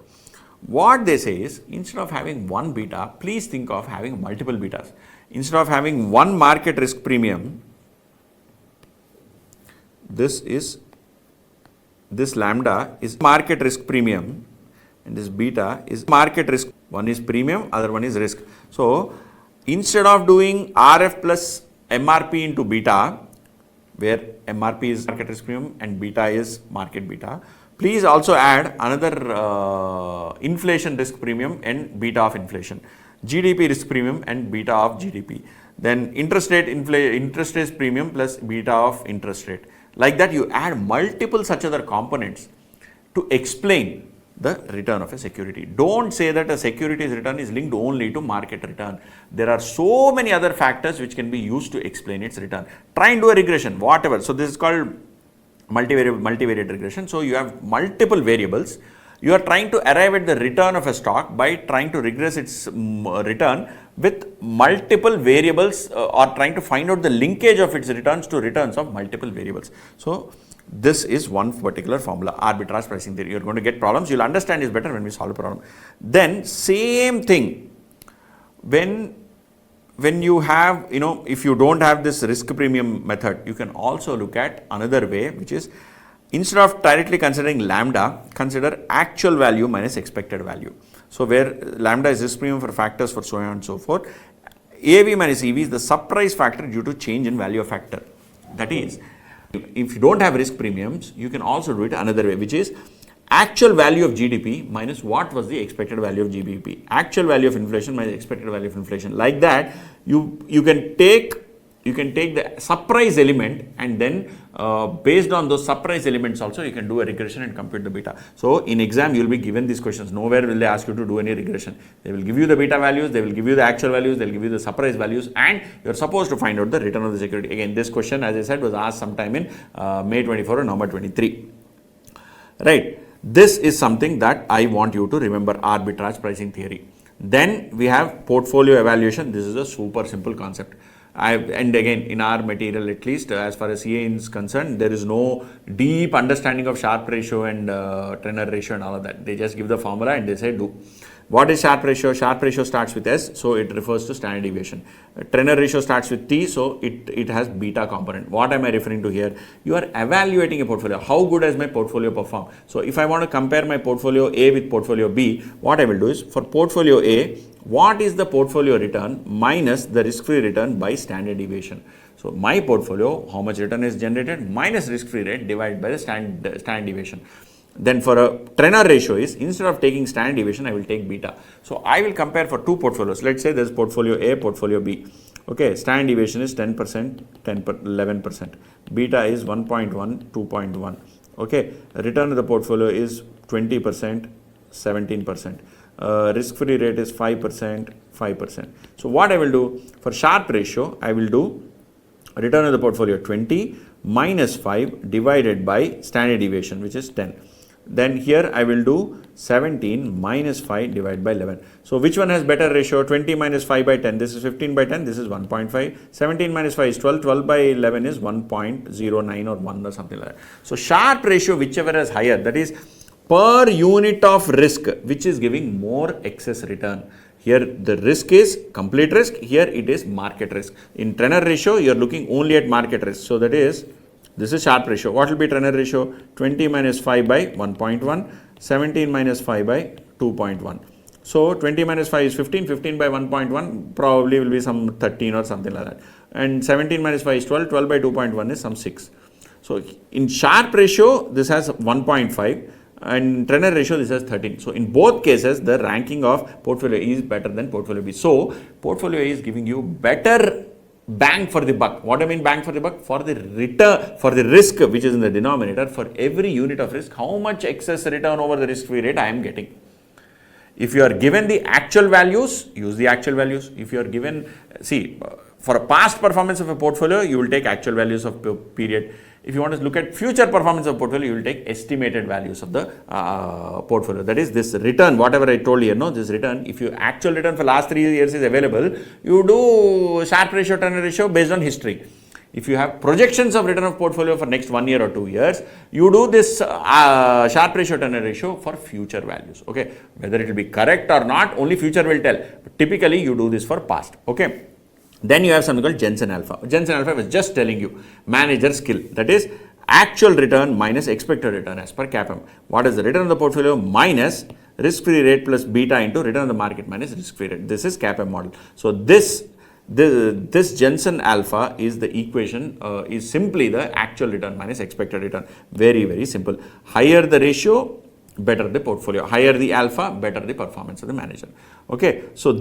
What they say is, instead of having one beta, please think of having multiple betas. Instead of having one market risk premium, this lambda is market risk premium and this beta is market risk. One is premium, other one is risk. So, instead of doing RF plus MRP into beta, where MRP is market risk premium and beta is market beta, please also add another inflation risk premium and beta of inflation, GDP risk premium and beta of GDP, then interest rate premium plus beta of interest rate. Like that, you add multiple such other components to explain the return of a security. Don't say that a security's return is linked only to market return. There are so many other factors which can be used to explain its return. Try and do a regression, whatever. So, this is called multivariate regression. So, you have multiple variables. You are trying to arrive at the return of a stock by trying to regress its return with multiple variables or trying to find out the linkage of its returns to returns of multiple variables. So, this is one particular formula, arbitrage pricing theory. You are going to get problems. You will understand is better when we solve a problem. Then, same thing, when you have, if you don't have this risk premium method, you can also look at another way, which is, instead of directly considering lambda, consider actual value minus expected value. So, where lambda is risk premium for factors for so on and so forth, AV minus EV is the surprise factor due to change in value of factor. That is, if you don't have risk premiums, you can also do it another way, which is actual value of GDP minus what was the expected value of GDP, actual value of inflation minus expected value of inflation. Like that, you can take you can take the surprise element and then based on those surprise elements also you can do a regression and compute the beta. So in exam you will be given these questions. Nowhere will they ask you to do any regression. They will give you the beta values, they will give you the actual values, they will give you the surprise values, and you are supposed to find out the return of the security. Again, this question, as I said, was asked sometime in May 24 or November 23. Right. This is something that I want you to remember, arbitrage pricing theory. Then we have portfolio evaluation. This is a super simple concept. And again, in our material, at least as far as CA is concerned, there is no deep understanding of Sharpe ratio and Trenner ratio and all of that. They just give the formula and they say do. What is Sharpe ratio? Sharpe ratio starts with S, so it refers to standard deviation. Trenner ratio starts with T, so it has beta component. What am I referring to here? You are evaluating a portfolio. How good has my portfolio performed? So if I want to compare my portfolio A with portfolio B, what I will do is, for portfolio A, what is the portfolio return minus the risk-free return by standard deviation? So my portfolio, how much return is generated minus risk-free rate divided by the standard deviation. Then for a Trenner ratio is, instead of taking standard deviation, I will take beta. So I will compare for two portfolios. Let's say there is portfolio A, portfolio B. Okay, standard deviation is 10%, 11%. Beta is 1.1, 2.1. Okay, return of the portfolio is 20%, 17%. Risk-free rate is 5%, 5%. So what I will do, for Sharpe ratio, I will do return of the portfolio 20 minus 5 divided by standard deviation, which is 10. Then here I will do 17 minus 5 divided by 11. So which one has better ratio? 20 minus 5 by 10, this is 15 by 10, this is 1.5. 17 minus 5 is 12, 12 by 11 is 1.09 or 1 or something like that. So Sharpe ratio, whichever is higher, that is per unit of risk, which is giving more excess return. Here the risk is complete risk, here it is market risk. In Trenner ratio, you are looking only at market risk. So that is, this is Sharpe ratio. What will be Trenner ratio? 20 minus 5 by 1.1, 17 minus 5 by 2.1. So 20 minus 5 is 15, 15 by 1.1 probably will be some 13 or something like that. And 17 minus 5 is 12, 12 by 2.1 is some 6. So in Sharpe ratio, this has 1.5. And Trenner ratio, this has 13. So in both cases, the ranking of portfolio A is better than portfolio B. So portfolio A is giving you better bang for the buck. What do I mean bang for the buck? For the return, for the risk which is in the denominator, for every unit of risk, how much excess return over the risk-free rate I am getting. If you are given the actual values, use the actual values. If you are given, see, for a past performance of a portfolio, you will take actual values of period. If you want to look at future performance of portfolio, you will take estimated values of the portfolio. That is this return, whatever I told you, this return, if your actual return for last 3 years is available, you do Sharpe ratio, Trenner ratio based on history. If you have projections of return of portfolio for next 1 year or 2 years, you do this Sharpe ratio, Trenner ratio for future values. Okay, whether it will be correct or not, only future will tell. But typically, you do this for past. Okay. Then you have something called Jensen alpha. Jensen alpha was just telling you manager skill, that is actual return minus expected return as per CAPM. What is the return of the portfolio minus risk-free rate plus beta into return of the market minus risk-free rate. This is CAPM model. So this Jensen alpha is the equation, is simply the actual return minus expected return. Very, very simple. Higher the ratio, better the portfolio. Higher the alpha, better the performance of the manager. Okay, so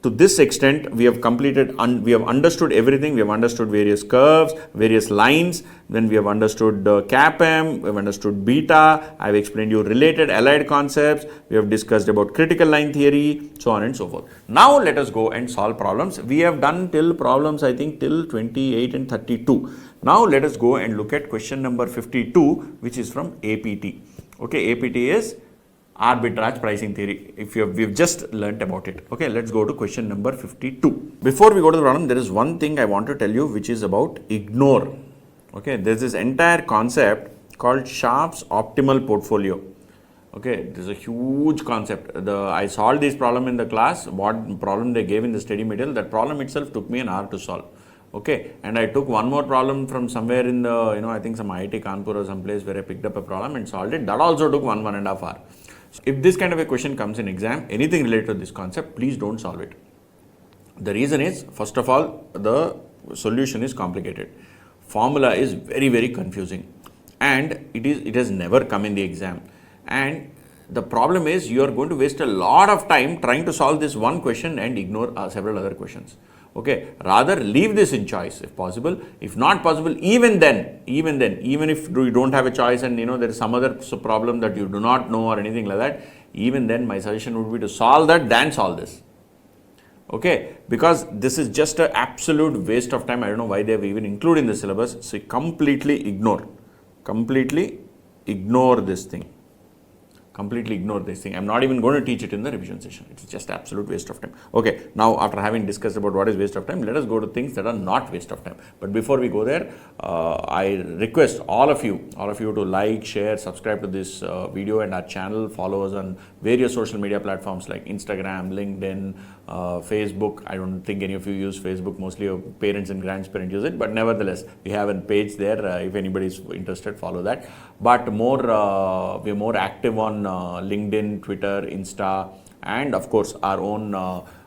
to this extent, we have completed, we have understood everything. We have understood various curves, various lines. Then we have understood CAPM, we have understood beta. I have explained you related allied concepts. We have discussed about critical line theory, so on and so forth. Now let us go and solve problems. We have done till problems, I think, till 28 and 32. Now let us go and look at question number 52, which is from APT. Okay, APT is arbitrage pricing theory. We've just learnt about it. Okay, let's go to question number 52. Before we go to the problem, there is one thing I want to tell you, which is about ignore. Okay, there's this entire concept called Sharpe's optimal portfolio. Okay, this is a huge concept. I solved this problem in the class. What problem they gave in the study material, that problem itself took me an hour to solve. Okay, and I took one more problem from somewhere in the, I think some IIT Kanpur or some place where I picked up a problem and solved it. That also took 1.5 hours. So if this kind of a question comes in exam, anything related to this concept, please don't solve it. The reason is, first of all, the solution is complicated. Formula is very, very confusing, and it has never come in the exam. And the problem is, you are going to waste a lot of time trying to solve this one question and ignore several other questions. Okay, rather leave this in choice if possible. If not possible, even if you don't have a choice and there is some other problem that you do not know or anything like that, even then my suggestion would be to solve that than solve this. Okay, because this is just an absolute waste of time. I don't know why they have even included in the syllabus. So completely ignore this thing. Completely ignore this thing. I'm not even going to teach it in the revision session. It's just absolute waste of time. Okay, now after having discussed about what is waste of time, let us go to things that are not waste of time. But before we go there, I request all of you to like, share, subscribe to this video and our channel, follow us on various social media platforms like Instagram, LinkedIn, Facebook. I don't think any of you use Facebook, mostly your parents and grandparents use it, but nevertheless, we have a page there. If anybody is interested, follow that. But we're more active on LinkedIn, Twitter, Insta, and of course our own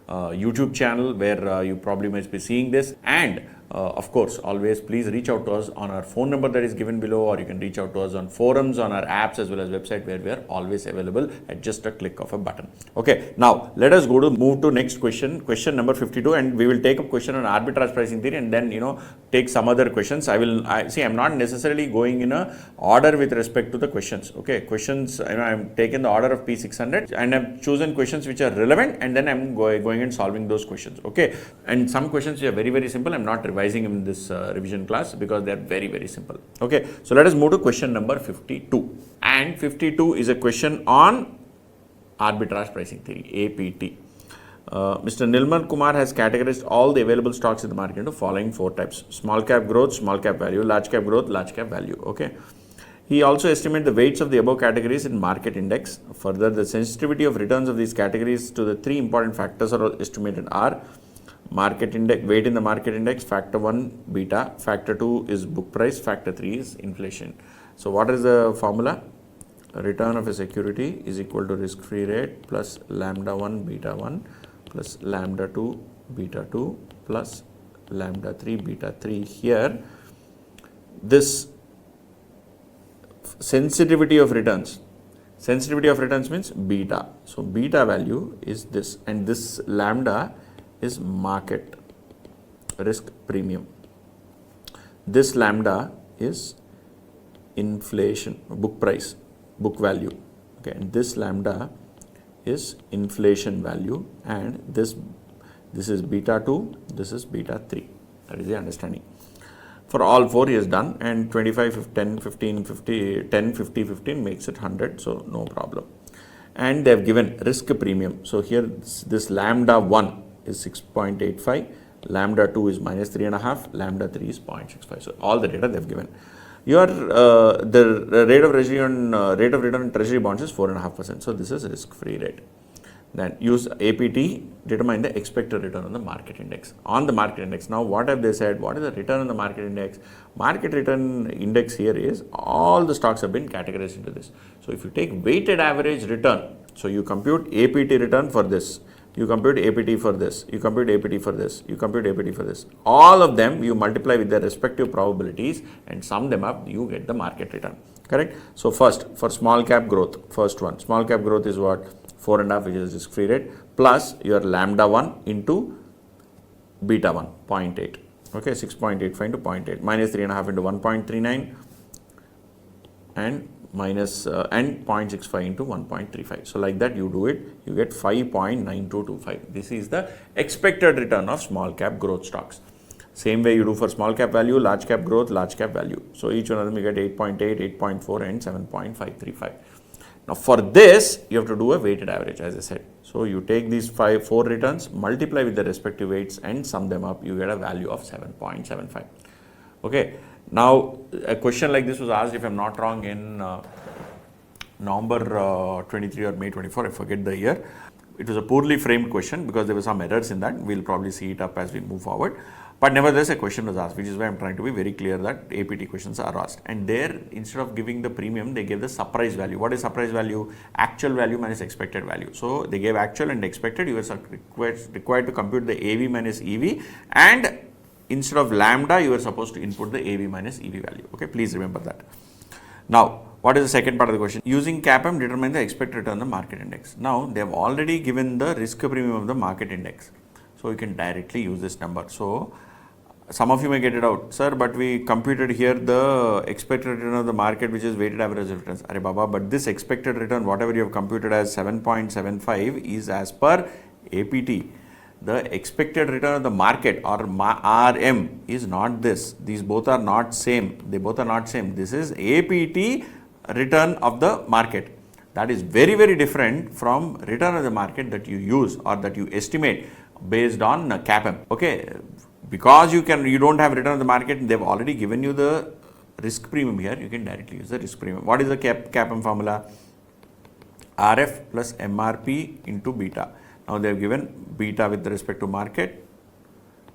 YouTube channel where you probably must be seeing this. And of course, always please reach out to us on our phone number that is given below, or you can reach out to us on forums, on our apps as well as website, where we are always available at just a click of a button. Okay, now let us move to next question number 52, and we will take up question on arbitrage pricing theory and then take some other questions. I'm not necessarily going in a order with respect to the questions. Okay, questions, I'm taken the order of P600 and I've chosen questions which are relevant, and then I'm going and solving those questions. Okay, and some questions are very, very simple. I'm not revising in this revision class because they are very, very simple. Okay, so let us move to question number 52, and 52 is a question on arbitrage pricing theory, APT. Mr. Nilmal Kumar has categorized all the available stocks in the market into following 4 types: small cap growth, small cap value, large cap growth, large cap value. Okay, he also estimated the weights of the above categories in market index. Further, the sensitivity of returns of these categories to the 3 important factors are estimated are market index, weight in the market index, factor 1 beta, factor 2 is book price, factor 3 is inflation. So what is the formula? Return of a security is equal to risk-free rate plus lambda 1 beta 1 plus lambda 2 beta 2 plus lambda 3 beta 3. Here this sensitivity of returns means beta. So beta value is this, and this lambda is market risk premium. This lambda is inflation, book price, book value. Okay, and this lambda is inflation value, and this is beta 2, this is beta 3. That is the understanding. For all 4 he has done, and 25, 10, 15, 50, 10, 50, 15 makes it 100, so no problem. And they have given risk premium. So here this lambda 1 is 6.85, lambda 2 is minus 3.5, lambda 3 is 0.65. So all the data they have given. Your the rate of return on treasury bonds is 4.5%. So this is risk-free rate. Then use APT, determine the expected return on the market index. On the market index, now what have they said? What is the return on the market index? Market return index here is all the stocks have been categorized into this. So if you take weighted average return, so you compute APT return for this, you compute APT for this, you compute APT for this, you compute APT for this. All of them you multiply with their respective probabilities and sum them up, you get the market return. Correct? So first, for small cap growth, first one, small cap growth is what? 4.5, which is risk-free rate, plus your lambda 1 into beta 1, 0.8. Okay, 6.85 into 0.8, minus 3.5 into 1.39, and minus and 0.65 into 1.35. So like that you do it, you get 5.9225. This is the expected return of small cap growth stocks. Same way you do for small cap value, large cap growth, large cap value. So each one of them you get 8.8, 8.4 and 7.535. Now for this you have to do a weighted average, as I said. So you take these 4 returns, multiply with the respective weights and sum them up, you get a value of 7.75. Okay. Now a question like this was asked, if I'm not wrong, in November 23 or May 24, I forget the year. It was a poorly framed question because there were some errors in that. We'll probably see it up as we move forward. But nevertheless, a question was asked, which is why I'm trying to be very clear that APT questions are asked. And there, instead of giving the premium, they gave the surprise value. What is surprise value? Actual value minus expected value. So they gave actual and expected. You were required to compute the AV minus EV, and instead of lambda, you are supposed to input the AV minus EV value. Okay, please remember that. Now, what is the second part of the question? Using CAPM, determine the expected return on the market index. Now, they have already given the risk premium of the market index. So you can directly use this number. So some of you may get it out, sir, but we computed here the expected return of the market, which is weighted average of returns. Arey Baba, but this expected return, whatever you have computed as 7.75 is as per APT. The expected return of the market or RM is not this. These both are not same. They both are not same. This is APT return of the market. That is very, very different from return of the market that you use or that you estimate based on CAPM. Okay, because you don't have return of the market, they've already given you the risk premium here. You can directly use the risk premium. What is the CAPM formula? RF plus MRP into beta. Now they have given beta with respect to market,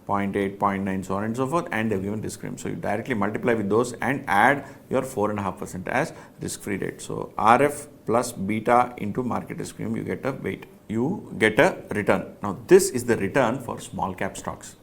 0.8, 0.9, so on and so forth, and they have given risk premium. So you directly multiply with those and add your 4.5% as risk-free rate. So RF plus beta into market risk premium, you get a weight. You get a return. Now this is the return for small cap stocks.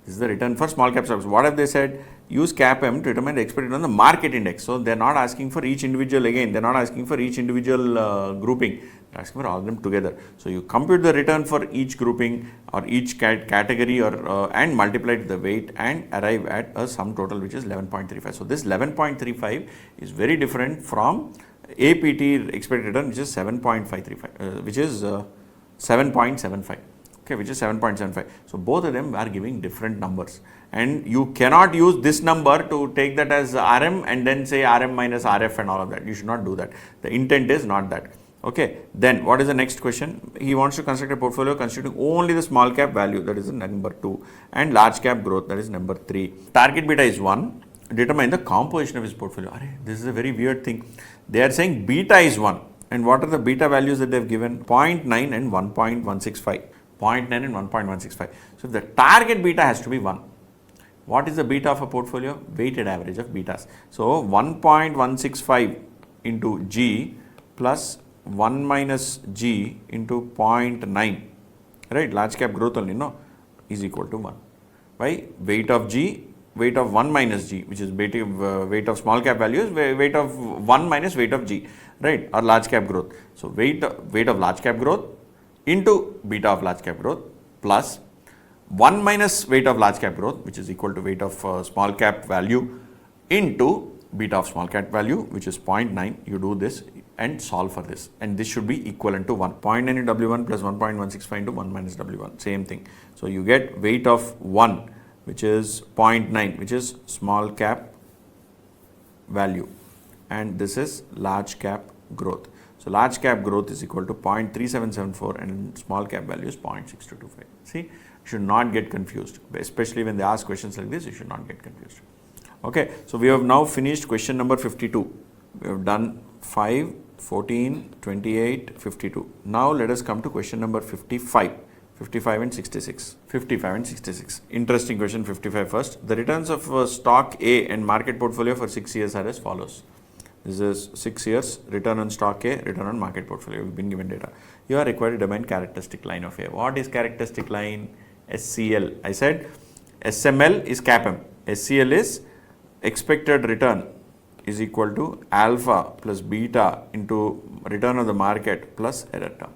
This is the return for small cap stocks. What have they said? Use CAPM to determine the expected return on the market index. So they are not asking for each individual again. They are not asking for each individual grouping. They are asking for all of them together. So you compute the return for each grouping or each category or and multiply the weight and arrive at a sum total which is 11.35. So this 11.35 is very different from APT expected return, which is 7.535, which is 7.75. Okay, which is 7.75. So both of them are giving different numbers, and you cannot use this number to take that as RM and then say RM minus RF and all of that. You should not do that. The intent is not that. Okay, then what is the next question? He wants to construct a portfolio constituting only the small cap value, that is the number 2, and large cap growth, that is number 3. Target beta is 1. Determine the composition of his portfolio. This is a very weird thing. They are saying beta is 1, and what are the beta values that they have given? 0.9 and 1.165. 0.9 and 1.165. So the target beta has to be 1. What is the beta of a portfolio? Weighted average of betas. So 1.165 into G plus 1 minus G into 0.9, right? Large cap growth only, no, is equal to 1. Why? Weight of G, weight of 1 minus G, which is weight of small cap values, weight of 1 minus weight of G, right? Or large cap growth. So weight of large cap growth into beta of large cap growth plus 1 minus weight of large cap growth, which is equal to weight of small cap value into beta of small cap value, which is 0.9. You do this and solve for this, and this should be equivalent to 1. 0.9 into W1 plus 1.165 into 1 minus W1, same thing. So you get weight of 1, which is 0.9, which is small cap value, and this is large cap growth. So large cap growth is equal to 0.3774 and small cap value is 0.6225. See, you should not get confused, especially when they ask questions like this. You should not get confused. Okay, so we have now finished question number 52. We have done 5, 14, 28, 52. Now let us come to question number 55. 55 and 66. 55 and 66. Interesting question 55 first. The returns of stock A and market portfolio for 6 years are as follows. This is 6 years, return on stock A, return on market portfolio. We've been given data. You are required to determine characteristic line of A. What is characteristic line? SCL. I said SML is CAPM. SCL is expected return is equal to alpha plus beta into return of the market plus error term.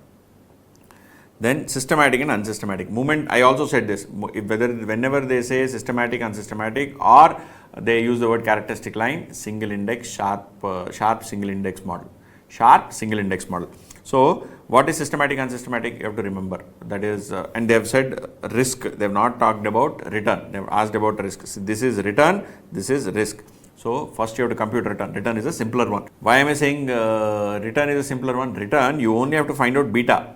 Then systematic and unsystematic. Movement, I also said this, whenever they say systematic, unsystematic, or they use the word characteristic line, single index, sharp single index model. Sharp single index model. So what is systematic, unsystematic? You have to remember. That is, and they have said risk. They have not talked about return. They have asked about risk. So this is return, this is risk. So first you have to compute return. Return is a simpler one. Why am I saying return is a simpler one? Return, you only have to find out beta.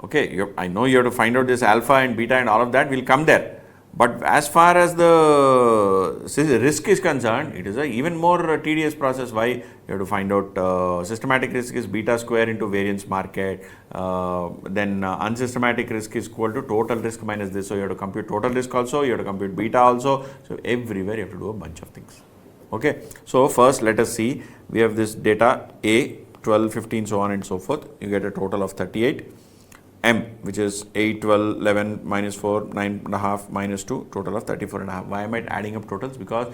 Okay, I know you have to find out this alpha and beta and all of that will come there. But as far as the risk is concerned, it is an even more tedious process. Why? You have to find out systematic risk is beta square into variance market. Then unsystematic risk is equal to total risk minus this. So you have to compute total risk also, you have to compute beta also. So everywhere you have to do a bunch of things. Okay, so first let us see. We have this data A, 12, 15, so on and so forth. You get a total of 38. M, which is 8, 12, 11, minus 4, 9.5, minus 2, total of 34.5. Why am I adding up totals? Because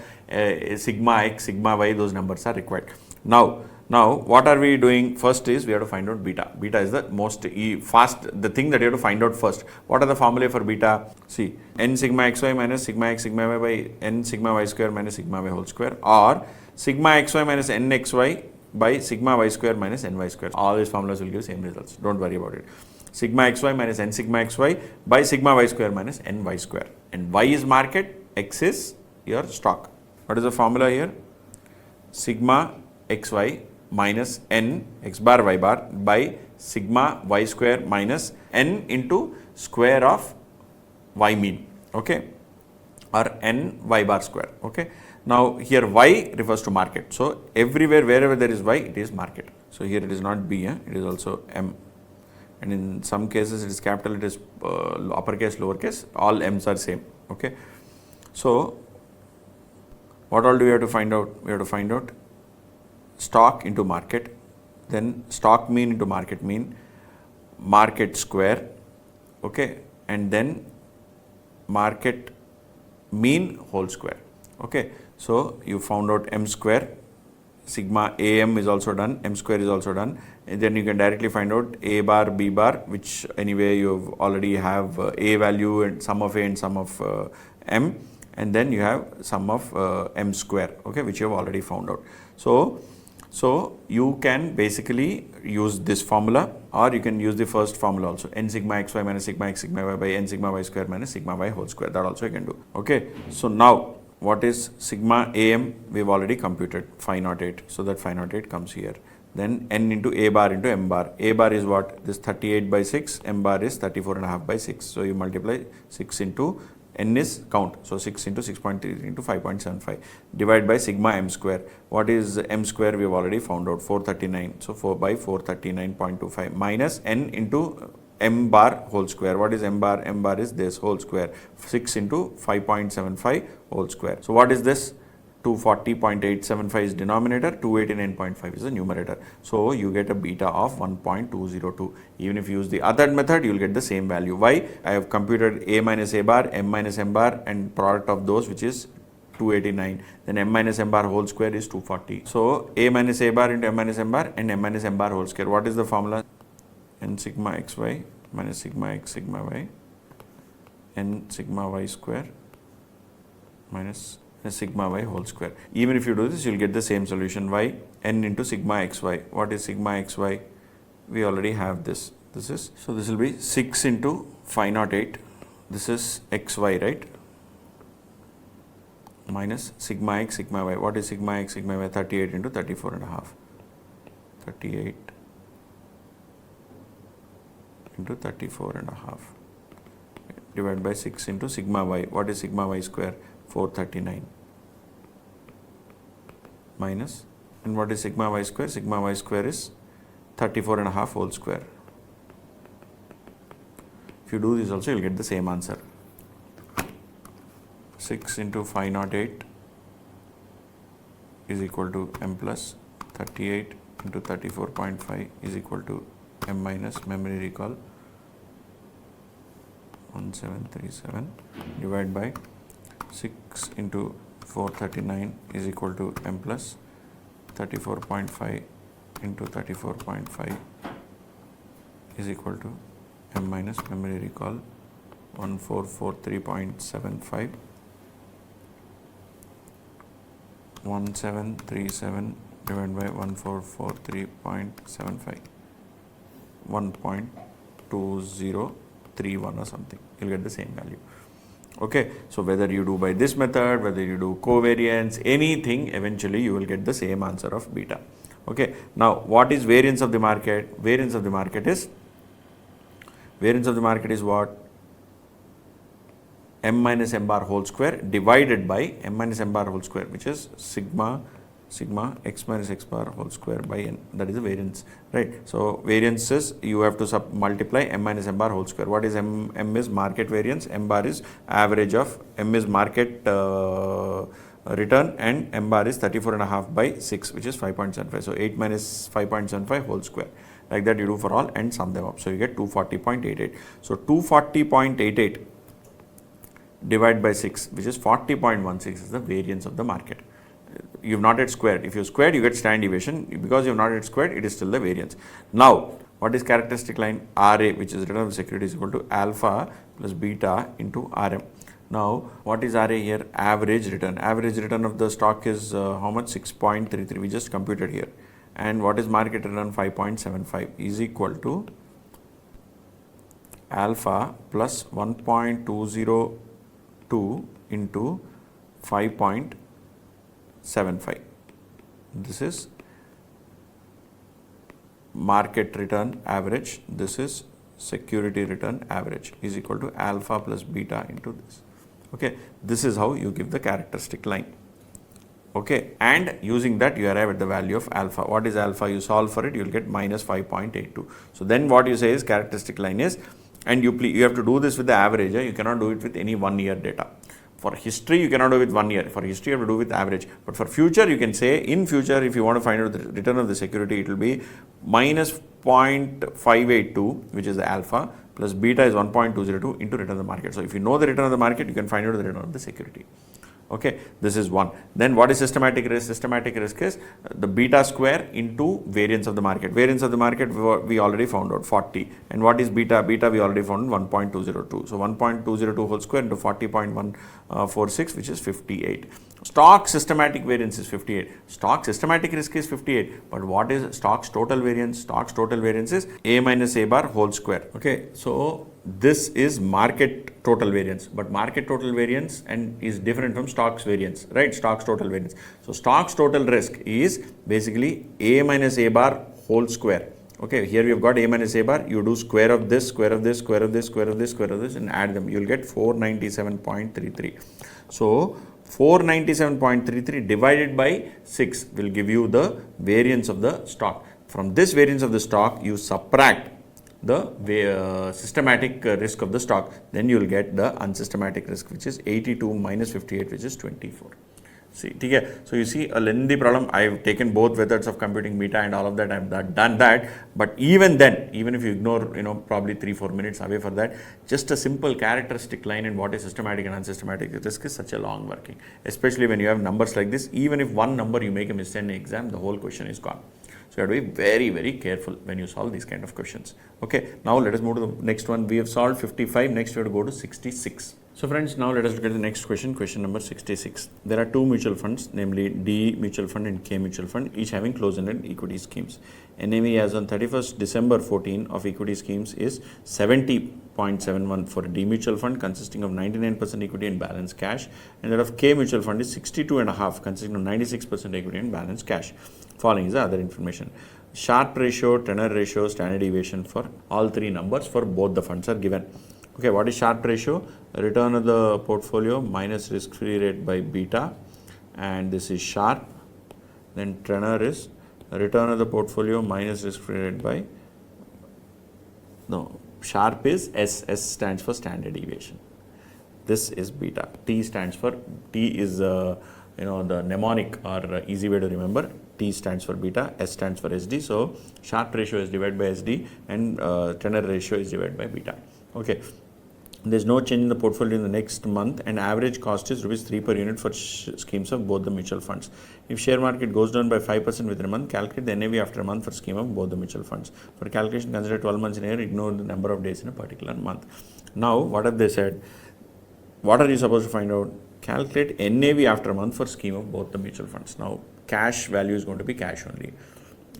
sigma x, sigma y, those numbers are required. Now Now, what are we doing? First is we have to find out beta. Beta is the most the thing that you have to find out first. What are the formulae for beta? See, n sigma xy minus sigma x sigma y by n sigma y square minus sigma y whole square, or sigma xy minus n xy by sigma y square minus ny square. All these formulas will give same results. Don't worry about it. Sigma xy minus n sigma xy by sigma y square minus ny square. And y is market, x is your stock. What is the formula here? Sigma xy minus n x bar y bar by sigma y square minus n into square of y mean, okay, or n y bar square, okay. Now here y refers to market, so everywhere wherever there is y, it is market. So here it is not b, it is also m, and in some cases it is capital, it is uppercase, lowercase, all m's are same, okay. So what all do we have to find out? We have to find out stock into market, then stock mean into market mean, market square, okay, and then market mean whole square, okay. So you found out m square, sigma am is also done, m square is also done, and then you can directly find out a bar, b bar, which anyway you already have a value and sum of a and sum of m, and then you have sum of m square, okay, which you have already found out. So you can basically use this formula, or you can use the first formula also, n sigma xy minus sigma x sigma y by n sigma y square minus sigma y whole square. That also you can do, okay. So now what is sigma am? We have already computed 508, so that 508 comes here. Then n into a bar into m bar. A bar is what? This 38 by 6, m bar is 34.5 by 6. So you multiply 6 into n is count, so 6 into 6.3 into 5.75 divided by sigma m square. What is m square? We have already found out, 439. So 4 by 439.25 minus n into m bar whole square. What is m bar? M bar is this whole square, 6 into 5.75 whole square. So what is this? 240.875 is denominator, 289.5 is the numerator. So you get a beta of 1.202. Even if you use the other method, you will get the same value. Why? I have computed a minus a bar, m minus m bar, and product of those, which is 289. Then m minus m bar whole square is 240. So a minus a bar into m minus m bar and m minus m bar whole square. What is the formula? N sigma xy minus sigma x sigma y n sigma y square minus sigma y whole square. Even if you do this, you will get the same solution. Y n into sigma xy. What is sigma xy? We already have this. So this will be 6 into 508. This is xy, right? Minus sigma x sigma y. What is sigma x sigma y? 38 into 34.5. 38 into 34.5 divided by 6 into sigma y. What is sigma y square? 439 minus, and what is sigma y square? Sigma y square is 34.5 whole square. If you do this also, you will get the same answer. 6 into 508 is equal to m plus 38 into 34.5 is equal to m minus, memory recall, 1737 divided by 6 into 439 is equal to m plus 34.5 into 34.5 is equal to m minus, memory recall, 1443.75, 1737 divided by 1443.75, 1.2031 or something. You will get the same value. Okay, so whether you do by this method, whether you do covariance, anything, eventually you will get the same answer of beta. Okay, now what is variance of the market? Variance of the market is what? M minus m bar whole square divided by m minus m bar whole square, which is sigma x minus x bar whole square by n. That is the variance, right? So variance is you have to multiply m minus m bar whole square. What is m? M is market variance, m bar is average of, m is market return, and m bar is 34.5 by 6, which is 5.75. So 8 minus 5.75 whole square. Like that you do for all and sum them up. So you get 240.88. So 240.88 divided by 6, which is 40.16, is the variance of the market. You've not yet squared. If you squared, you get standard deviation. Because you've not yet squared, it is still the variance. Now, what is characteristic line? RA, which is return of the security, is equal to alpha plus beta into RM. Now, what is RA here? Average return. Average return of the stock is how much? 6.33. We just computed here. And what is market return? 5.75 is equal to alpha plus 1.202 into 5.75. This is market return average. This is security return average is equal to alpha plus beta into this. Okay, this is how you give the characteristic line. Okay, and using that you arrive at the value of alpha. What is alpha? You solve for it, you will get minus 5.82. So then what you say is characteristic line is, and you have to do this with the average. You cannot do it with any 1 year data. For history, you cannot do with 1 year. For history, you have to do with average. But for future, you can say in future, if you want to find out the return of the security, it will be minus 0.582, which is the alpha, plus beta is 1.202 into return of the market. So if you know the return of the market, you can find out the return of the security. Okay, this is one. Then what is systematic risk? Systematic risk is the beta square into variance of the market. Variance of the market we already found out 40. And what is beta? Beta we already found 1.202. So 1.202 whole square into 40.146, which is 58. Stock systematic variance is 58. Stock systematic risk is 58. But what is stock's total variance? Stock's total variance is A minus A bar whole square. Okay, so this is market total variance, but market total variance and is different from stock's variance, right? Stock's total variance. So stock's total risk is basically A minus A bar whole square. Okay, here we have got A minus A bar. You do square of this, square of this, square of this, square of this, square of this, and add them. You will get 497.33. So 497.33 divided by 6 will give you the variance of the stock. From this variance of the stock, you subtract the systematic risk of the stock, then you will get the unsystematic risk, which is 82 minus 58, which is 24. See, okay? So you see a lengthy problem. I have taken both methods of computing beta and all of that. I have done that. But even then, even if you ignore, probably 3-4 minutes away for that, just a simple characteristic line in what is systematic and unsystematic risk is such a long working. Especially when you have numbers like this, even if one number you make a mistake in the exam, the whole question is gone. So you have to be very, very careful when you solve these kind of questions. Okay, now let us move to the next one. We have solved 55. Next we have to go to 66. So friends, now let us look at the next question, question number 66. There are two mutual funds, namely D mutual fund and K mutual fund, each having closed-ended equity schemes. NAV as on 31st December 14 of equity schemes is 70.71 for D mutual fund, consisting of 99% equity and balance cash, and that of K mutual fund is 62.5, consisting of 96% equity and balance cash. Following is the other information. Sharpe ratio, tenor ratio, standard deviation for all three numbers for both the funds are given. Okay, what is Sharpe ratio? Return of the portfolio minus risk-free rate by beta, and this is Sharpe. Then tenor is return of the portfolio minus risk-free rate by, no, Sharpe is S. S stands for standard deviation. This is beta. T stands for, T is the mnemonic or easy way to remember. T stands for beta, S stands for SD. So Sharpe ratio is divided by SD and tenor ratio is divided by beta. Okay, there is no change in the portfolio in the next month, and average cost is ₹3 per unit for schemes of both the mutual funds. If share market goes down by 5% within a month, calculate the NAV after a month for scheme of both the mutual funds. For calculation, consider 12 months in a year, ignore the number of days in a particular month. Now, what have they said? What are you supposed to find out? Calculate NAV after a month for scheme of both the mutual funds. Now, cash value is going to be cash only.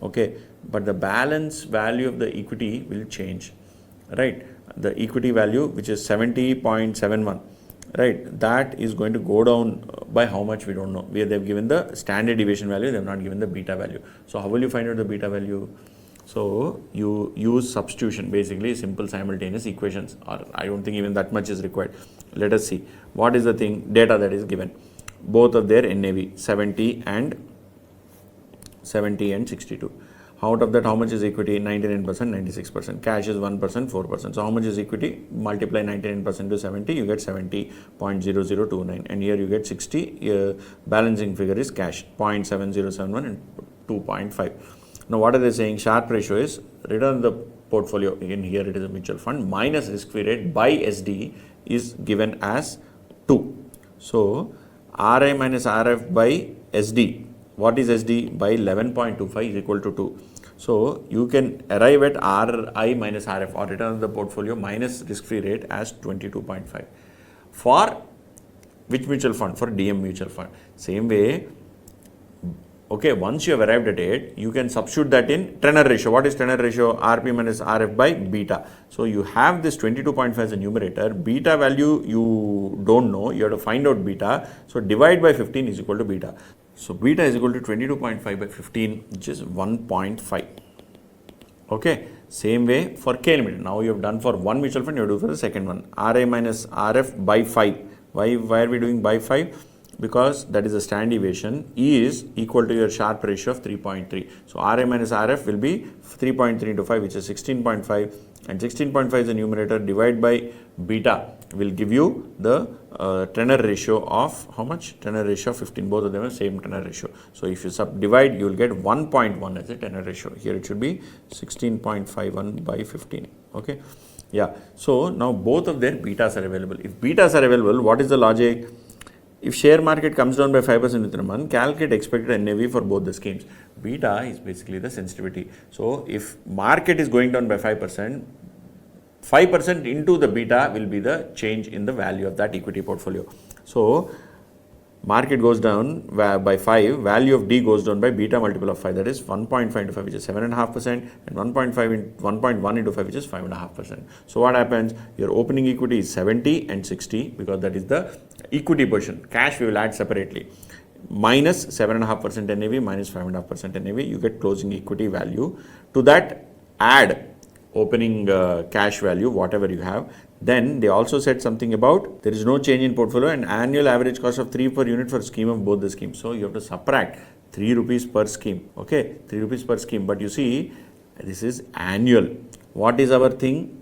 Okay, but the balance value of the equity will change, right? The equity value, which is 70.71, right? That is going to go down by how much we don't know. They've given the standard deviation value, they have not given the beta value. So how will you find out the beta value? So you use substitution, basically simple simultaneous equations, or I don't think even that much is required. Let us see what is the data that is given. Both of their NAV 70 and 62. Out of that, how much is equity? 99%, 96%. Cash is 1%, 4%. So how much is equity? Multiply 99% to 70, you get 70.0029. And here you get 60. Balancing figure is cash, 0.7071 and 2.5. Now what are they saying? Sharpe ratio is return the portfolio. Again, here it is a mutual fund minus risk-free rate by SD is given as 2. So RI minus RF by SD. What is SD? By 11.25 is equal to 2. So you can arrive at RI minus RF, or return on the portfolio minus risk-free rate, as 22.5. For which mutual fund? For DM mutual fund. Same way, okay, once you have arrived at it, you can substitute that in tenor ratio. What is tenor ratio? RP minus RF by beta. So you have this 22.5 as a numerator. Beta value you don't know. You have to find out beta. So divide by 15 is equal to beta. So beta is equal to 22.5 by 15, which is 1.5. Okay. Same way for K limit. Now you have done for one mutual fund, you have to do for the second one. RI minus RF by 5. Why are we doing by 5? Because that is a standard deviation. E is equal to your Sharpe ratio of 3.3. So RI minus RF will be 3.3 into 5, which is 16.5, and 16.5 is the numerator. Divide by beta will give you the tenor ratio of how much? Tenor ratio of 15. Both of them are same tenor ratio. So if you subdivide, you will get 1.1 as a tenor ratio. Here it should be 16.51 by 15. Okay. Yeah. So now both of their betas are available. If betas are available, what is the logic? If share market comes down by 5% within a month, calculate expected NAV for both the schemes. Beta is basically the sensitivity. So if market is going down by 5%, 5% into the beta will be the change in the value of that equity portfolio. So market goes down by 5, value of D goes down by beta multiple of 5, that is 1.5 into 5, which is 7.5%, and 1.1 into 5, which is 5.5%. So what happens? Your opening equity is 70 and 60, because that is the equity portion. Cash we will add separately. Minus 7.5% NAV minus 5.5% NAV, you get closing equity value. To that, add opening cash value, whatever you have. Then they also said something about there is no change in portfolio and annual average cost of 3 per unit for scheme of both the schemes. So you have to subtract 3 rupees per scheme. Okay, 3 rupees per scheme. But you see, this is annual. What is our thing?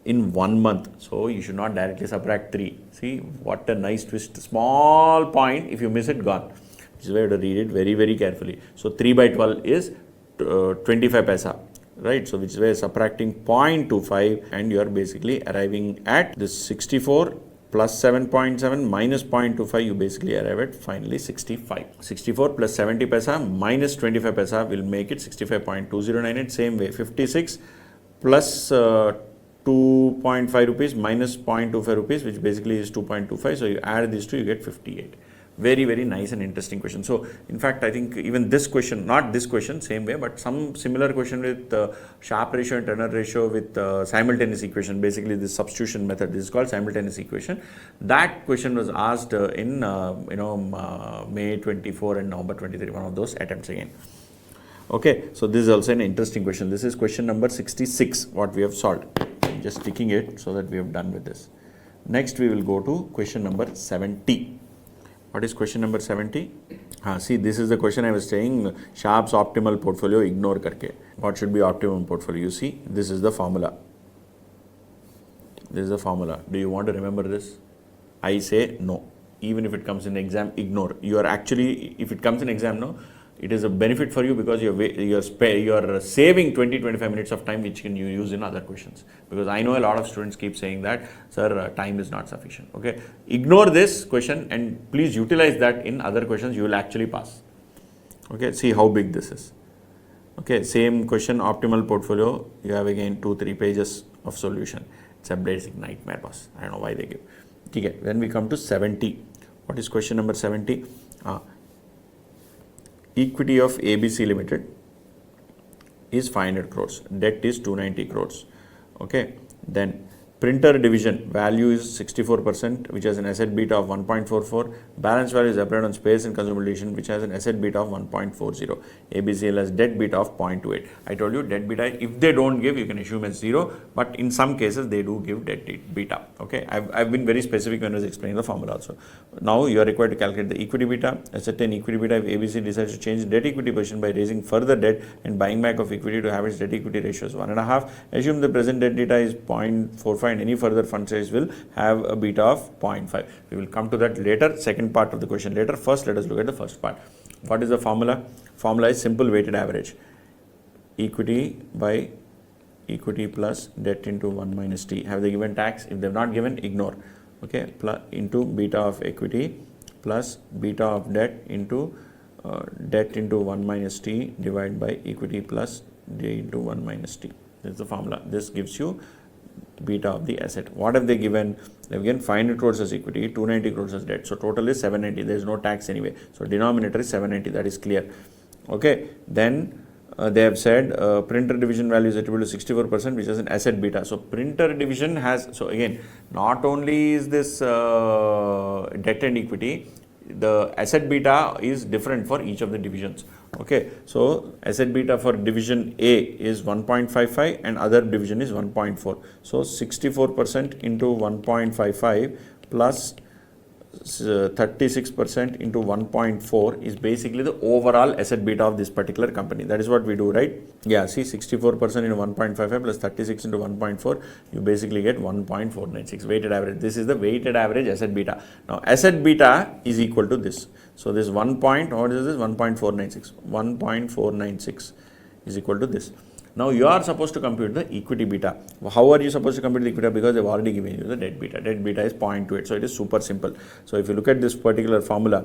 In 1 month. So you should not directly subtract 3. See what a nice twist. Small point. If you miss it, gone. This is why you have to read it very, very carefully. So 3 by 12 is 25 paisa. Right, so which is where subtracting 0.25, and you are basically arriving at this 64 plus 7.7 minus 0.25, you basically arrive at finally 65. 64 plus 70 paisa minus 25 paisa will make it 65.2098. Same way, 56 plus 2.5 rupees minus 0.25 rupees, which basically is 2.25. So you add these two, you get 58. Very, very nice and interesting question. So in fact, I think even this question, not this question, same way, but some similar question with Sharpe ratio and tenor ratio with simultaneous equation, basically this substitution method, this is called simultaneous equation. That question was asked in May 24 and November 23, one of those attempts again. Okay, so this is also an interesting question. This is question number 66, what we have solved. I'm just ticking it so that we have done with this. Next, we will go to question number 70. What is question number 70? See, this is the question I was saying, Sharpe's optimal portfolio, ignore karke. What should be optimum portfolio? You see, this is the formula. This is the formula. Do you want to remember this? I say no. Even if it comes in exam, ignore. You are actually, if it comes in exam, no, it is a benefit for you because you are saving 20-25 minutes of time which can you use in other questions. Because I know a lot of students keep saying that, sir, time is not sufficient. Okay, ignore this question and please utilize that in other questions. You will actually pass. Okay, see how big this is. Okay, same question, optimal portfolio. You have again 2-3 pages of solution. It's a basic nightmare, boss. I don't know why they give. Okay, then we come to 70. What is question number 70? Equity of ABC Limited is 500 crores. Debt is 290 crores. Okay. Then printer division value is 64%, which has an asset beta of 1.44. Balance value is applied on space and consumable division, which has an asset beta of 1.40. ABCL has debt beta of 0.28. I told you debt beta, if they don't give, you can assume as 0, but in some cases they do give debt beta. Okay, I've been very specific when I was explaining the formula also. Now you are required to calculate the equity beta, ascertain equity beta if ABC decides to change debt equity position by raising further debt and buying back of equity to have its debt equity ratio is 1.5. Assume the present debt beta is 0.45 and any further fund size will have a beta of 0.5. We will come to that later, second part of the question later. First, let us look at the first part. What is the formula? Formula is simple weighted average. Equity by equity plus debt into 1 minus T. Have they given tax? If they have not given, ignore. Okay, plus into beta of equity plus beta of debt into debt into 1 minus t divided by equity plus d into 1 minus t. This is the formula. This gives you beta of the asset. What have they given? They've given 500 crores as equity, 290 crores as debt. So total is 790. There is no tax anyway. So denominator is 790. That is clear. Okay. Then they have said printer division value is attributable to 64%, which is an asset beta. So printer division has, so again, not only is this debt and equity, the asset beta is different for each of the divisions. Okay, so asset beta for division A is 1.55 and other division is 1.4. So 64% into 1.55 plus 36% into 1.4 is basically the overall asset beta of this particular company. That is what we do, right? Yeah, see, 64% into 1.55 plus 36 into 1.4, you basically get 1.496 weighted average. This is the weighted average asset beta. Now, asset beta is equal to this. So, this 1.496. 1.496 is equal to this. Now, you are supposed to compute the equity beta. How are you supposed to compute the equity beta? Because they have already given you the debt beta. Debt beta is 0.28. So, it is super simple. So, if you look at this particular formula,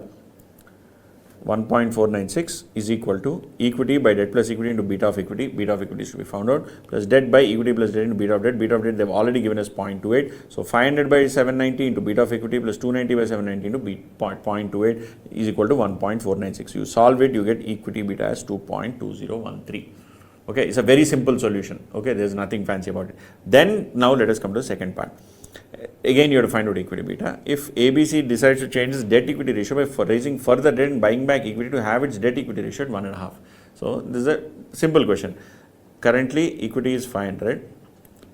1.496 is equal to equity by debt plus equity into beta of equity. Beta of equity is to be found out, plus debt by equity plus debt into beta of debt. Beta of debt they have already given us 0.28. So, 500 by 790 into beta of equity plus 290 by 790 into 0.28 is equal to 1.496. You solve it, you get equity beta as 2.2013. Okay, it's a very simple solution. Okay, there's nothing fancy about it. Then now let us come to the second part. Again, you have to find out equity beta. If ABC decides to change its debt equity ratio by raising further debt and buying back equity to have its debt equity ratio at 1.5. So this is a simple question. Currently equity is 500,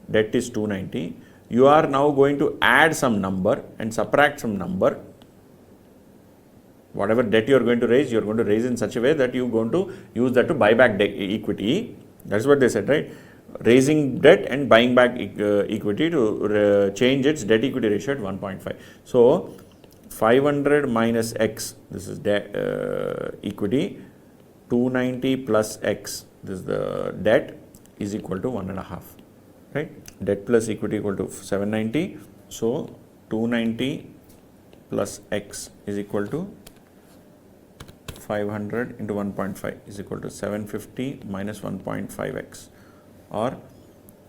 debt is 290. You are now going to add some number and subtract some number. Whatever debt you are going to raise in such a way that you are going to use that to buy back equity. That's what they said, right? Raising debt and buying back equity to change its debt equity ratio at 1.5. So, 500 minus x, this is equity, 290 plus x, this is the debt, is equal to 1.5, right? Debt plus equity equal to 790. So, 290 plus x is equal to 500 into 1.5 is equal to 750 minus 1.5x, or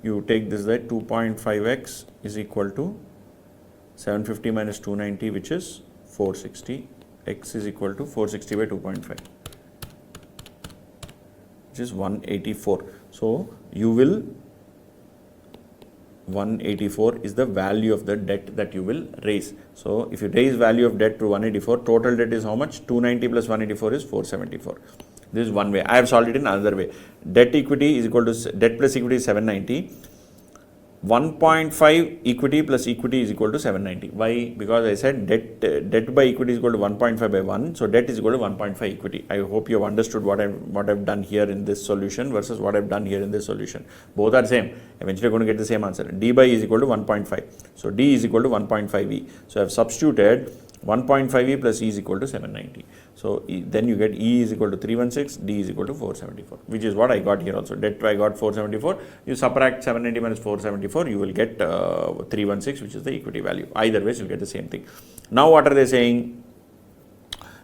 you take this that 2.5x is equal to 750 minus 290, which is 460. X is equal to 460 by 2.5, which is 184. So you will 184 is the value of the debt that you will raise. So if you raise value of debt to 184, total debt is how much? 290 plus 184 is 474. This is one way. I have solved it in another way. Debt equity is equal to debt plus equity is 790. 1.5 equity plus equity is equal to 790. Why? Because I said debt by equity is equal to 1.5 by 1. So debt is equal to 1.5 equity. I hope you have understood what I've done here in this solution versus what I've done here in this solution. Both are same. Eventually you're going to get the same answer. D by E is equal to 1.5. So D is equal to 1.5E. So I have substituted 1.5E plus E is equal to 790. So then you get E is equal to 316, D is equal to 474, which is what I got here also. Debt I got 474. You subtract 790 minus 474, you will get 316, which is the equity value. Either ways, you'll get the same thing. Now what are they saying?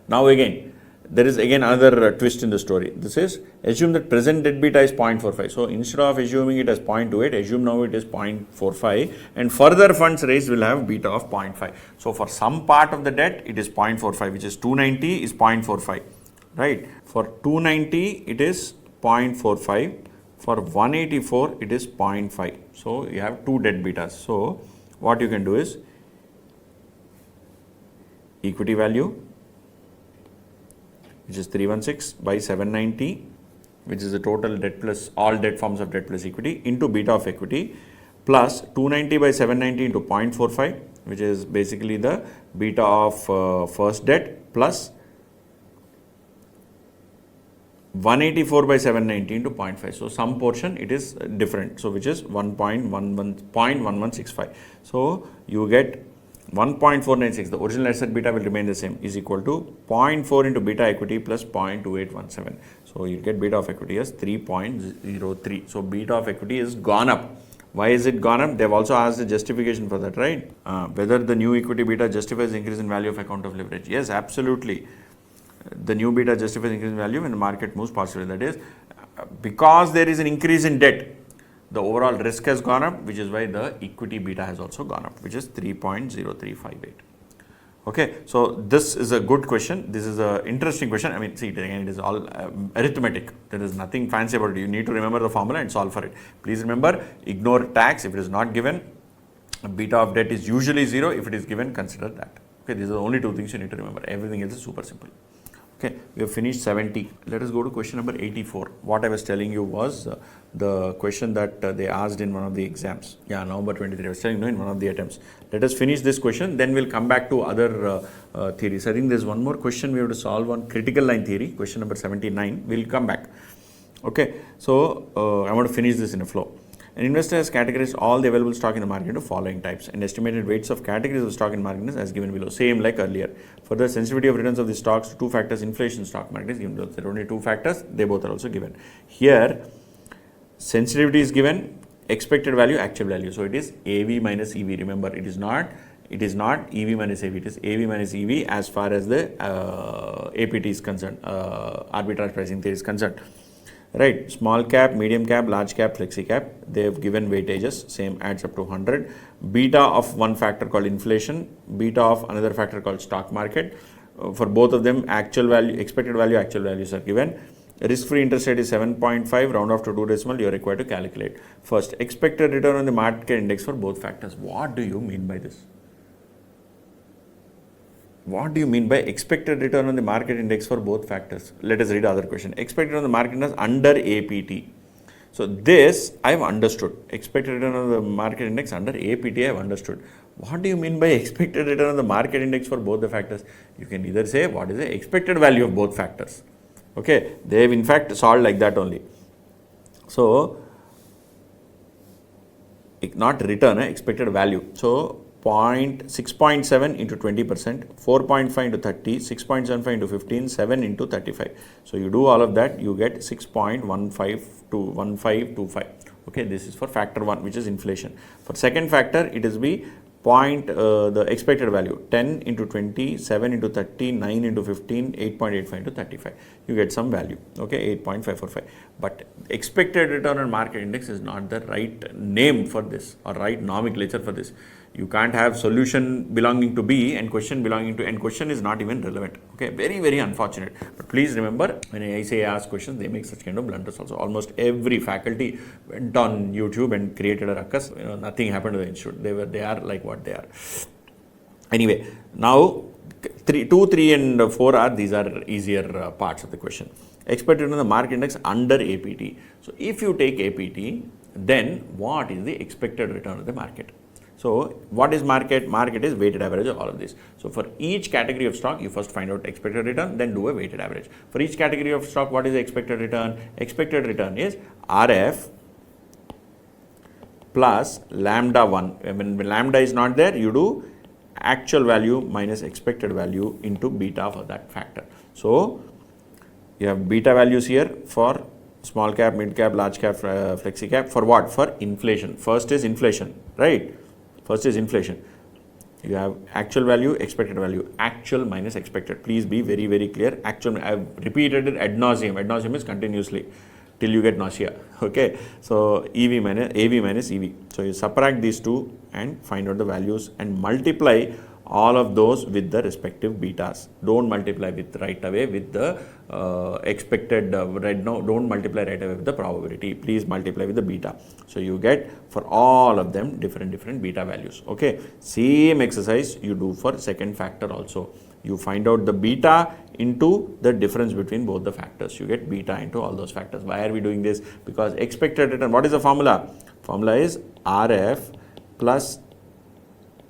Now again, there is again another twist in the story. This is, assume that present debt beta is 0.45. So instead of assuming it as 0.28, assume now it is 0.45, and further funds raised will have beta of 0.5. So for some part of the debt, it is 0.45, which is 290 is 0.45, right? For 290, it is 0.45. For 184, it is 0.5. So you have two debt betas. So what you can do is equity value, which is 316 by 790, which is the total debt plus all debt forms of debt plus equity, into beta of equity, plus 290 by 790 into 0.45, which is basically the beta of first debt, plus 184 by 790 into 0.5. So some portion it is different. So which is 0.1165. So you get 1.496, the original asset beta will remain the same, is equal to 0.4 into beta equity plus 0.2817. So you get beta of equity as 3.03. So beta of equity is gone up Why is it gone up? They've also asked the justification for that, right? Whether the new equity beta justifies the increase in value of account of leverage. Yes, absolutely. The new beta justifies increase in value when the market moves positively. That is, because there is an increase in debt, the overall risk has gone up, which is why the equity beta has also gone up, which is 3.0358. Okay, so this is a good question. This is an interesting question. I mean, see, again, it is all arithmetic. There is nothing fancy about it. You need to remember the formula and solve for it. Please remember, ignore tax if it is not given. Beta of debt is usually 0. If it is given, consider that. Okay, these are the only 2 things you need to remember. Everything else is super simple. Okay, we have finished 70. Let us go to question number 84. What I was telling you was the question that they asked in one of the exams. Yeah, November 23. I was telling you in one of the attempts. Let us finish this question, then we'll come back to other theories. I think there's one more question we have to solve on critical line theory, question number 79. We'll come back. Okay, so I want to finish this in a flow. An investor has categorized all the available stock in the market into following types and estimated weights of categories of stock in market as given below. Same like earlier. For the sensitivity of returns of the stocks to 2 factors, inflation, stock market is given below. There are only 2 factors, they both are also given. Here, sensitivity is given, expected value, actual value. So it is AV minus EV. Remember, it is not EV minus AV. It is AV minus EV as far as the APT is concerned, arbitrage pricing theory is concerned. Right, small cap, medium cap, large cap, flexi cap, they have given weightages, same adds up to 100. Beta of one factor called inflation, beta of another factor called stock market. For both of them, actual value, expected value, actual values are given. Risk-free interest rate is 7.5, round off to 2 decimal, you are required to calculate. First, expected return on the market index for both factors. What do you mean by this? What do you mean by expected return on the market index for both factors? Let us read the other question. Expected on the market index under APT. So this I have understood. Expected return on the market index under APT I have understood. What do you mean by expected return on the market index for both the factors? You can either say what is the expected value of both factors. Okay, they have in fact solved like that only. So not return, expected value. So 6.7 into 20%, 4.5 into 30, 6.75 into 15, 7 into 35. So you do all of that, you get 6.1525. Okay, this is for factor 1, which is inflation. For second factor, it is the expected value, 10 into 20, 7 into 30, 9 into 15, 8.85 into 35. You get some value, okay, 8.545. But expected return on market index is not the right name for this or right nomenclature for this. You can't have solution belonging to B and question belonging to, and question is not even relevant. Okay, very, very unfortunate. But please remember, when ICAI asks questions, they make such kind of blunders also. Almost every faculty went on YouTube and created a ruckus. Nothing happened to the institute. They are like what they are. Anyway, now 2, 3 and 4 are, these are easier parts of the question. Expected on the market index under APT. So if you take APT, then what is the expected return of the market? So what is market? Market is weighted average of all of this. So for each category of stock, you first find out expected return, then do a weighted average. For each category of stock, what is the expected return? Expected return is RF plus lambda 1. When lambda is not there, you do actual value minus expected value into beta for that factor. So you have beta values here for small cap, mid cap, large cap, flexi cap. For what? For inflation. First is inflation, right? First is inflation. You have actual value, expected value, actual minus expected. Please be very, very clear. Actual, I have repeated it ad nauseum. Ad nauseum is continuously till you get nausea. Okay. So AV minus EV. So you subtract these two and find out the values and multiply all of those with the respective betas. Don't multiply with right away with the expected don't multiply right away with the probability. Please multiply with the beta. So you get for all of them different beta values. Okay, same exercise you do for second factor also. You find out the beta into the difference between both the factors. You get beta into all those factors. Why are we doing this? Because expected return, what is the formula? Formula is RF plus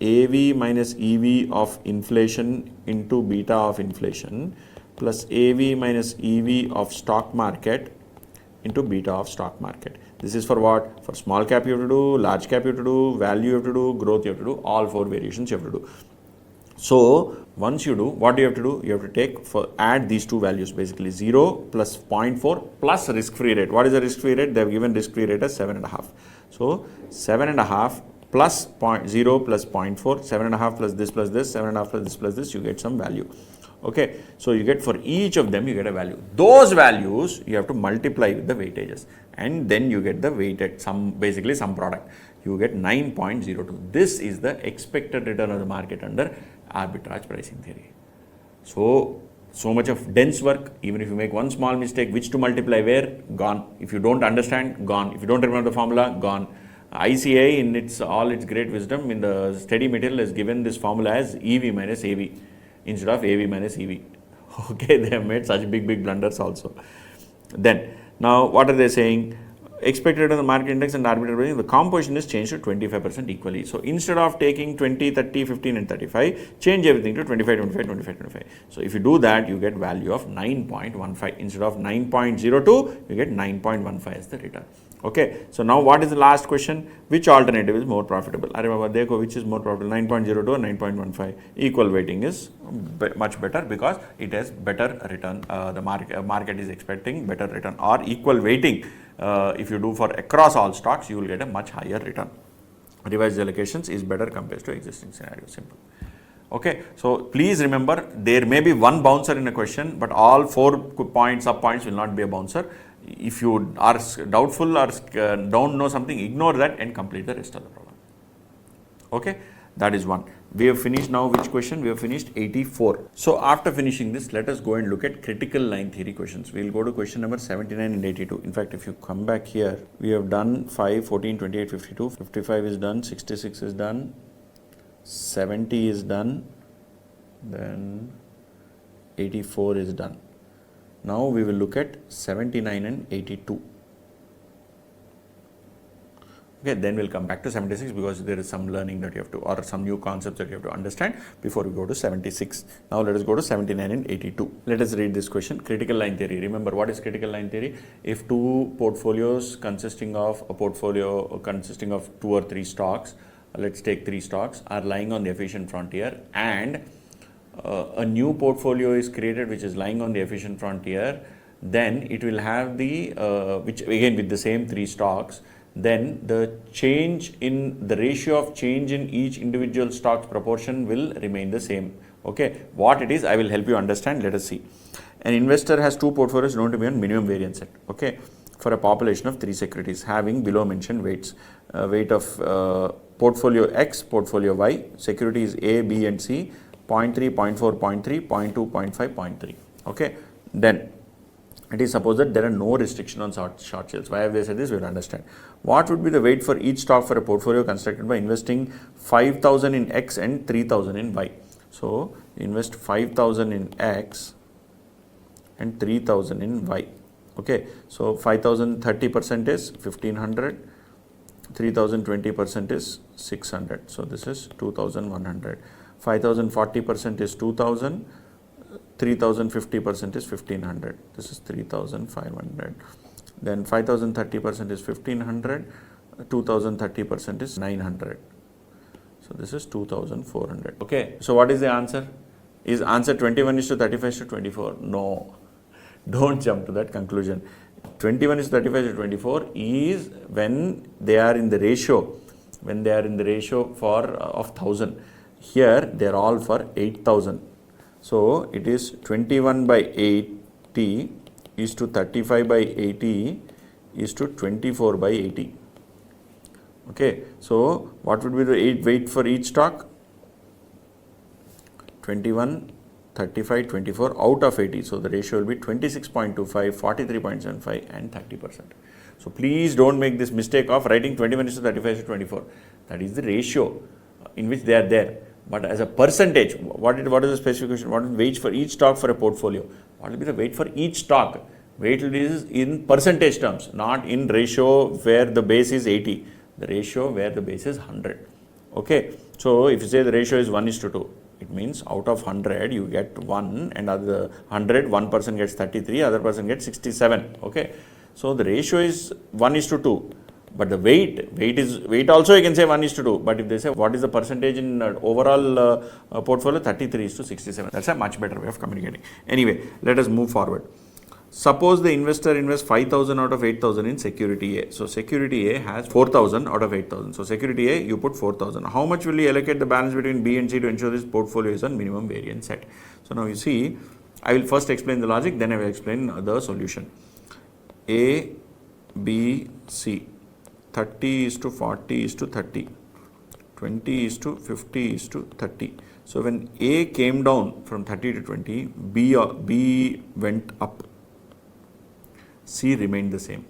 AV minus EV of inflation into beta of inflation plus AV minus EV of stock market into beta of stock market. This is for what? For small cap you have to do, large cap you have to do, value you have to do, growth you have to do, all 4 variations you have to do. So once you do, what do you have to do? You have to take add these two values, basically 0 plus 0.4 plus risk-free rate. What is the risk-free rate? They have given risk-free rate as 7.5. So 7.5 plus 0 plus 0.4, 7.5 plus this, 7.5 plus this, you get some value. Okay, so you get for each of them, you get a value. Those values you have to multiply with the weightages, and then you get the weighted basically some product. You get 9.02. This is the expected return of the market under arbitrage pricing theory. So much of dense work. Even if you make one small mistake, which to multiply where, gone. If you don't understand, gone. If you don't remember the formula, gone. ICA in all its great wisdom in the study material has given this formula as EV minus AV instead of AV minus EV. Okay, they have made such big blunders also. Then, now what are they saying? Expected return on the market index and arbitrage pricing, the composition is changed to 25% equally. So instead of taking 20, 30, 15 and 35, change everything to 25, 25, 25, 25. So if you do that, you get value of 9.15. Instead of 9.02, you get 9.15 as the return. Okay, so now what is the last question? Which alternative is more profitable? I remember, dekho, which is more profitable, 9.02 or 9.15? Equal weighting is much better because it has better return. The market is expecting better return, or equal weighting. If you do for across all stocks, you will get a much higher return. Revised allocations is better compared to existing scenario. Simple. Okay, so please remember, there may be one bouncer in a question, but all 4 points, sub points will not be a bouncer. If you are doubtful or don't know something, ignore that and complete the rest of the problem. Okay, that is one. We have finished now which question? We have finished 84. So after finishing this, let us go and look at critical line theory questions. We will go to question number 79 and 82. In fact, if you come back here, we have done 5, 14, 28, 52. 55 is done, 66 is done, 70 is done, then 84 is done. Now we will look at 79 and 82. Okay, then we'll come back to 76 because there is some learning that you have to, or some new concepts that you have to understand before we go to 76. Now let us go to 79 and 82. Let us read this question. Critical line theory. Remember, what is critical line theory? If two portfolios consisting of 2 or 3 stocks, let's take 3 stocks, are lying on the efficient frontier, and a new portfolio is created which is lying on the efficient frontier, then it will have the, which again with the same 3 stocks, then the change in the ratio of change in each individual stock's proportion will remain the same. Okay, what it is, I will help you understand. Let us see. An investor has 2 portfolios known to be on minimum variance set. Okay, for a population of 3 securities having below mentioned weights. Weight of portfolio X, portfolio Y, securities A, B and C, 0.3, 0.4, 0.3, 0.2, 0.5, 0.3. Okay, then it is supposed that there are no restriction on short sales. Why have they said this? We will understand. What would be the weight for each stock for a portfolio constructed by investing 5,000 in X and 3,000 in Y? So invest 5,000 in X and 3,000 in Y. Okay, so 5,000 30% is 1,500, 3,000 20% is 600. So this is 2,100. 5,000 40% is 2,000. 3,000 50% is 1,500. This is 3,500. Then 5,000 30% is 1,500. 2,000 30% is 900. So this is 2,400. Okay. So what is the answer? Is answer 21 is to 35 is to 24? No. Don't jump to that conclusion. 21 is 35 to 24 is when they are in the ratio. When they are in the ratio for of 1,000. Here they are all for 8,000. So it is 21 by 80 is to 35 by 80 is to 24 by 80. Okay. So what would be the weight for each stock? 21, 35, 24 out of 80. So the ratio will be 26.25, 43.75 and 30%. So please don't make this mistake of writing 21 is to 35 is to 24. That is the ratio in which they are there. But as a percentage, what is the specification? What is weight for each stock for a portfolio? What will be the weight for each stock? Weight is in percentage terms, not in ratio where the base is 80. The ratio where the base is 100. Okay. So if you say the ratio is 1 is to 2, it means out of 100 you get 1, and other 100, one person gets 33, other person gets 67. Okay. So the ratio is 1 is to 2. But the weight also you can say 1:2. But if they say what is the percentage in overall portfolio, 33:67. That's a much better way of communicating. Anyway, let us move forward. Suppose the investor invests 5,000 out of 8,000 in security A. So security A has 4,000 out of 8,000. So security A, you put 4,000. How much will you allocate the balance between B and C to ensure this portfolio is on minimum variance set? So now you see, I will first explain the logic, then I will explain the solution. A, B, C, 30:40:30, 20:50:30. So when A came down from 30 to 20, B went up. C remained the same.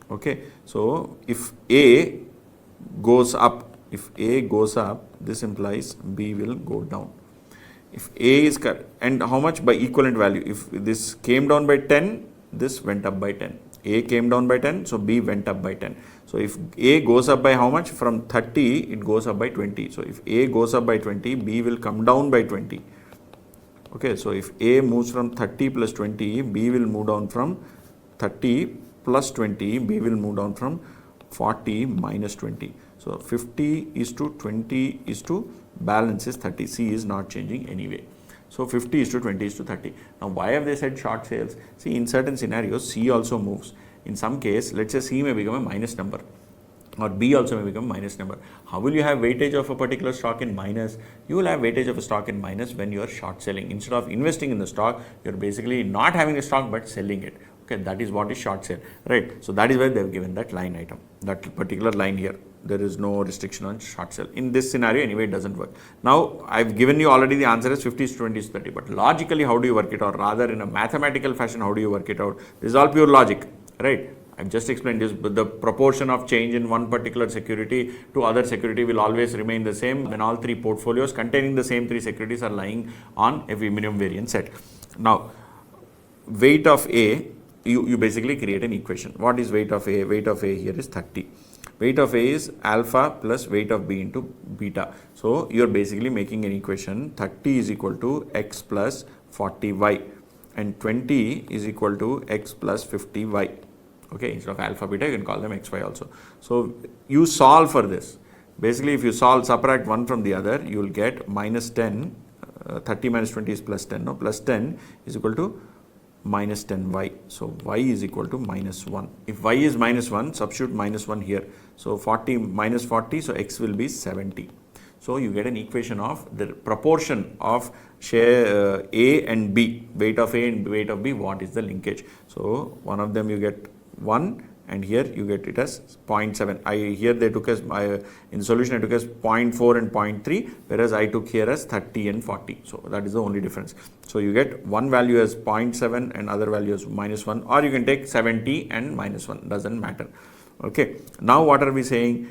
Okay, so if A goes up, this implies B will go down. If A is and how much by equivalent value? If this came down by 10, this went up by 10. A came down by 10, so B went up by 10. So if A goes up by how much? From 30, it goes up by 20. So if A goes up by 20, B will come down by 20. Okay, so if A moves from 30 plus 20, B will move down from 30 plus 20, B will move down from 40 minus 20. So 50:20 balance is 30. C is not changing anyway. So 50:20:30. Now why have they said short sales? See, in certain scenarios, C also moves. In some case, let's say C may become a minus number, or B also may become a minus number. How will you have weightage of a particular stock in minus? You will have weightage of a stock in minus when you are short selling. Instead of investing in the stock, you are basically not having a stock but selling it. Okay, that is what is short sale, right? So that is why they have given that line item, that particular line here. There is no restriction on short sale. In this scenario, anyway, it doesn't work. Now, I've given you already the answer is 50:20:30. But logically, how do you work it out? Rather, in a mathematical fashion, how do you work it out? This is all pure logic, right? I've just explained this, but the proportion of change in one particular security to other security will always remain the same when all three portfolios containing the same three securities are lying on a minimum variance set. Now, weight of A, you basically create an equation. What is weight of A? Weight of A here is 30. Weight of A is alpha plus weight of B into beta. So you're basically making an equation. 30 is equal to X plus 40Y and 20 is equal to X plus 50Y. Okay, instead of alpha beta, you can call them XY also. So you solve for this. Basically, if you subtract one from the other, you will get minus 10. 30 minus 20 is plus 10. No, plus 10 is equal to minus 10y. So y is equal to minus 1. If y is minus 1, substitute minus 1 here. So 40 minus 40, so x will be 70. So you get an equation of the proportion of share A and B, weight of A and weight of B, what is the linkage. So one of them you get 1 and here you get it as 0.7. Here they took as, in the solution I took as 0.4 and 0.3, whereas I took here as 30 and 40. So that is the only difference. So you get one value as 0.7 and other value as minus 1, or you can take 70 and minus 1, doesn't matter. Okay. Now what are we saying?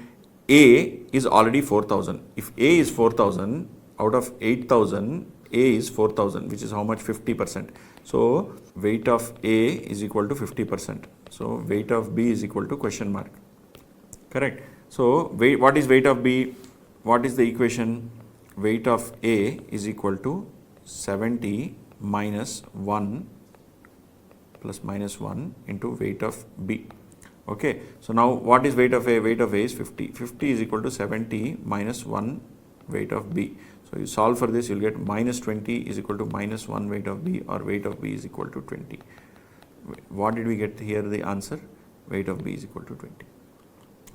A is already 4,000. If A is 4,000, out of 8,000, A is 4,000, which is how much? 50%. So weight of A is equal to 50%. So weight of B is equal to question mark. Correct. So what is weight of B? What is the equation? Weight of A is equal to 70 minus 1 plus minus 1 into weight of B. Okay. So now what is weight of A? Weight of A is 50. 50 is equal to 70 minus 1 weight of B. So you solve for this, you will get minus 20 is equal to minus 1 weight of B, or weight of B is equal to 20. What did we get here? The answer, weight of B is equal to 20.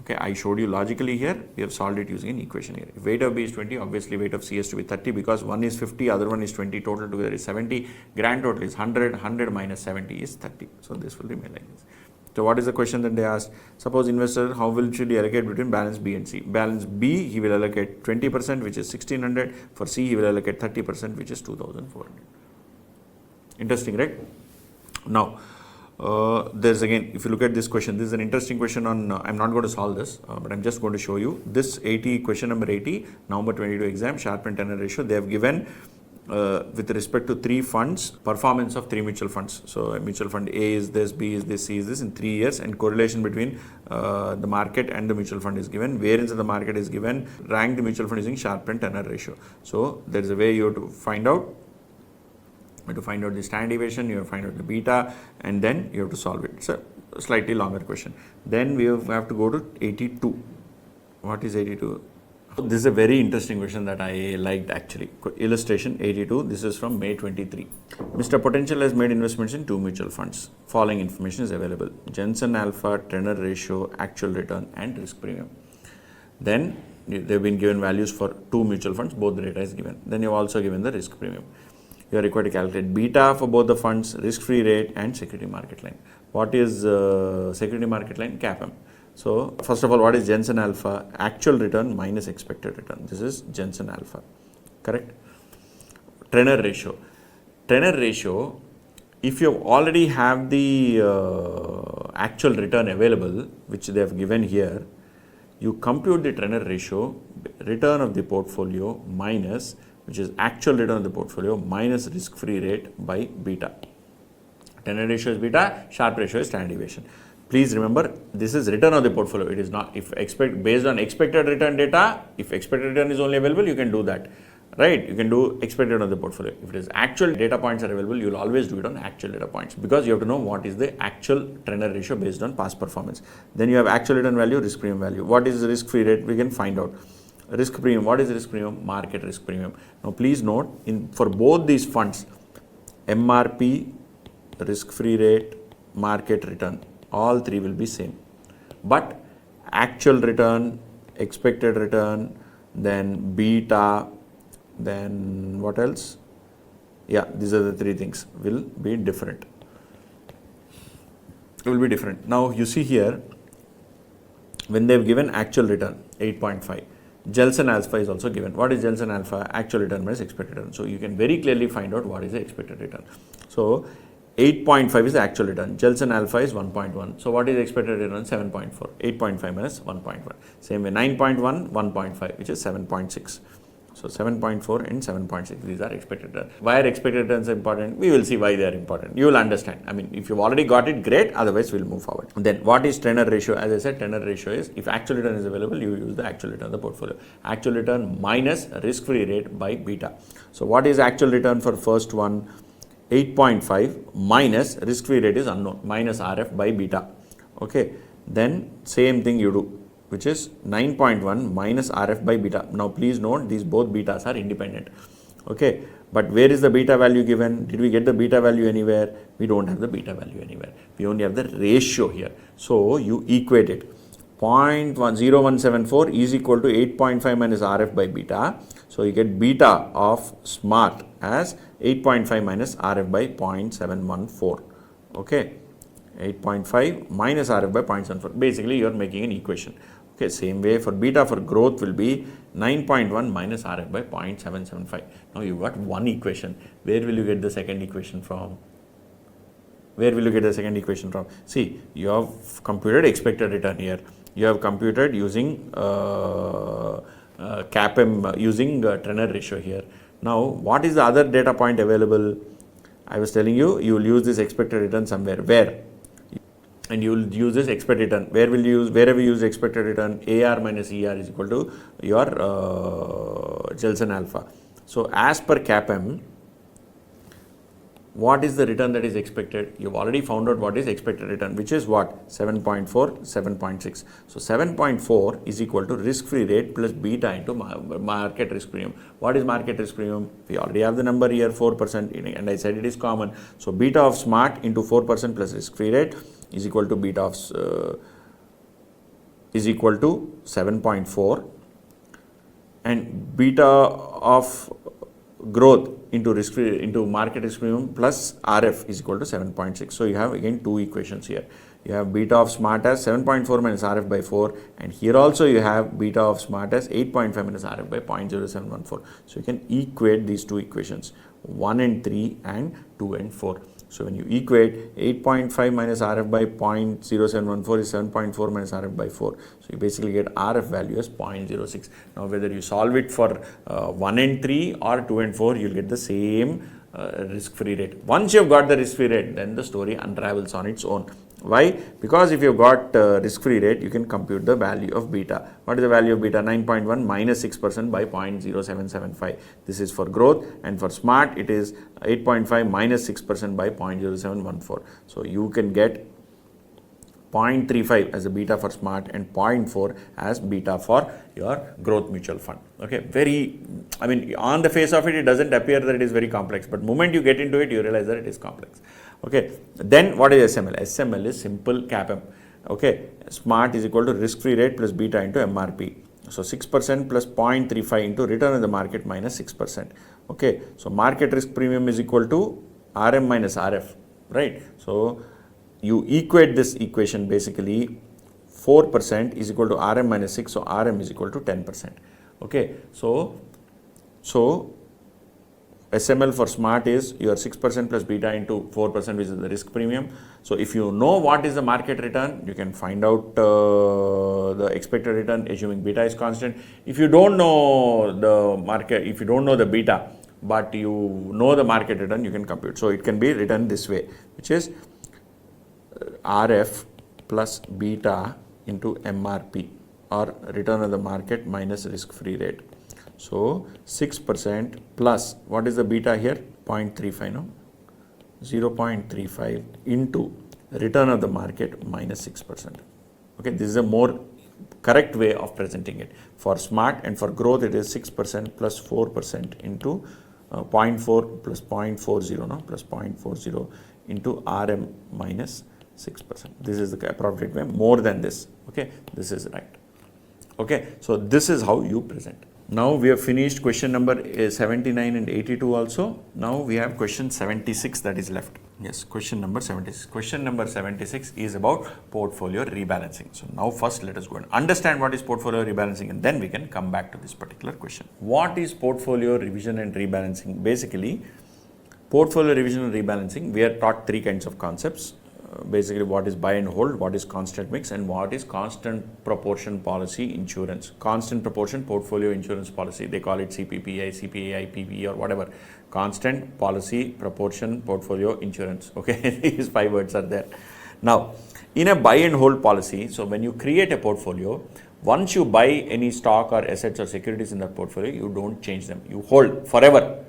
Okay, I showed you logically here, we have solved it using an equation here. If weight of B is 20, obviously weight of C has to be 30, because one is 50, other one is 20, total together is 70, grand total is 100, 100 minus 70 is 30. So this will remain like this. So what is the question that they asked? Suppose investor, how will should he allocate between balance B and C? Balance B, he will allocate 20%, which is 1600. For C, he will allocate 30%, which is 2400. Interesting, right? Now, there's again, if you look at this question, this is an interesting question on, I'm not going to solve this, but I'm just going to show you. This 80, question number 80, November 22 exam, Sharpe and tenor ratio, they have given with respect to three funds, performance of three mutual funds. So a mutual fund A is this, B is this, C is this in 3 years, and correlation between the market and the mutual fund is given, variance of the market is given, rank the mutual fund using Sharpe and tenor ratio. So there is a way you have to find out. You have to find out the standard deviation, you have to find out the beta, and then you have to solve it. It's a slightly longer question. Then we have to go to 82. What is 82? This is a very interesting question that I liked actually. Illustration 82, this is from May 23. Mr. Potential has made investments in 2 mutual funds. Following information is available: Jensen Alpha, tenor ratio, actual return and risk premium. Then they've been given values for 2 mutual funds, both the data is given. Then you've also given the risk premium. You are required to calculate beta for both the funds, risk-free rate and security market line. What is security market line? CAPM. So first of all, what is Jensen Alpha? Actual return minus expected return. This is Jensen Alpha, correct? Tenor ratio. Tenor ratio, if you already have the actual return available, which they have given here, you compute the tenor ratio, return of the portfolio minus, which is actual return of the portfolio minus risk-free rate by beta. Tenor ratio is beta, Sharpe ratio is standard deviation. Please remember, this is return of the portfolio. It is not, based on expected return data, if expected return is only available, you can do that, right? You can do expected return of the portfolio. If it is actual data points are available, you will always do it on actual data points, because you have to know what is the actual tenor ratio based on past performance. Then you have actual return value, risk premium value. What is the risk-free rate? We can find out. Risk premium, what is risk premium? Market risk premium. Now please note, for both these funds, MRP, risk-free rate, market return, all 3 will be same. But actual return, expected return, then beta, then what else? Yeah, these are the 3 things will be different. It will be different. Now you see here, when they have given actual return, 8.5. Jensen Alpha is also given. What is Jensen Alpha? Actual return minus expected return. So you can very clearly find out what is the expected return. So 8.5 is the actual return. Jensen Alpha is 1.1. So what is expected return? 7.4. 8.5 minus 1.1. Same way, 9.1, 1.5, which is 7.6. So 7.4 and 7.6, these are expected returns. Why are expected returns important? We will see why they are important. You will understand. I mean, if you've already got it, great. Otherwise, we'll move forward. Then what is tenor ratio? As I said, tenor ratio is, if actual return is available, you use the actual return of the portfolio. Actual return minus risk-free rate by beta. So what is actual return for first one? 8.5 minus risk-free rate is unknown, minus RF by beta. Okay. Then same thing you do, which is 9.1 minus RF by beta. Now please note, these both betas are independent. Okay, but where is the beta value given? Did we get the beta value anywhere? We don't have the beta value anywhere. We only have the ratio here. So you equate it. 0.0174 is equal to 8.5 minus RF by beta. So you get beta of smart as 8.5 minus RF by 0.714. Okay, 8.5 minus RF by 0.74. Basically, you are making an equation. Okay, same way for beta for growth will be 9.1 minus RF by 0.775. Now you got one equation. Where will you get the second equation from? Where will you get the second equation from? See, you have computed expected return here. You have computed using CAPM, using tenor ratio here. Now, what is the other data point available? I was telling you, you will use this expected return somewhere. Where? And you will use this expected return. Where will you use? Wherever you use expected return, AR minus ER is equal to your Jensen Alpha. So, as per CAPM, what is the return that is expected? You've already found out what is expected return, which is what? 7.4, 7.6. So 7.4 is equal to risk-free rate plus beta into market risk premium. What is market risk premium? We already have the number here, 4%, and I said it is common. So beta of smart into 4% plus risk-free rate is equal to beta of is equal to 7.4, and beta of growth into risk-free into market risk premium plus RF is equal to 7.6. So you have again two equations here. You have beta of smart as 7.4 minus RF by 4, and here also you have beta of smart as 8.5 minus RF by 0.0714. So you can equate these two equations, 1 and 3 and 2 and 4. So when you equate 8.5 minus RF by 0.0714 is 7.4 minus RF by 4. So you basically get RF value as 0.06. Now whether you solve it for 1 and 3 or 2 and 4, you'll get the same risk-free rate. Once you've got the risk-free rate, then the story unravels on its own. Why? Because if you've got risk-free rate, you can compute the value of beta. What is the value of beta? 9.1 minus 6% by 0.0775. This is for growth, and for smart it is 8.5 minus 6% by 0.0714. So you can get 0.35 as a beta for smart and 0.4 as beta for your growth mutual fund. Okay, on the face of it, it doesn't appear that it is very complex, but moment you get into it, you realize that it is complex. Okay, then what is SML? SML is simple CAPM. Okay, smart is equal to risk-free rate plus beta into MRP. So 6% plus 0.35 into return on the market minus 6%. Okay, so market risk premium is equal to RM minus RF, right? So you equate this equation, basically 4% is equal to RM minus 6, so RM is equal to 10%. Okay, so SML for smart is your 6% plus beta into 4%, which is the risk premium. So if you know what is the market return, you can find out the expected return assuming beta is constant. If you don't know the market, if you don't know the beta, but you know the market return, you can compute. So it can be written this way, which is RF plus beta into MRP, or return on the market minus risk-free rate. So 6% plus, what is the beta here? 0.35, no? 0.35 into return of the market minus 6%. Okay, this is a more correct way of presenting it. For smart and for growth, it is 6% plus 4% into 0.4 plus 0.40, no? Plus 0.40 into RM minus 6%. This is the appropriate way. More than this, okay, this is right. Okay, so this is how you present. Now we have finished question number 79 and 82 also. Now we have question 76 that is left. Yes, question number 76. Question number 76 is about portfolio rebalancing. So now first let us go and understand what is portfolio rebalancing, and then we can come back to this particular question. What is portfolio revision and rebalancing? Basically, portfolio revision and rebalancing, we are taught three kinds of concepts. Basically, what is buy and hold, what is constant mix, and what is constant proportion policy insurance. Constant proportion portfolio insurance policy, they call it CPPI, CPAI, PPE, or whatever. Constant policy proportion portfolio insurance. Okay, these 5 words are there. Now, in a buy and hold policy, so when you create a portfolio, once you buy any stock or assets or securities in that portfolio, you don't change them. You hold forever.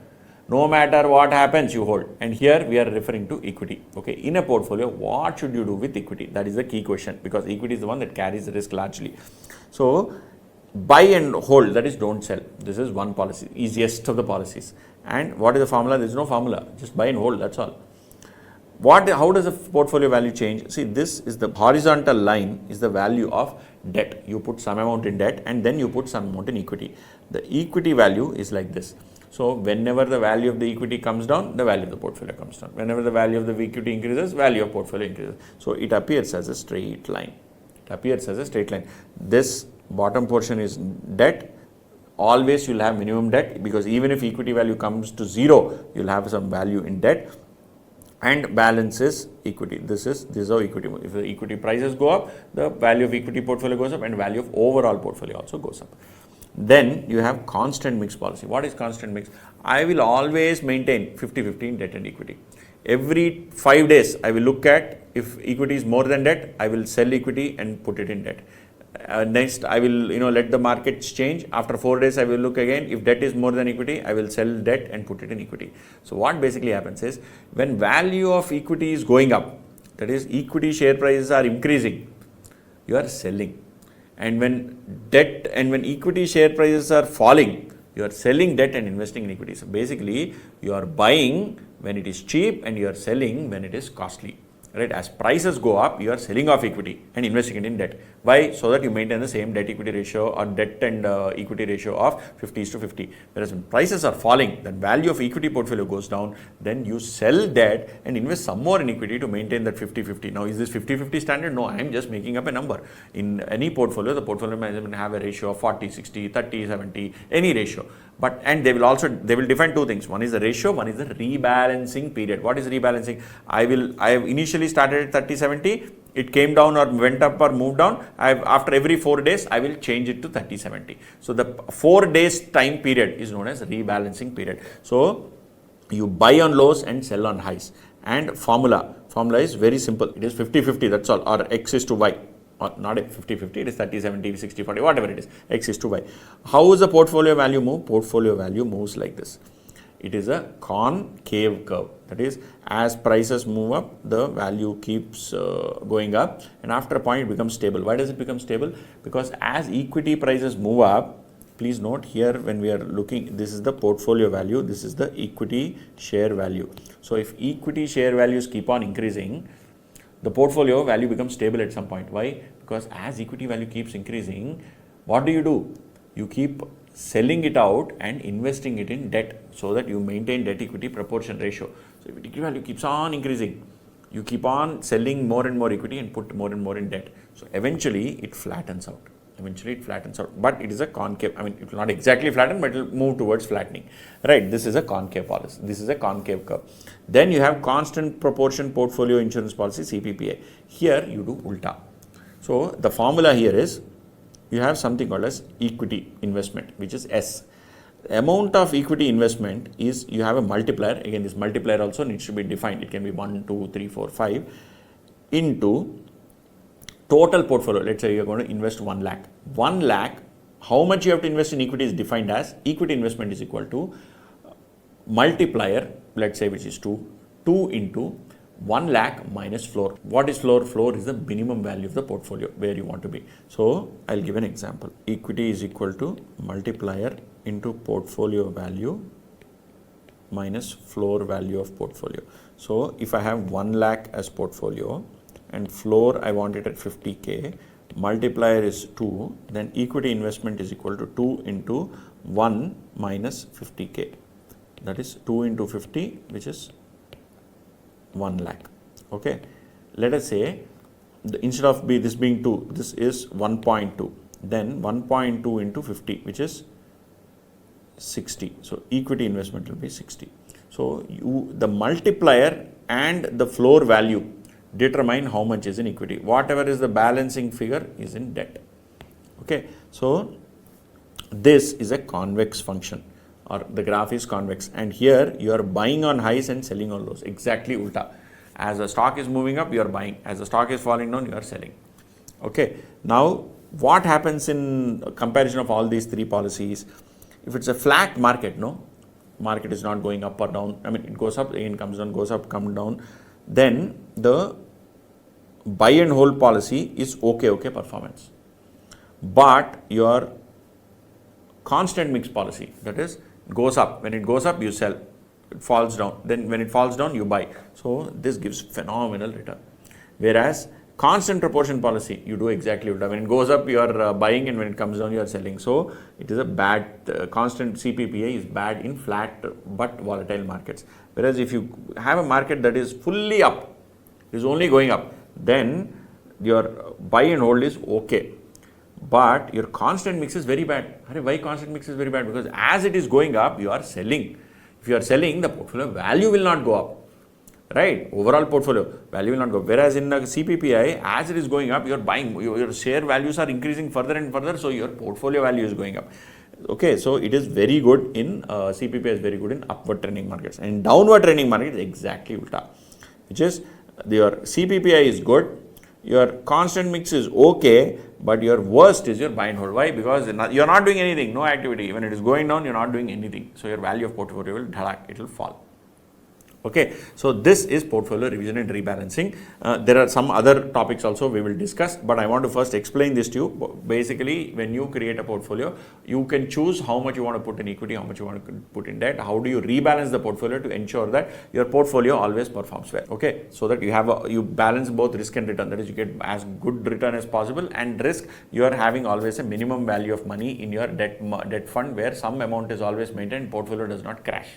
No matter what happens, you hold. And here we are referring to equity. Okay, in a portfolio, what should you do with equity? That is the key question, because equity is the one that carries the risk largely. So buy and hold, that is don't sell. This is one policy, easiest of the policies. And what is the formula? There is no formula, just buy and hold, that's all. How does the portfolio value change? See, this is the horizontal line is the value of debt. You put some amount in debt and then you put some amount in equity. The equity value is like this. So whenever the value of the equity comes down, the value of the portfolio comes down. Whenever the value of the equity increases, value of portfolio increases. So it appears as a straight line. It appears as a straight line. This bottom portion is debt. Always you'll have minimum debt, because even if equity value comes to 0, you'll have some value in debt. And balance is equity. This is how equity moves. If the equity prices go up, the value of equity portfolio goes up and value of overall portfolio also goes up. Then you have constant mix policy. What is constant mix? I will always maintain 50-50 in debt and equity. Every 5 days, I will look at if equity is more than debt, I will sell equity and put it in debt. Next, I will let the markets change. After 4 days, I will look again. If debt is more than equity, I will sell debt and put it in equity. So what basically happens is, when value of equity is going up, that is equity share prices are increasing, you are selling. And when equity share prices are falling, you are selling debt and investing in equity. So basically, you are buying when it is cheap and you are selling when it is costly. Right? As prices go up, you are selling off equity and investing it in debt. Why? So that you maintain the same debt equity ratio or debt and equity ratio of 50:50. Whereas when prices are falling, the value of equity portfolio goes down, then you sell debt and invest some more in equity to maintain that 50:50. Now, is this 50:50 standard? No, I am just making up a number. In any portfolio, the portfolio management have a ratio of 40:60, 30:70, any ratio. And they will define two things. One is the ratio, one is the rebalancing period. What is rebalancing? I have initially started at 30:70, it came down or went up or moved down. After every 4 days, I will change it to 30:70. So the 4 days time period is known as rebalancing period. So you buy on lows and sell on highs. And formula is very simple. It is 50:50, that's all, or X is to Y. Or not a 50-50, it is 30-70, 60-40, whatever it is, X is to Y. How does the portfolio value move? Portfolio value moves like this. It is a concave curve. That is, as prices move up, the value keeps going up, and after a point it becomes stable. Why does it become stable? Because as equity prices move up, please note here when we are looking, this is the portfolio value, this is the equity share value. So if equity share values keep on increasing, the portfolio value becomes stable at some point. Why? Because as equity value keeps increasing, what do? You keep selling it out and investing it in debt so that you maintain debt equity proportion ratio. So if equity value keeps on increasing, you keep on selling more and more equity and put more and more in debt. So eventually it flattens out. But it is a concave. I mean, it will not exactly flatten, but it will move towards flattening. Right? This is a concave policy. This is a concave curve. Then you have constant proportion portfolio insurance policy, CPPA. Here you do ulta. So the formula here is, you have something called as equity investment, which is S. The amount of equity investment is, you have a multiplier. Again, this multiplier also needs to be defined. It can be 1, 2, 3, 4, 5 into total portfolio. Let's say you are going to invest 1 lakh. 1 lakh, how much you have to invest in equity is defined as equity investment is equal to multiplier, let's say, which is 2 into 1 lakh minus floor. What is floor? Floor is the minimum value of the portfolio where you want to be. So I'll give an example. Equity is equal to multiplier into portfolio value minus floor value of portfolio. So if I have 1 lakh as portfolio and floor I want it at 50K, multiplier is 2, then equity investment is equal to 2 into 1 minus 50K. That is 2 into 50, which is 1 lakh. Okay, let us say instead of this being 2, this is 1.2, then 1.2 into 50, which is 60. So equity investment will be 60. So the multiplier and the floor value determine how much is in equity. Whatever is the balancing figure is in debt. Okay, so this is a convex function, or the graph is convex, and here you are buying on highs and selling on lows. Exactly ulta. As the stock is moving up, you are buying. As the stock is falling down, you are selling. Okay. Now, what happens in comparison of all these three policies? If it's a flat market, market is not going up or down. I mean, it goes up, again comes down, goes up, comes down. Then the buy and hold policy is okay performance. But your constant mix policy, that is, goes up. When it goes up, you sell. It falls down. Then when it falls down, you buy. So this gives phenomenal return. Whereas constant proportion policy, you do exactly what. When it goes up, you are buying, and when it comes down, you are selling. So it is a bad, constant CPPA is bad in flat but volatile markets. Whereas if you have a market that is fully up, is only going up, then your buy and hold is okay. But your constant mix is very bad. Why constant mix is very bad? Because as it is going up, you are selling. If you are selling, the portfolio value will not go up. Right? Overall portfolio value will not go. Whereas in the CPPI, as it is going up, you are buying. Your share values are increasing further and further, so your portfolio value is going up. Okay, so it is very good in CPPI is very good in upward trending markets, and downward trending markets exactly ulta, which is your CPPI is good, your constant mix is okay, but your worst is your buy and hold. Why? Because you are not doing anything, no activity. When it is going down, you are not doing anything. So your value of portfolio will dhalak, it will fall. Okay, so this is portfolio revision and rebalancing. There are some other topics also we will discuss, but I want to first explain this to you. Basically, when you create a portfolio, you can choose how much you want to put in equity, how much you want to put in debt. How do you rebalance the portfolio to ensure that your portfolio always performs well? Okay, so that you balance both risk and return. That is, you get as good return as possible, and risk, you are having always a minimum value of money in your debt fund, where some amount is always maintained. Portfolio does not crash.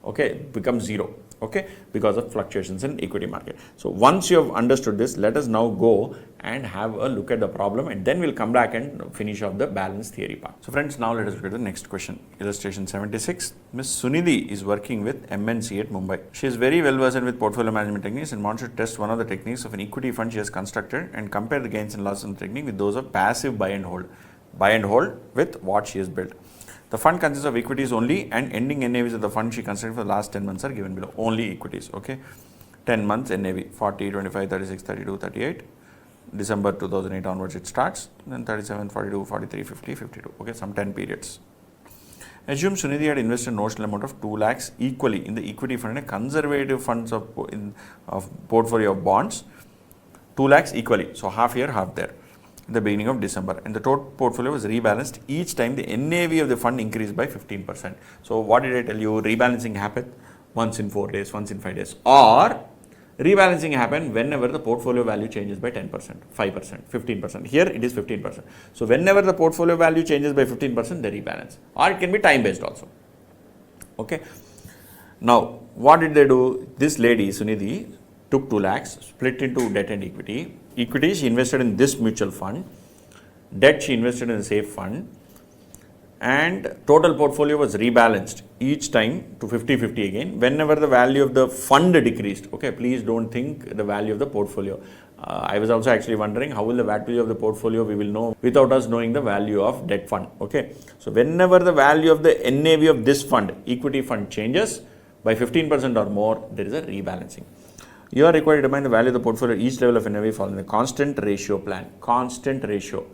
Okay, becomes zero. Okay, because of fluctuations in equity market. So once you have understood this, let us now go and have a look at the problem, and then we'll come back and finish off the balance theory part. So friends, now let us look at the next question. Illustration 76. Ms. Sunidhi is working with MNC at Mumbai. She is very well versed with portfolio management techniques and wants to test one of the techniques of an equity fund she has constructed and compare the gains and losses in the technique with those of passive buy and hold. Buy and hold with what she has built. The fund consists of equities only, and ending NAVs of the fund she constructed for the last 10 months are given below. Only equities, okay. 10 months NAV, 40, 25, 36, 32, 38. December 2008 onwards it starts. Then 37, 42, 43, 50, 52. Okay, some 10 periods. Assume Sunidhi had invested notional amount of 2 lakhs equally in the equity fund and conservative funds of portfolio of bonds, 2 lakhs equally. So half here, half there in the beginning of December. And the total portfolio was rebalanced each time the NAV of the fund increased by 15%. So what did I tell you? Rebalancing happened once in 4 days, once in 5 days, or rebalancing happen whenever the portfolio value changes by 10%, 5%, 15%. Here it is 15%. So whenever the portfolio value changes by 15%, they rebalance. Or it can be time based also. Okay. Now, what did they do? This lady, Sunidhi, took 2 lakhs, split into debt and equity. Equity, she invested in this mutual fund. Debt, she invested in a safe fund. And total portfolio was rebalanced each time to 50-50 again whenever the value of the fund decreased. Okay, please don't think the value of the portfolio. I was also actually wondering how will the value of the portfolio we will know without us knowing the value of debt fund. Okay, so whenever the value of the NAV of this fund, equity fund, changes by 15% or more, there is a rebalancing. You are required to determine the value of the portfolio at each level of NAV following the constant ratio plan. Constant ratio.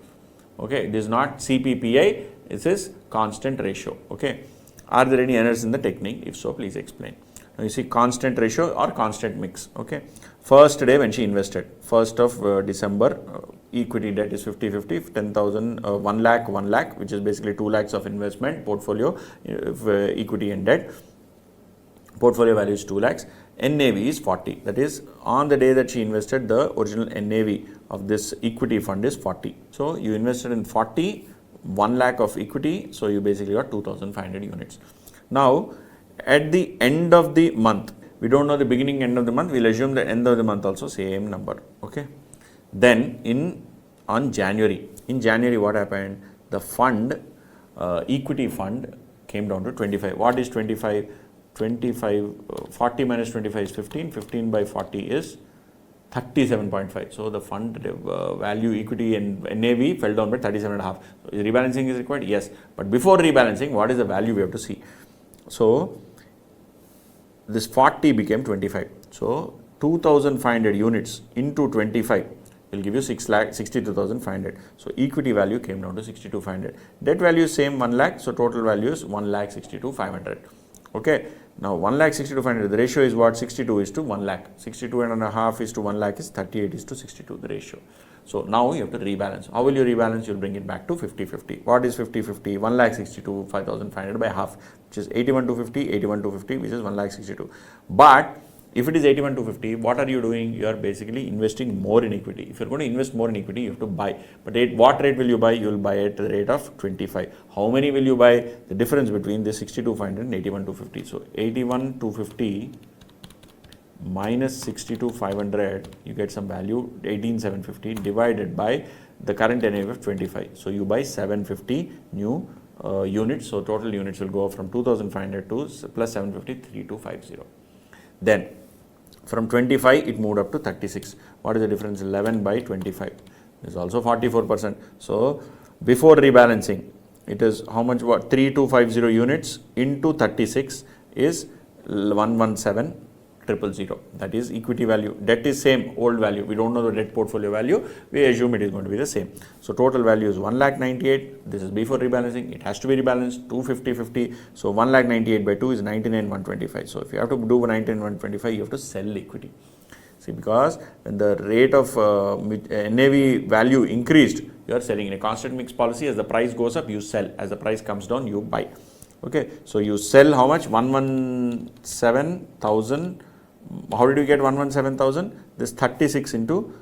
Okay, it is not CPPI. It is constant ratio. Okay, are there any errors in the technique? If so, please explain. Now you see constant ratio or constant mix. Okay, first day when she invested, 1st of December, equity debt is 50-50, 10,000, 1 lakh, which is basically 2 lakhs of investment portfolio, equity and debt. Portfolio value is 2 lakhs. NAV is 40. That is, on the day that she invested, the original NAV of this equity fund is 40. So you invested in 40. 1 lakh of equity, so you basically got 2,500 units. Now, at the end of the month, we don't know the beginning end of the month, we'll assume the end of the month also same number. Okay. Then on January, in January what happened? The fund, equity fund came down to 25. What is 25? 40 minus 25 is 15. 15 by 40 is 37.5. So the fund value, equity and NAV fell down by 37.5. So rebalancing is required? Yes. But before rebalancing, what is the value we have to see? So this 40 became 25. So 2,500 units into 25 will give you 62,500. So equity value came down to 62,500. Debt value is same 1 lakh. So total value is 1,62,500. Okay. Now 1,62,500, the ratio is what? 62 is to 1 lakh. 62.5 is to 1 lakh is 38 is to 62, the ratio. So now you have to rebalance. How will you rebalance? You'll bring it back to 50-50. What is 50-50? 1,62,500 by half, which is 81,250, 81,250, which is 1,62,000. But if it is 81,250, what are you doing? You are basically investing more in equity. If you're going to invest more in equity, you have to buy. But at what rate will you buy? You will buy at the rate of 25. How many will you buy? The difference between the 62,500 and 81,250. So 81,250 minus 62,500, you get some value, 18,750 divided by the current NAV of 25. So you buy 750 new units. So total units will go from 2,500 to plus 750, 3,250. Then from 25 it moved up to 36. What is the difference? 11 by 25 is also 44%. So before rebalancing, it is how much? What? 3,250 units into 36 is 117,000. That is equity value. Debt is same, old value. We don't know the debt portfolio value. We assume it is going to be the same. So total value is 1,98,000. This is before rebalancing. It has to be rebalanced 250-50. So 1,98,000 by 2 is 99,125. So if you have to do 99,125, you have to sell equity. See, because when the rate of NAV value increased, you are selling. In a constant mix policy, as the price goes up, you sell. As the price comes down, you buy. Okay. So you sell how much? 117,000. How did you get 117,000? This 36 into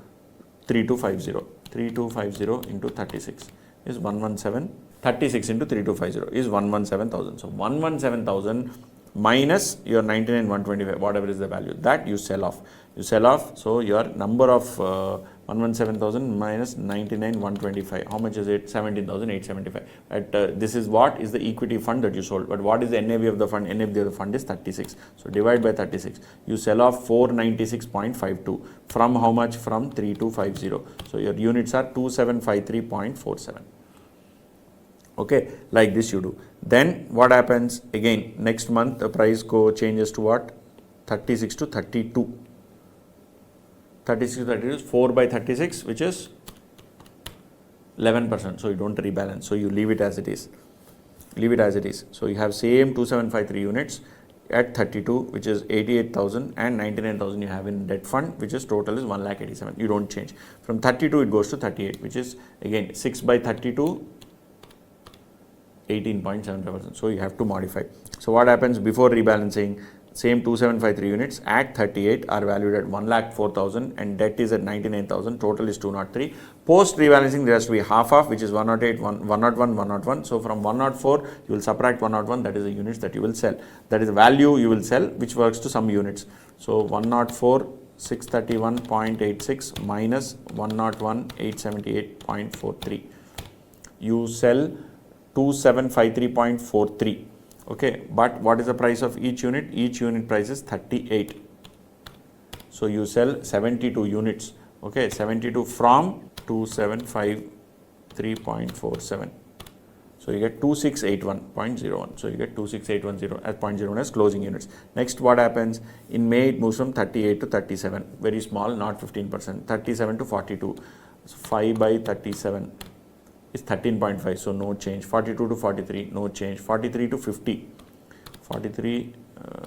3250. 3250 into 36 is 117. 36 into 3250 is 117,000. So 117,000 minus your 99,125, whatever is the value, that you sell off. You sell off. So your number of 117,000 minus 99,125. How much is it? 17,875. This is what is the equity fund that you sold. But what is the NAV of the fund? NAV of the fund is 36. So divide by 36. You sell off 496.52 from how much? From 3250. So your units are 2753.47. Okay, like this you do. Then what happens? Again, next month the price changes to what? 36 to 32. 36 to 32 is 4 by 36, which is 11%. So you don't rebalance. So you leave it as it is. leave it as it is. So you have same 2753 units at 32, which is 88,000, and 99,000 you have in debt fund, which is total is 1,87,000. You don't change. From 32 it goes to 38, which is again 6 by 32, 18.75%. So you have to modify. So what happens before rebalancing? Same 2753 units at 38 are valued at 1,04,000 and debt is at 99,000. Total is 203. Post rebalancing there has to be half, which is 108, 101, 101. So from 104 you will subtract 101. That is the units that you will sell. That is the value you will sell, which works to some units. So 104 631.86 minus 101 878.43. You sell 2753.43. Okay, but what is the price of each unit? Each unit price is 38. So you sell 72 units. Okay, 72 from 2753.47. So you get 2681.01. So you get 26810 as 0.01 as closing units. Next, what happens? In May it moves from 38 to 37. Very small, not 15%. 37 to 42. So 5 by 37. Is 13.5, so no change. 42 to 43, no change. 43 to 50, 43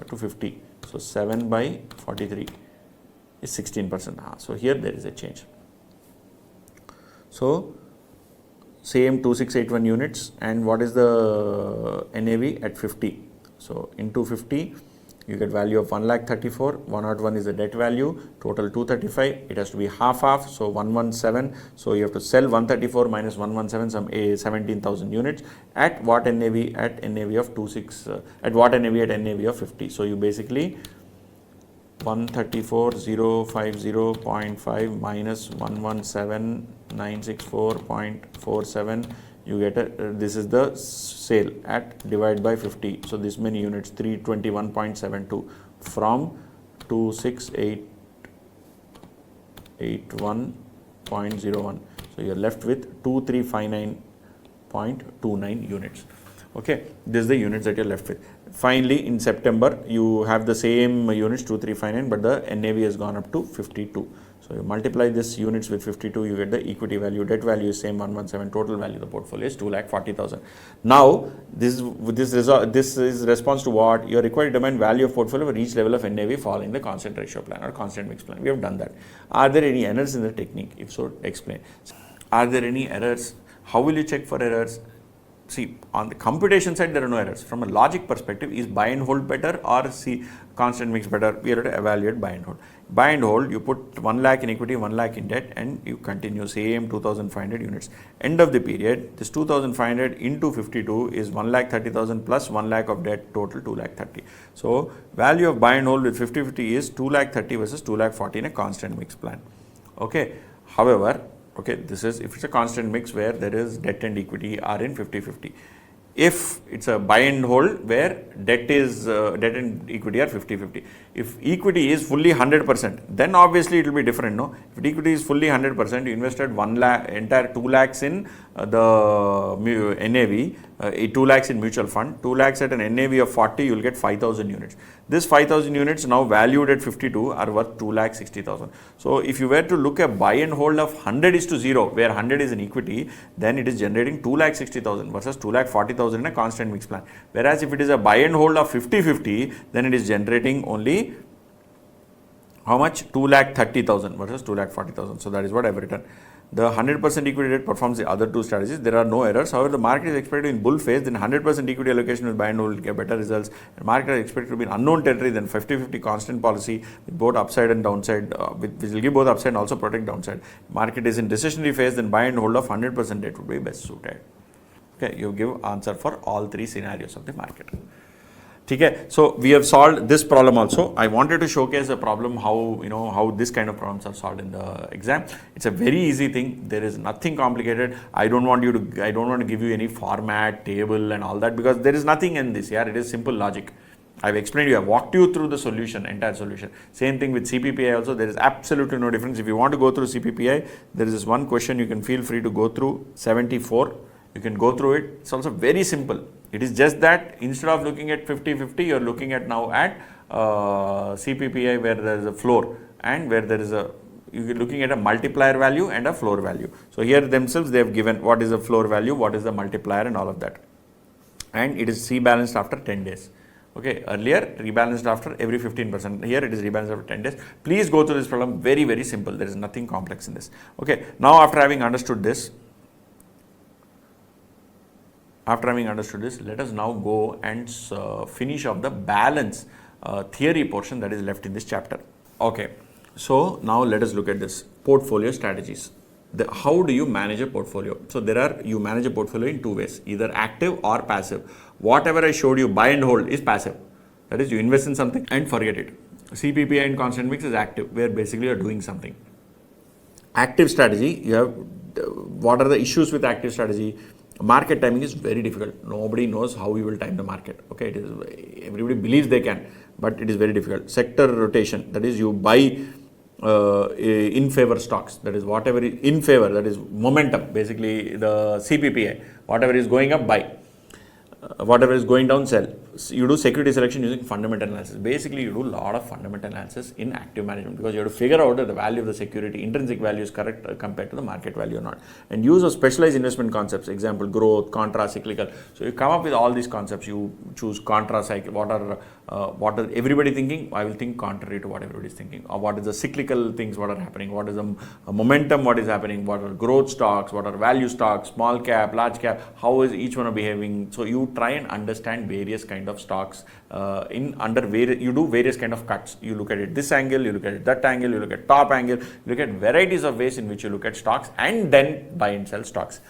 to 50, so 7 by 43 is 16%. So here there is a change. So same 2681 units, and what is the NAV at 50? So into 50, you get value of 1,34,000, 101 is the debt value, total 235, it has to be half, so 117, so you have to sell 134 minus 117, some 17,000 units, at what NAV? At NAV of 26, at what NAV? At NAV of 50, so you basically 134,050.5 minus 117,964.47, you get this is the sale at divide by 50. So this many units, 321.72 from 26881.01. So you are left with 2359.29 units. Okay, this is the units that you are left with. Finally, in September, you have the same units 2359, but the NAV has gone up to 52. So you multiply this units with 52, you get the equity value. Debt value is same 117. Total value of the portfolio is 2,40,000. Now this is response to what? You are required to determine value of portfolio for each level of NAV following the constant ratio plan or constant mix plan. We have done that. Are there any errors in the technique? If so, explain. Are there any errors? How will you check for errors? See, on the computation side, there are no errors. From a logic perspective, is buy and hold better or constant mix better? We have to evaluate buy and hold. Buy and hold, you put 1 lakh in equity, 1 lakh in debt, and you continue same 2,500 units. End of the period, this 2,500 into 52 is 1,30,000 plus 1 lakh of debt, total 2,30,000. So value of buy and hold with 50/50 is 2,30,000 versus 2,40,000 in a constant mix plan. Okay. However, okay, this is if it's a constant mix where there is debt and equity are in 50/50. If it's a buy and hold where debt and equity are 50/50. If equity is fully 100%, then obviously it will be different, no? If equity is fully 100%, you invested 1 lakh, entire 2 lakhs in the NAV, 2 lakhs in mutual fund, 2 lakhs at an NAV of 40, you will get 5,000 units. This 5,000 units now valued at 52 are worth 2,60,000. So if you were to look at buy and hold of 100:0, where 100 is in equity, then it is generating 2,60,000 versus 2,40,000 in a constant mix plan. Whereas if it is a buy and hold of 50/50, then it is generating only how much? 2,30,000 versus 2,40,000. So that is what I have written. The 100% equity rate performs the other two strategies. There are no errors. However, the market is expected in bull phase, then 100% equity allocation with buy and hold will get better results. The market is expected to be in unknown territory, then 50/50 constant policy with both upside and downside, which will give both upside and also protect downside. Market is in recessionary phase, then buy and hold of 100% debt would be best suited. Okay, you give answer for all three scenarios of the market. Okay, so we have solved this problem also. I wanted to showcase a problem how this kind of problems are solved in the exam. It's a very easy thing. There is nothing complicated. I don't want to give you any format, table and all that, because there is nothing in this. Yeah, it is simple logic. I've explained you, I've walked you through the solution, entire solution. Same thing with CPPI also, there is absolutely no difference. If you want to go through CPPI, there is this one question you can feel free to go through, 74. You can go through it. It's also very simple. It is just that instead of looking at 50/50, you are looking at now at CPPI where there is a floor and where there is you are looking at a multiplier value and a floor value. So here themselves they have given what is the floor value, what is the multiplier and all of that. and it is rebalanced after 10 days. Okay, earlier rebalanced after every 15%. Here it is rebalanced after 10 days. Please go through this problem. Very, very simple. There is nothing complex in this. Okay, now after having understood this, let us now go and finish off the balance theory portion that is left in this chapter. Okay, so now let us look at this portfolio strategies. How do you manage a portfolio? So you manage a portfolio in two ways, either active or passive. Whatever I showed you, buy and hold, is passive. That is, you invest in something and forget it. CPPI and constant mix is active, where basically you are doing something. Active strategy, you have, what are the issues with active strategy? Market timing is very difficult. Nobody knows how you will time the market. Okay, everybody believes they can, but it is very difficult. Sector rotation, that is, you buy in favor stocks, that is whatever is in favor, that is momentum, basically the CPPI, whatever is going up, buy, whatever is going down, sell. You do security selection using fundamental analysis. Basically, you do a lot of fundamental analysis in active management, because you have to figure out that the value of the security, intrinsic value, is correct compared to the market value or not. And use of specialized investment concepts, example, growth, contra, cyclical. So you come up with all these concepts. You choose contra, cycle, what are everybody thinking? I will think contrary to what everybody is thinking. Or what is the cyclical things, what are happening? What is the momentum, what is happening? What are growth stocks? What are value stocks? Small cap, large cap? How is each one behaving? So you try and understand various kind of stocks you do various kind of cuts. You look at it this angle, you look at it that angle, you look at top angle, you look at varieties of ways in which you look at stocks, and then buy and sell stocks.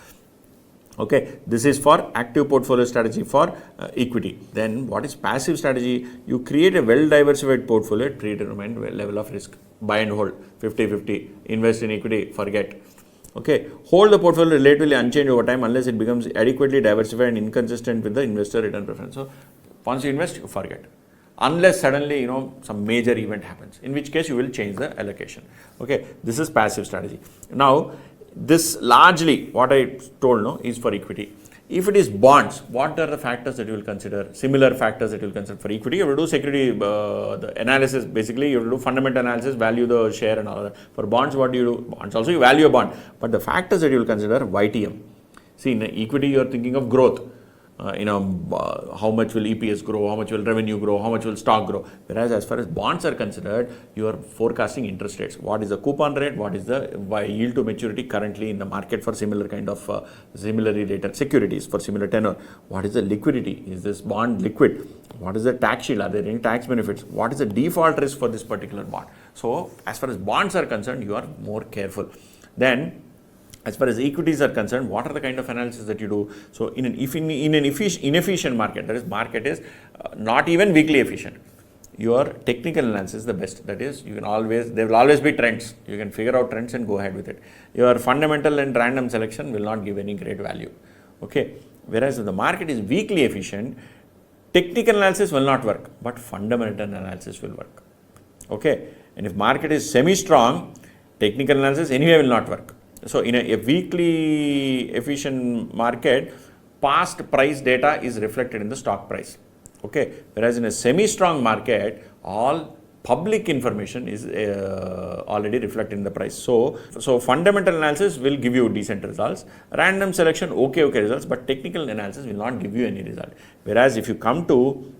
Okay, this is for active portfolio strategy for equity. Then what is passive strategy? You create a well diversified portfolio at predetermined level of risk. Buy and hold, 50-50, invest in equity, forget. Okay, hold the portfolio relatively unchanged over time unless it becomes adequately diversified and inconsistent with the investor return preference. So once you invest, you forget, unless suddenly some major event happens, in which case you will change the allocation. Okay, this is passive strategy. Now this largely what I told is for equity. If it is bonds, what are the factors that you will consider? Similar factors that you will consider for equity. You will do security the analysis. Basically, you will do fundamental analysis, value the share and all that. For bonds, what do you do? Bonds also you value a bond, but the factors that you will consider, YTM. See, in equity you are thinking of growth. How much will EPS grow, how much will revenue grow, how much will stock grow. Whereas as far as bonds are concerned, you are forecasting interest rates. What is the coupon rate? What is the yield to maturity currently in the market for similar kind of similarly rated securities for similar tenor? What is the liquidity? Is this bond liquid? What is the tax shield? Are there any tax benefits? What is the default risk for this particular bond? So as far as bonds are concerned, you are more careful. Then as far as equities are concerned, what are the kind of analysis that you do? So in an inefficient market, that is market is not even weekly efficient, your technical analysis is the best. That is, there will always be trends. You can figure out trends and go ahead with it. Your fundamental and random selection will not give any great value. Okay. Whereas if the market is weakly efficient, technical analysis will not work, but fundamental analysis will work. Okay. And if market is semi-strong, technical analysis anyway will not work. So in a weakly efficient market, past price data is reflected in the stock price. Okay. Whereas in a semi-strong market, all public information is already reflected in the price. So fundamental analysis will give you decent results. Random selection, okay results, but technical analysis will not give you any result. Whereas if you come to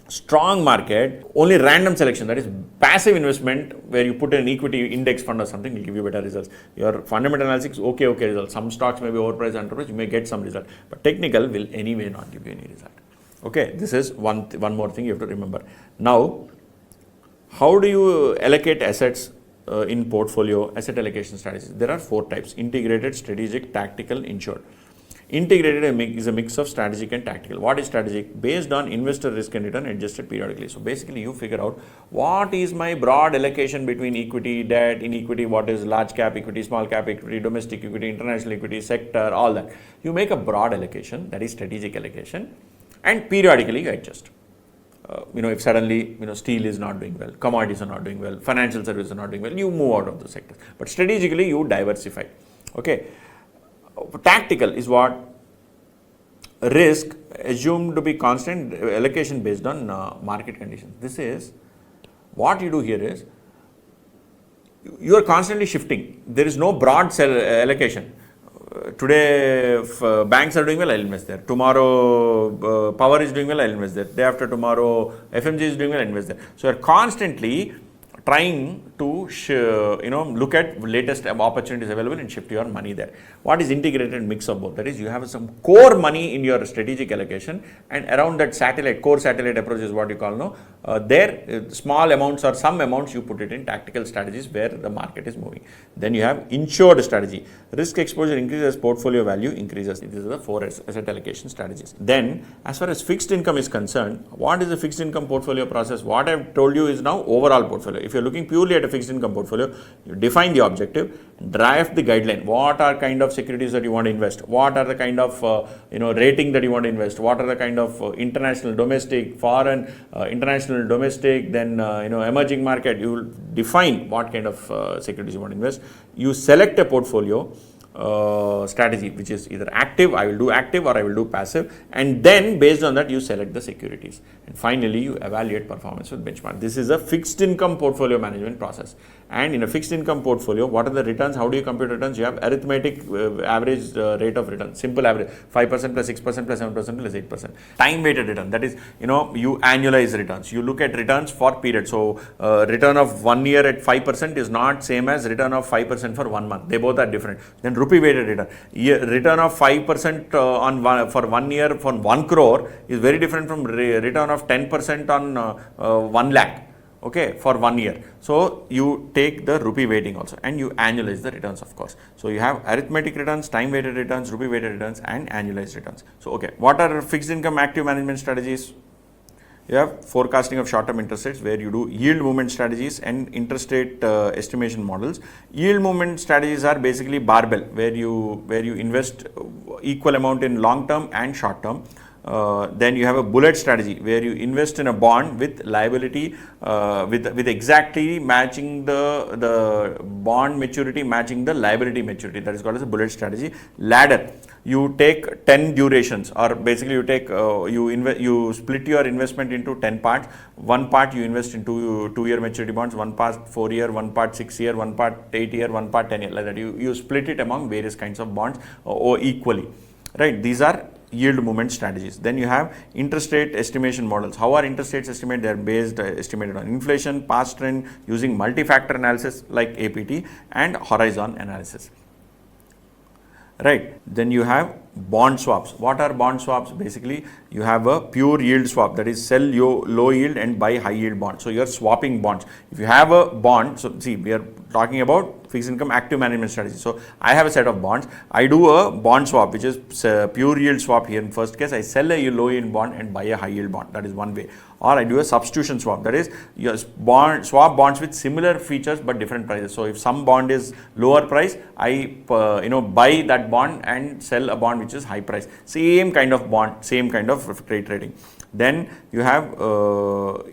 strong market, only random selection, that is passive investment, where you put an equity index fund or something, will give you better results. Your fundamental analysis, okay results. Some stocks may be overpriced, underpriced, you may get some result, but technical will anyway not give you any result. Okay, this is one more thing you have to remember. Now, how do you allocate assets in portfolio? Asset allocation strategies. There are 4 types: integrated, strategic, tactical, insured. Integrated is a mix of strategic and tactical. What is strategic? Based on investor risk and return, adjusted periodically. So basically you figure out what is my broad allocation between equity, debt. In equity, what is large cap equity, small cap equity, domestic equity, international equity, sector, all that. You make a broad allocation, that is strategic allocation, and periodically you adjust. If suddenly steel is not doing well, commodities are not doing well, financial services are not doing well, you move out of the sectors. But strategically you diversify. Okay. Tactical is what? Risk assumed to be constant, allocation based on market conditions. This is what you do here is you are constantly shifting. There is no broad allocation. today if, banks are doing well, I'll invest there. Tomorrow power is doing well, I'll invest there. Day after tomorrow FMG is doing well, I'll invest there. So you're constantly trying to look at latest opportunities available and shift your money there. What is integrated mix of both? That is, you have some core money in your strategic allocation, and around that core satellite approach is what you call now. Small amounts or some amounts you put it in tactical strategies where the market is moving. Then you have insured strategy. Risk exposure increases, portfolio value increases. These are the 4 asset allocation strategies. Then, as far as fixed income is concerned, what is the fixed income portfolio process? What I've told you is now overall portfolio. If you're looking purely at a fixed income portfolio, you define the objective, draft the guideline. What are kind of securities that you want to invest? What are the kind of rating that you want to invest? What are the kind of international, domestic, foreign, international, domestic, then emerging market? You will define what kind of securities you want to invest. You select a portfolio strategy which is either active, I will do active, or I will do passive, and then based on that you select the securities, and finally you evaluate performance with benchmark. This is a fixed income portfolio management process. And in a fixed income portfolio, what are the returns? How do you compute returns? You have arithmetic average rate of return, simple average, 5% plus 6% plus 7% plus 8%. Time weighted return, that is, you annualize returns. You look at returns for period. So return of 1 year at 5% is not same as return of 5% for 1 month. They both are different. Then rupee weighted return. Return of 5% for 1 year for 1 crore is very different from return of 10% on 1 lakh. Okay, for 1 year. So you take the rupee weighting also, and you annualize the returns, of course. So you have arithmetic returns, time weighted returns, rupee weighted returns, and annualized returns. So okay, what are fixed income active management strategies? You have forecasting of short-term interest rates, where you do yield movement strategies and interest rate estimation models. Yield movement strategies are basically barbell, where you invest equal amount in long-term and short-term. Then you have a bullet strategy, where you invest in a bond with liability with exactly matching the bond maturity matching the liability maturity. That is called as a bullet strategy. Ladder, you take 10 durations, or basically you take you split your investment into 10 parts. One part you invest into 2-year maturity bonds, one part 4-year, one part 6-year, one part 8-year, one part 10-year, like that. You split it among various kinds of bonds or equally, right? These are yield movement strategies. Then you have interest rate estimation models. How are interest rates estimated? They are estimated on inflation, past trend, using multi-factor analysis like APT, and horizon analysis. Right. Then you have bond swaps. What are bond swaps? Basically, you have a pure yield swap, that is sell your low yield and buy high yield bonds. So you are swapping bonds. If you have a bond, so see, we are talking about fixed income active management strategy. So I have a set of bonds. I do a bond swap, which is pure yield swap. Here in first case, I sell a low yield bond and buy a high yield bond. That is one way. Or I do a substitution swap, that is, you swap bonds with similar features but different prices. So if some bond is lower price, I buy that bond and sell a bond which is high price. Same kind of bond, same kind of trade trading. Then you have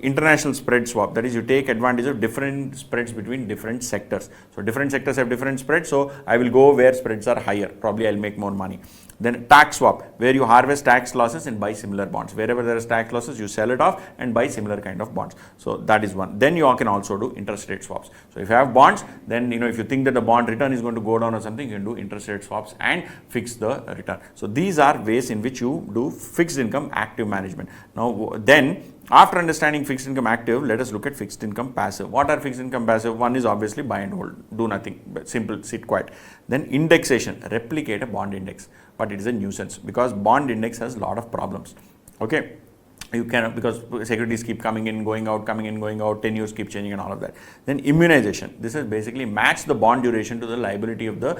international spread swap, that is, you take advantage of different spreads between different sectors. So different sectors have different spreads, so I will go where spreads are higher, probably I'll make more money. Then tax swap, where you harvest tax losses and buy similar bonds. Wherever there is tax losses, you sell it off and buy similar kind of bonds. So that is one. Then you can also do interest rate swaps. So if you have bonds, then if you think that the bond return is going to go down or something, you can do interest rate swaps and fix the return. So these are ways in which you do fixed income active management. Now then, after understanding fixed income active, let us look at fixed income passive. What are fixed income passive? One is obviously buy and hold, do nothing, simple, sit quiet. Then indexation, replicate a bond index, but it is a nuisance because bond index has a lot of problems. Okay, you cannot, because securities keep coming in, going out, 10 years keep changing and all of that. Then immunization, this is basically match the bond duration to the liability of the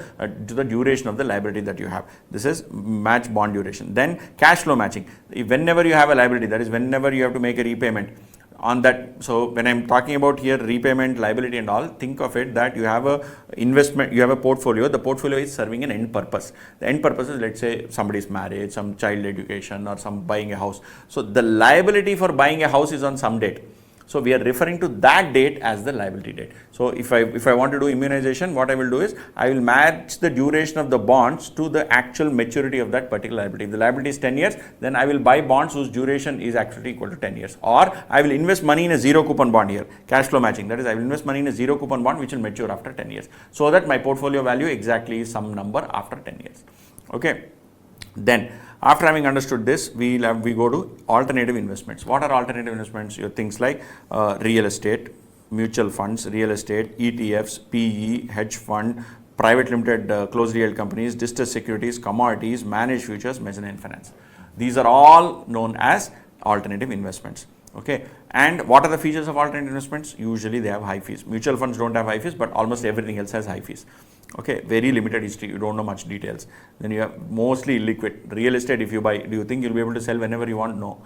to the duration of the liability that you have. This is match bond duration. Then cash flow matching, whenever you have a liability, that is whenever you have to make a repayment on that. So when I'm talking about here repayment, liability and all, think of it that you have a investment, you have a portfolio. The portfolio is serving an end purpose. The end purpose is, let's say somebody's marriage, some child education, or some buying a house. So the liability for buying a house is on some date. So we are referring to that date as the liability date. So if I want to do immunization, what I will do is I will match the duration of the bonds to the actual maturity of that particular liability. If the liability is 10 years, then I will buy bonds whose duration is actually equal to 10 years. Or I will invest money in a zero coupon bond here, cash flow matching. That is, I will invest money in a zero coupon bond which will mature after 10 years. So that my portfolio value exactly is some number after 10 years. Okay. Then after having understood this, we go to alternative investments. What are alternative investments? Your things like real estate, mutual funds, real estate, ETFs, PE, hedge fund, private limited closely held companies, distressed securities, commodities, managed futures, mezzanine finance. These are all known as alternative investments. Okay, and what are the features of alternative investments? Usually they have high fees. Mutual funds don't have high fees, but almost everything else has high fees. Okay, very limited history, you don't know much details. Then you have mostly illiquid. Real estate, if you buy, do you think you'll be able to sell whenever you want? No.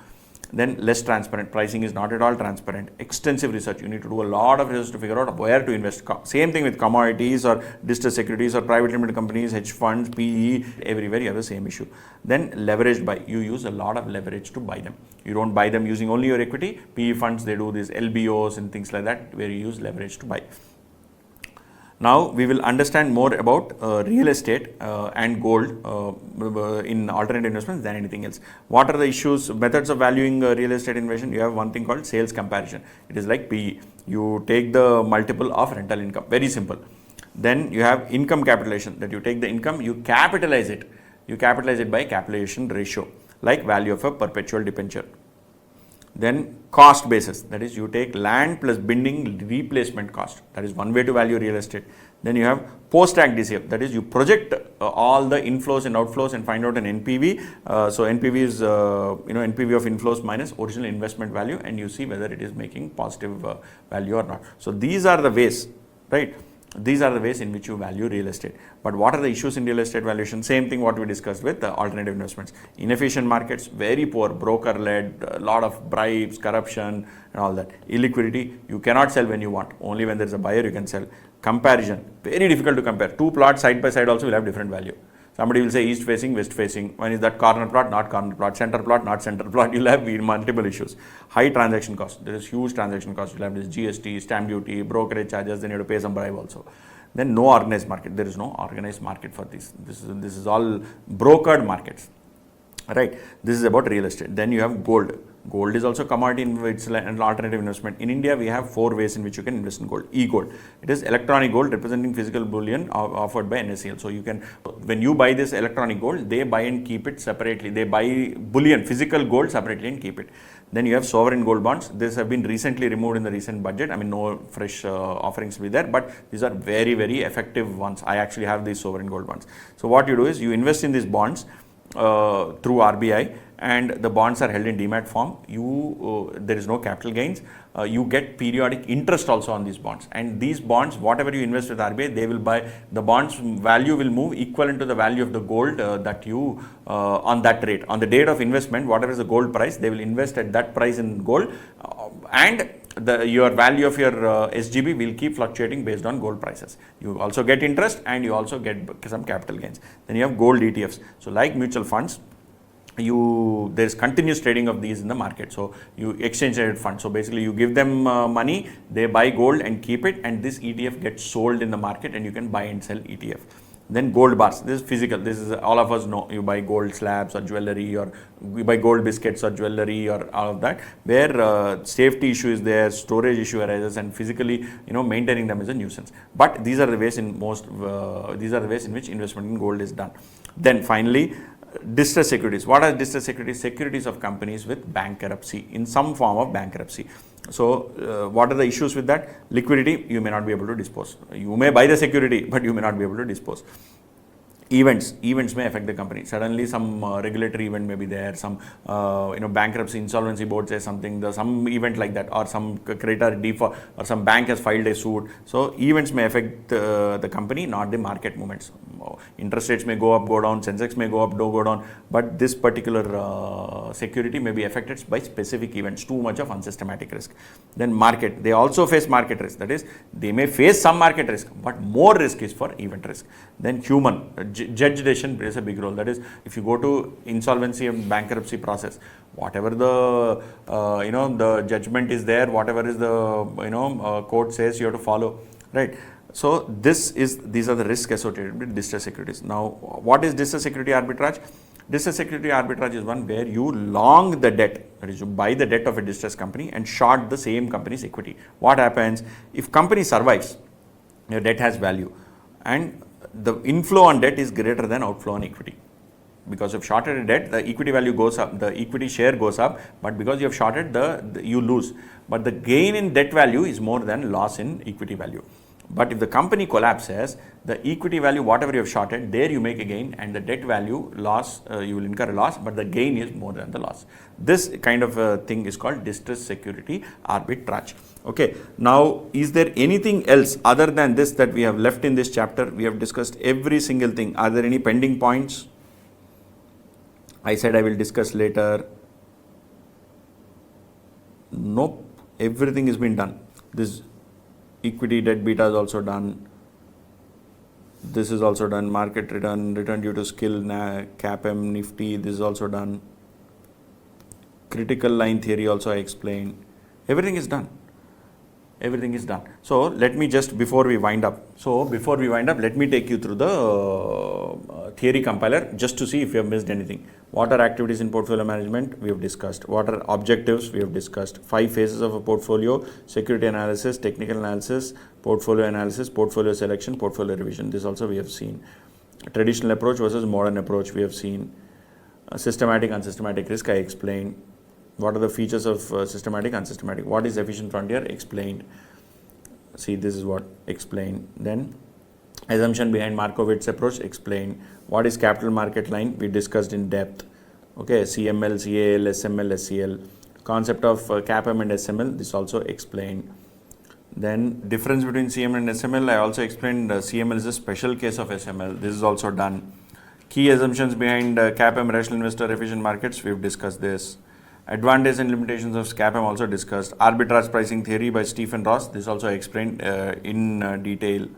Then less transparent, pricing is not at all transparent. Extensive research, you need to do a lot of research to figure out where to invest. Same thing with commodities or distressed securities or private limited companies, hedge funds, PE, everywhere you have the same issue. Then leveraged buy, you use a lot of leverage to buy them. You don't buy them using only your equity. PE funds, they do these LBOs and things like that where you use leverage to buy. Now we will understand more about real estate and gold in alternative investments than anything else. What are the issues, methods of valuing real estate investment? You have one thing called sales comparison. It is like PE. You take the multiple of rental income. Very simple. Then you have income capitalization, that you take the income, you capitalize it. You capitalize it by capitalization ratio, like value of a perpetual debenture. Then cost basis, that is you take land plus building replacement cost. That is one way to value real estate. Then you have post-tax DCF, that is you project all the inflows and outflows and find out an NPV. So NPV is NPV of inflows minus original investment value, and you see whether it is making positive value or not. So these are the ways, right? These are the ways in which you value real estate. But what are the issues in real estate valuation? Same thing what we discussed with alternative investments. Inefficient markets, very poor, broker-led, a lot of bribes, corruption and all that. Illiquidity, you cannot sell when you want. Only when there is a buyer you can sell. Comparison, very difficult to compare. Two plots side by side also will have different value. Somebody will say east facing, west facing. When is that corner plot, not corner plot, center plot, not center plot. You'll have multiple issues. High transaction cost. There is huge transaction cost. You'll have this GST, stamp duty, brokerage charges, then you have to pay some bribe also. Then no organized market. There is no organized market for this. This is all brokered markets. Right. This is about real estate. Then you have gold. Gold is also commodity in which an alternative investment. In India, we have 4 ways in which you can invest in gold. E-gold. It is electronic gold representing physical bullion offered by NSCL. So you can, when you buy this electronic gold, they buy and keep it separately. They buy bullion, physical gold separately and keep it. Then you have sovereign gold bonds. These have been recently removed in the recent budget. I mean, no fresh offerings will be there, but these are very, very effective ones. I actually have these sovereign gold bonds. So what you do is you invest in these bonds through RBI, and the bonds are held in demat form. There is no capital gains. You get periodic interest also on these bonds, and these bonds, whatever you invest with RBI, they will buy. The bonds value will move equivalent to the value of the gold that you on that rate. On the date of investment, whatever is the gold price, they will invest at that price in gold, and your value of your SGB will keep fluctuating based on gold prices. You also get interest and you also get some capital gains. Then you have gold ETFs. So like mutual funds, there is continuous trading of these in the market. So you exchange traded funds. So basically you give them money, they buy gold and keep it, and this ETF gets sold in the market and you can buy and sell ETF. Then gold bars, this is physical, this is all of us know, you buy gold slabs or jewelry, or you buy gold biscuits or jewelry or all of that, where safety issue is there, storage issue arises, and physically maintaining them is a nuisance. But these are the ways in which investment in gold is done. Then finally, distressed securities. What are distressed securities? Securities of companies with bankruptcy, in some form of bankruptcy. So what are the issues with that? Liquidity, you may not be able to dispose. You may buy the security, but you may not be able to dispose. Events may affect the company. Suddenly some regulatory event may be there, some bankruptcy, insolvency board says something, some event like that, or some creditor default, or some bank has filed a suit. So events may affect the company, not the market movements. Interest rates may go up, go down, Sensex may go up, go down, but this particular security may be affected by specific events, too much of unsystematic risk. Then market, they also face market risk. That is, they may face some market risk, but more risk is for event risk. Then human, judge decision plays a big role. That is, if you go to insolvency and bankruptcy process, whatever the the judgment is there, whatever is the court says, you have to follow, right? So these are the risks associated with distressed securities. Now, what is distressed security arbitrage? Distressed security arbitrage is one where you long the debt, that is, you buy the debt of a distressed company and short the same company's equity. What happens if company survives? Your debt has value, and the inflow on debt is greater than outflow on equity. Because you've shorted a debt, the equity value goes up, the equity share goes up, but because you have shorted, you lose. But the gain in debt value is more than loss in equity value. But if the company collapses, the equity value, whatever you have shorted, there you make a gain, and the debt value loss, you will incur a loss, but the gain is more than the loss. This kind of thing is called distressed security arbitrage. Okay, now is there anything else other than this that we have left in this chapter? We have discussed every single thing. Are there any pending points? I said I will discuss later. Nope, everything has been done. This equity debt beta is also done. This is also done. Market return due to skill, CAPM, Nifty, this is also done. Critical line theory also I explained. Everything is done. Everything is done. So let me just, before we wind up, let me take you through the theory compiler just to see if you have missed anything. What are activities in portfolio management? We have discussed. What are objectives? We have discussed. 5 phases of a portfolio: security analysis, technical analysis, portfolio selection, portfolio revision. This also we have seen. Traditional approach versus modern approach we have seen. Systematic, unsystematic risk I explained. What are the features of systematic, unsystematic? What is efficient frontier? Explained. See, this is what explained. Then assumption behind Markowitz approach explained. What is capital market line? We discussed in depth. Okay, CML, CAL, SML, SCL. Concept of CAPM and SML, this also explained. Then difference between CML and SML, I also explained. CML is a special case of SML. This is also done. Key assumptions behind CAPM, rational investor, efficient markets, we have discussed this. Advantages and limitations of CAPM also discussed. Arbitrage pricing theory by Stephen Ross, this also I explained in detail.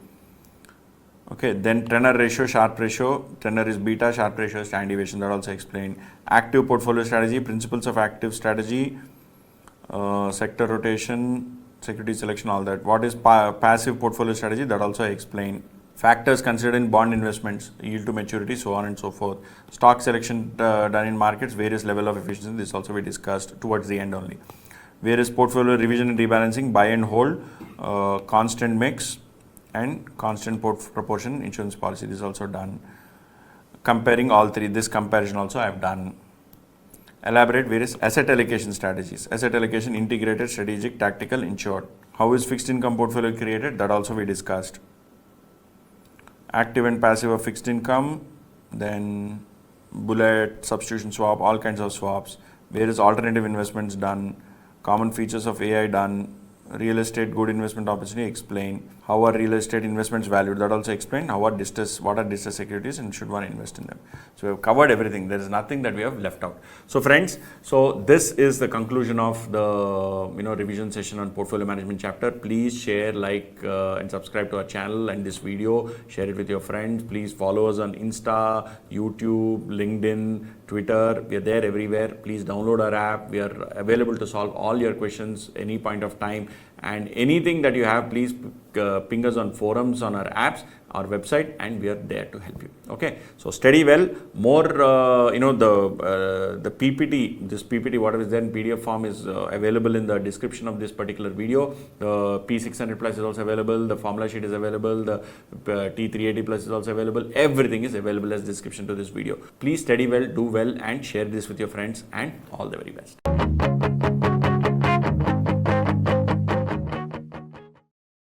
Okay, then Trenor ratio, Sharpe ratio. Trenor is beta, Sharpe ratio is standard deviation, that also explained. Active portfolio strategy, principles of active strategy, sector rotation, security selection, all that. What is passive portfolio strategy? That also I explained. Factors considered in bond investments, yield to maturity, so on and so forth. Stock selection done in markets, various level of efficiency, this also we discussed towards the end only. Various portfolio revision and rebalancing, buy and hold, constant mix and constant proportion insurance policy, this is also done. Comparing all three, this comparison also I have done. Elaborate various asset allocation strategies. Asset allocation, integrated, strategic, tactical, insured. How is fixed income portfolio created? That also we discussed. Active and passive of fixed income, then bullet, substitution swap, all kinds of swaps, various alternative investments done, common features of AI done, real estate good investment opportunity explained, how are real estate investments valued, that also explained, what are distressed securities and should one invest in them. So we have covered everything, there is nothing that we have left out. So friends, so this is the conclusion of the revision session on portfolio management chapter. Please share, like and subscribe to our channel and this video, share it with your friends. Please follow us on Insta, YouTube, LinkedIn, Twitter, we are there everywhere. Please download our app. We are available to solve all your questions any point of time, and anything that you have, please ping us on forums, on our apps, our website, and we are there to help you. Okay, so study well. More the PPT, this PPT whatever is there in PDF form is available in the description of this particular video. The P600 plus is also available, the formula sheet is available, the T380 plus is also available. Everything is available as description to this video. Please study well, do well, and share this with your friends, and all the very best.